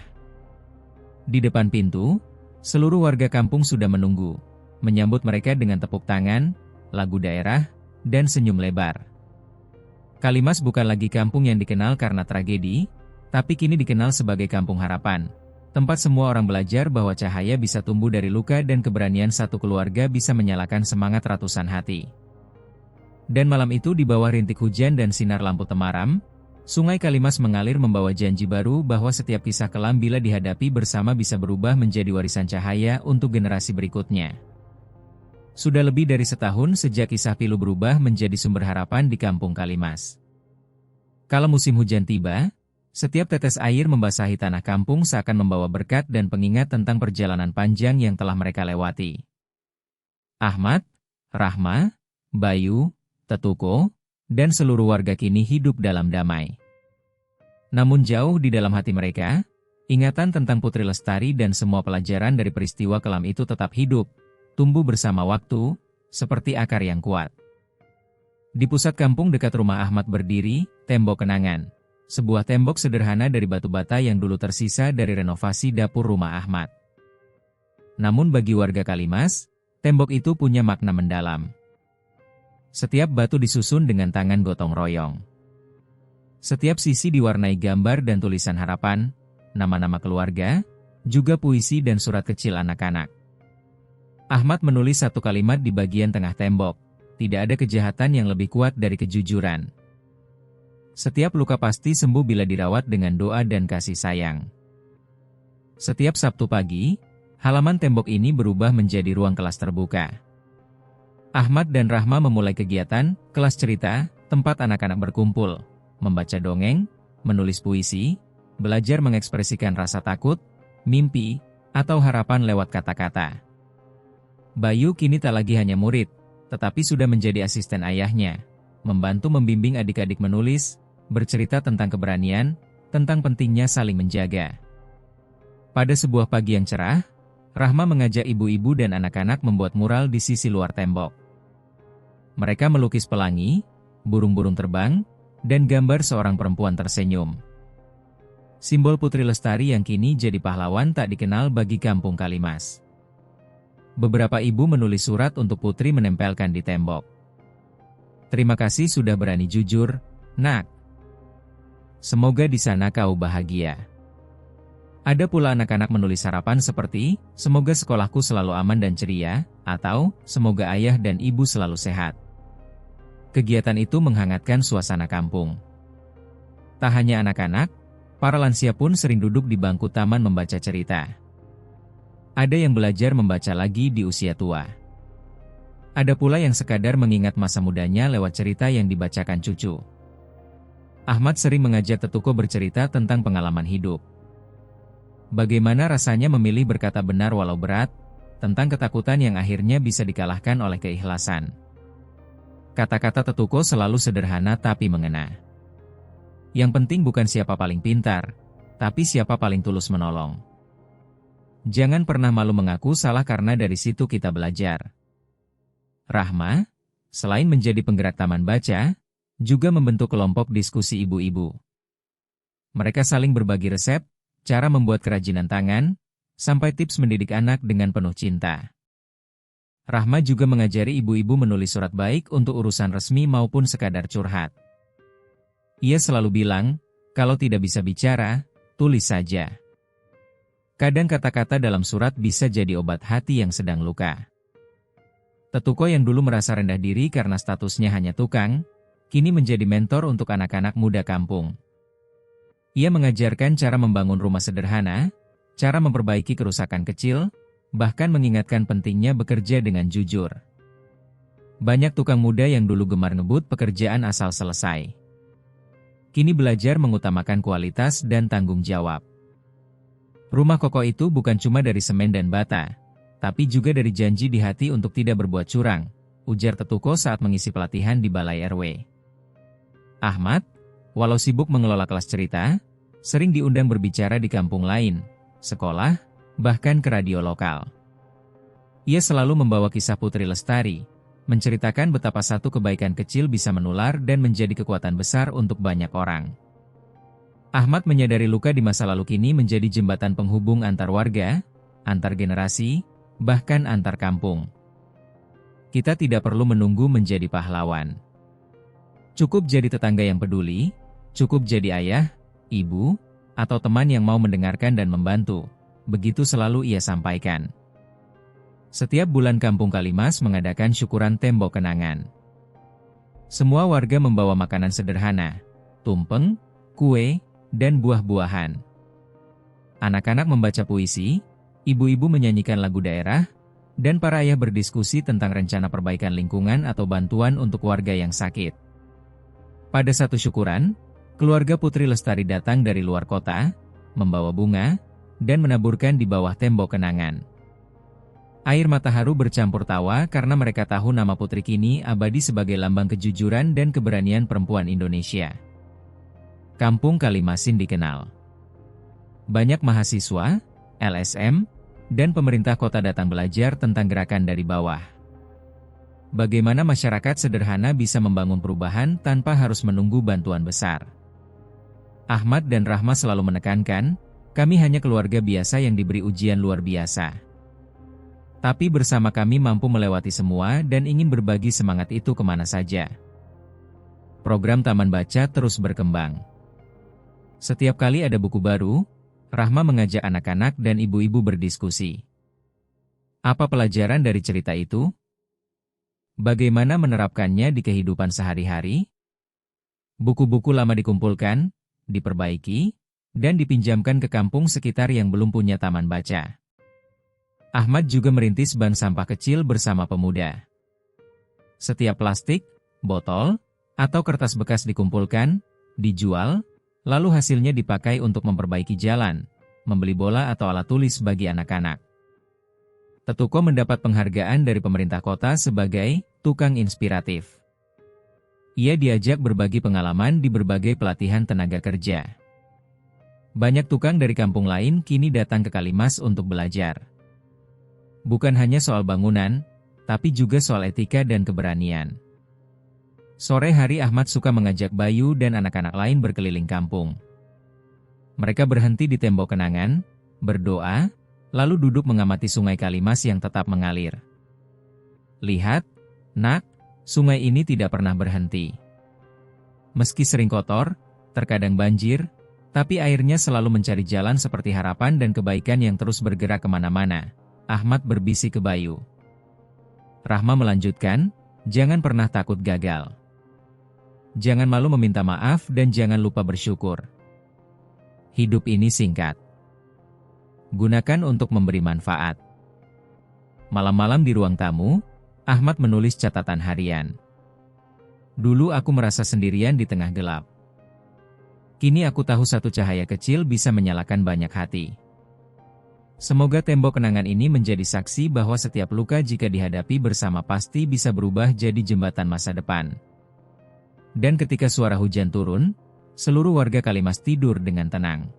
Speaker 1: Di depan pintu, seluruh warga kampung sudah menunggu, menyambut mereka dengan tepuk tangan, lagu daerah, dan senyum lebar. Kalimas bukan lagi kampung yang dikenal karena tragedi, tapi kini dikenal sebagai kampung harapan. Tempat semua orang belajar bahwa cahaya bisa tumbuh dari luka dan keberanian satu keluarga bisa menyalakan semangat ratusan hati. Dan malam itu di bawah rintik hujan dan sinar lampu temaram, Sungai Kalimas mengalir membawa janji baru bahwa setiap kisah kelam bila dihadapi bersama bisa berubah menjadi warisan cahaya untuk generasi berikutnya. Sudah lebih dari setahun sejak kisah pilu berubah menjadi sumber harapan di kampung Kalimas. Kalau musim hujan tiba, setiap tetes air membasahi tanah kampung seakan membawa berkat dan pengingat tentang perjalanan panjang yang telah mereka lewati. Ahmad, Rahma, Bayu, Tetuko, dan seluruh warga kini hidup dalam damai. Namun jauh di dalam hati mereka, ingatan tentang Putri Lestari dan semua pelajaran dari peristiwa kelam itu tetap hidup, tumbuh bersama waktu, seperti akar yang kuat. Di pusat kampung dekat rumah Ahmad berdiri, tembok kenangan. Sebuah tembok sederhana dari batu bata yang dulu tersisa dari renovasi dapur rumah Ahmad. Namun bagi warga Kalimas, tembok itu punya makna mendalam. Setiap batu disusun dengan tangan gotong royong. Setiap sisi diwarnai gambar dan tulisan harapan, nama-nama keluarga, juga puisi dan surat kecil anak-anak. Ahmad menulis satu kalimat di bagian tengah tembok, "Tidak ada kejahatan yang lebih kuat dari kejujuran." Setiap luka pasti sembuh bila dirawat dengan doa dan kasih sayang. Setiap Sabtu pagi, halaman tembok ini berubah menjadi ruang kelas terbuka. Ahmad dan Rahma memulai kegiatan, kelas cerita, tempat anak-anak berkumpul, membaca dongeng, menulis puisi, belajar mengekspresikan rasa takut, mimpi, atau harapan lewat kata-kata. Bayu kini tak lagi hanya murid, tetapi sudah menjadi asisten ayahnya, membantu membimbing adik-adik menulis, bercerita tentang keberanian, tentang pentingnya saling menjaga. Pada sebuah pagi yang cerah, Rahma mengajak ibu-ibu dan anak-anak membuat mural di sisi luar tembok. Mereka melukis pelangi, burung-burung terbang, dan gambar seorang perempuan tersenyum. Simbol Putri Lestari yang kini jadi pahlawan tak dikenal bagi kampung Kalimas. Beberapa ibu menulis surat untuk Putri menempelkan di tembok. "Terima kasih sudah berani jujur, Nak. Semoga di sana kau bahagia." Ada pula anak-anak menulis harapan seperti, "Semoga sekolahku selalu aman dan ceria," atau, "Semoga ayah dan ibu selalu sehat." Kegiatan itu menghangatkan suasana kampung. Tak hanya anak-anak, para lansia pun sering duduk di bangku taman membaca cerita. Ada yang belajar membaca lagi di usia tua. Ada pula yang sekadar mengingat masa mudanya lewat cerita yang dibacakan cucu. Ahmad sering mengajak Tetuko bercerita tentang pengalaman hidup. Bagaimana rasanya memilih berkata benar walau berat, tentang ketakutan yang akhirnya bisa dikalahkan oleh keikhlasan. Kata-kata Tetuko selalu sederhana tapi mengena. Yang penting bukan siapa paling pintar, tapi siapa paling tulus menolong. Jangan pernah malu mengaku salah karena dari situ kita belajar. Rahma, selain menjadi penggerak taman baca, juga membentuk kelompok diskusi ibu-ibu. Mereka saling berbagi resep, cara membuat kerajinan tangan, sampai tips mendidik anak dengan penuh cinta. Rahma juga mengajari ibu-ibu menulis surat baik untuk urusan resmi maupun sekadar curhat. Ia selalu bilang, kalau tidak bisa bicara, tulis saja. Kadang kata-kata dalam surat bisa jadi obat hati yang sedang luka. Tetuko yang dulu merasa rendah diri karena statusnya hanya tukang, kini menjadi mentor untuk anak-anak muda kampung. Ia mengajarkan cara membangun rumah sederhana, cara memperbaiki kerusakan kecil, bahkan mengingatkan pentingnya bekerja dengan jujur. Banyak tukang muda yang dulu gemar ngebut pekerjaan asal selesai, kini belajar mengutamakan kualitas dan tanggung jawab. Rumah kokoh itu bukan cuma dari semen dan bata, tapi juga dari janji di hati untuk tidak berbuat curang, ujar Tetuko saat mengisi pelatihan di Balai RW. Ahmad, walau sibuk mengelola kelas cerita, sering diundang berbicara di kampung lain, sekolah, bahkan ke radio lokal. Ia selalu membawa kisah Putri Lestari, menceritakan betapa satu kebaikan kecil bisa menular dan menjadi kekuatan besar untuk banyak orang. Ahmad menyadari luka di masa lalu kini menjadi jembatan penghubung antar warga, antar generasi, bahkan antar kampung. Kita tidak perlu menunggu menjadi pahlawan. Cukup jadi tetangga yang peduli, cukup jadi ayah, ibu, atau teman yang mau mendengarkan dan membantu. Begitu selalu ia sampaikan. Setiap bulan Kampung Kalimas mengadakan syukuran tembok kenangan. Semua warga membawa makanan sederhana, tumpeng, kue, dan buah-buahan. Anak-anak membaca puisi, ibu-ibu menyanyikan lagu daerah, dan para ayah berdiskusi tentang rencana perbaikan lingkungan atau bantuan untuk warga yang sakit. Pada satu syukuran, keluarga Putri Lestari datang dari luar kota, membawa bunga, dan menaburkan di bawah tembok kenangan. Air mata haru bercampur tawa karena mereka tahu nama Putri kini abadi sebagai lambang kejujuran dan keberanian perempuan Indonesia. Kampung Kalimasin dikenal. Banyak mahasiswa, LSM, dan pemerintah kota datang belajar tentang gerakan dari bawah. Bagaimana masyarakat sederhana bisa membangun perubahan tanpa harus menunggu bantuan besar. Ahmad dan Rahma selalu menekankan, kami hanya keluarga biasa yang diberi ujian luar biasa. Tapi bersama kami mampu melewati semua dan ingin berbagi semangat itu kemana saja. Program Taman Baca terus berkembang. Setiap kali ada buku baru, Rahma mengajak anak-anak dan ibu-ibu berdiskusi. Apa pelajaran dari cerita itu? Bagaimana menerapkannya di kehidupan sehari-hari? Buku-buku lama dikumpulkan, diperbaiki, dan dipinjamkan ke kampung sekitar yang belum punya taman baca. Ahmad juga merintis bank sampah kecil bersama pemuda. Setiap plastik, botol, atau kertas bekas dikumpulkan, dijual, lalu hasilnya dipakai untuk memperbaiki jalan, membeli bola atau alat tulis bagi anak-anak. Tetuko mendapat penghargaan dari pemerintah kota sebagai tukang inspiratif. Ia diajak berbagi pengalaman di berbagai pelatihan tenaga kerja. Banyak tukang dari kampung lain kini datang ke Kalimas untuk belajar. Bukan hanya soal bangunan, tapi juga soal etika dan keberanian. Sore hari Ahmad suka mengajak Bayu dan anak-anak lain berkeliling kampung. Mereka berhenti di tembok kenangan, berdoa, lalu duduk mengamati sungai Kalimas yang tetap mengalir. Lihat, nak, sungai ini tidak pernah berhenti. Meski sering kotor, terkadang banjir, tapi airnya selalu mencari jalan seperti harapan dan kebaikan yang terus bergerak kemana-mana. Ahmad berbisik ke Bayu. Rahma melanjutkan, jangan pernah takut gagal. Jangan malu meminta maaf dan jangan lupa bersyukur. Hidup ini singkat. Gunakan untuk memberi manfaat. Malam-malam di ruang tamu, Ahmad menulis catatan harian. Dulu aku merasa sendirian di tengah gelap. Kini aku tahu satu cahaya kecil bisa menyalakan banyak hati. Semoga tembok kenangan ini menjadi saksi bahwa setiap luka jika dihadapi bersama pasti bisa berubah jadi jembatan masa depan. Dan ketika suara hujan turun, seluruh warga Kalimas tidur dengan tenang.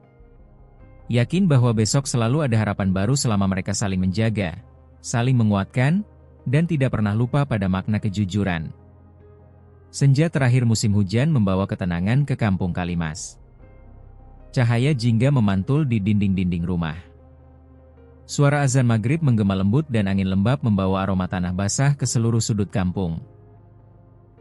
Speaker 1: Yakin bahwa besok selalu ada harapan baru selama mereka saling menjaga, saling menguatkan, dan tidak pernah lupa pada makna kejujuran. Senja terakhir musim hujan membawa ketenangan ke kampung Kalimas. Cahaya jingga memantul di dinding-dinding rumah. Suara azan maghrib menggema lembut dan angin lembab membawa aroma tanah basah ke seluruh sudut kampung.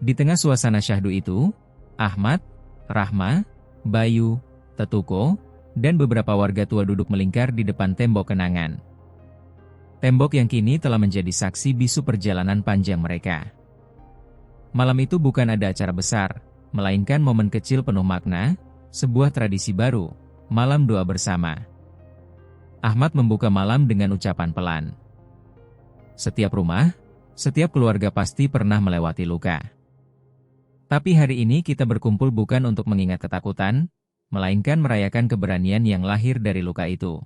Speaker 1: Di tengah suasana syahdu itu, Ahmad, Rahma, Bayu, Tetuko, dan beberapa warga tua duduk melingkar di depan tembok kenangan. Tembok yang kini telah menjadi saksi bisu perjalanan panjang mereka. Malam itu bukan ada acara besar, melainkan momen kecil penuh makna, sebuah tradisi baru, malam doa bersama. Ahmad membuka malam dengan ucapan pelan. Setiap rumah, setiap keluarga pasti pernah melewati luka. Tapi hari ini kita berkumpul bukan untuk mengingat ketakutan, melainkan merayakan keberanian yang lahir dari luka itu.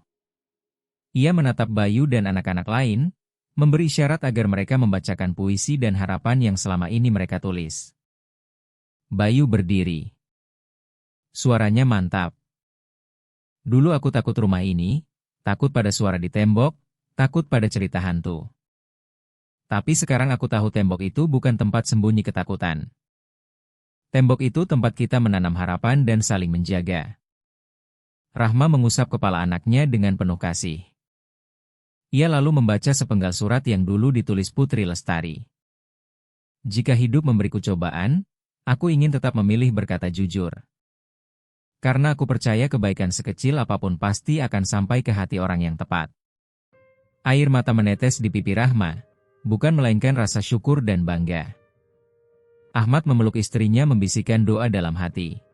Speaker 1: Ia menatap Bayu dan anak-anak lain, memberi isyarat agar mereka membacakan puisi dan harapan yang selama ini mereka tulis. Bayu berdiri. Suaranya mantap. Dulu aku takut rumah ini, takut pada suara di tembok, takut pada cerita hantu. Tapi sekarang aku tahu tembok itu bukan tempat sembunyi ketakutan. Tembok itu tempat kita menanam harapan dan saling menjaga. Rahma mengusap kepala anaknya dengan penuh kasih. Ia lalu membaca sepenggal surat yang dulu ditulis Putri Lestari. Jika hidup memberiku cobaan, aku ingin tetap memilih berkata jujur. Karena aku percaya kebaikan sekecil apapun pasti akan sampai ke hati orang yang tepat. Air mata menetes di pipi Rahma, bukan melainkan rasa syukur dan bangga. Ahmad memeluk istrinya membisikkan doa dalam hati.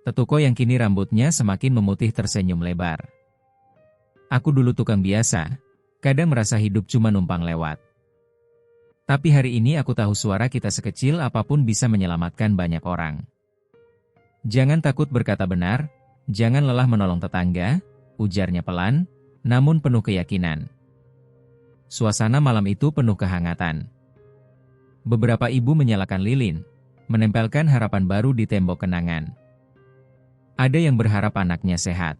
Speaker 1: Tetuko yang kini rambutnya semakin memutih tersenyum lebar. Aku dulu tukang biasa, kadang merasa hidup cuma numpang lewat. Tapi hari ini aku tahu suara kita sekecil apapun bisa menyelamatkan banyak orang. Jangan takut berkata benar, jangan lelah menolong tetangga, ujarnya pelan, namun penuh keyakinan. Suasana malam itu penuh kehangatan. Beberapa ibu menyalakan lilin, menempelkan harapan baru di tembok kenangan. Ada yang berharap anaknya sehat.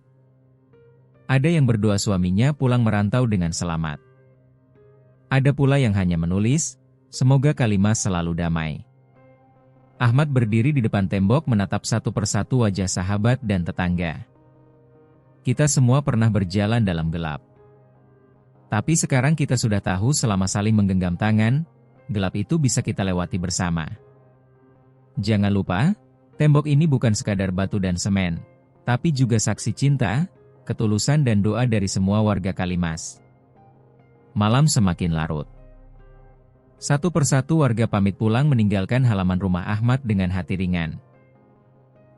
Speaker 1: Ada yang berdoa suaminya pulang merantau dengan selamat. Ada pula yang hanya menulis, semoga Kalimas selalu damai. Ahmad berdiri di depan tembok menatap satu persatu wajah sahabat dan tetangga. Kita semua pernah berjalan dalam gelap. Tapi sekarang kita sudah tahu selama saling menggenggam tangan, gelap itu bisa kita lewati bersama. Jangan lupa, tembok ini bukan sekadar batu dan semen, tapi juga saksi cinta, ketulusan dan doa dari semua warga Kalimas. Malam semakin larut. Satu persatu warga pamit pulang meninggalkan halaman rumah Ahmad dengan hati ringan.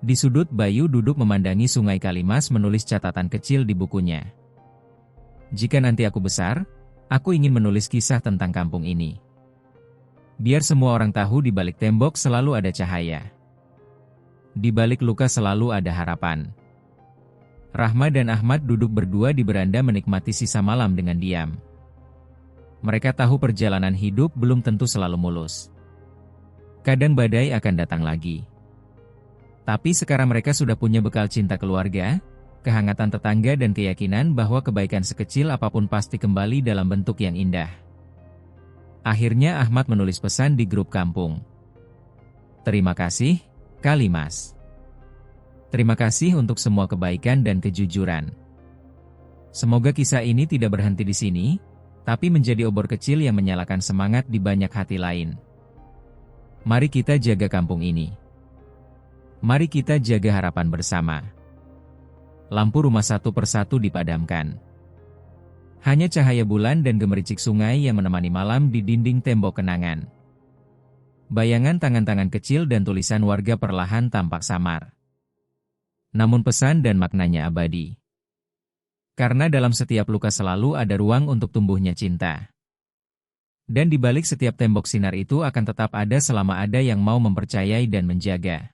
Speaker 1: Di sudut Bayu duduk memandangi sungai Kalimas menulis catatan kecil di bukunya. Jika nanti aku besar, aku ingin menulis kisah tentang kampung ini. Biar semua orang tahu di balik tembok selalu ada cahaya. Di balik luka selalu ada harapan. Rahma dan Ahmad duduk berdua di beranda menikmati sisa malam dengan diam. Mereka tahu perjalanan hidup belum tentu selalu mulus. Kadang badai akan datang lagi. Tapi sekarang mereka sudah punya bekal cinta keluarga, kehangatan tetangga dan keyakinan bahwa kebaikan sekecil apapun pasti kembali dalam bentuk yang indah. Akhirnya Ahmad menulis pesan di grup kampung. Terima kasih, Kalimas. Terima kasih untuk semua kebaikan dan kejujuran. Semoga kisah ini tidak berhenti di sini, tapi menjadi obor kecil yang menyalakan semangat di banyak hati lain. Mari kita jaga kampung ini. Mari kita jaga harapan bersama. Lampu rumah satu persatu dipadamkan. Hanya cahaya bulan dan gemericik sungai yang menemani malam di dinding tembok kenangan. Bayangan tangan-tangan kecil dan tulisan warga perlahan tampak samar. Namun pesan dan maknanya abadi. Karena dalam setiap luka selalu ada ruang untuk tumbuhnya cinta. Dan di balik setiap tembok sinar itu akan tetap ada selama ada yang mau mempercayai dan menjaga.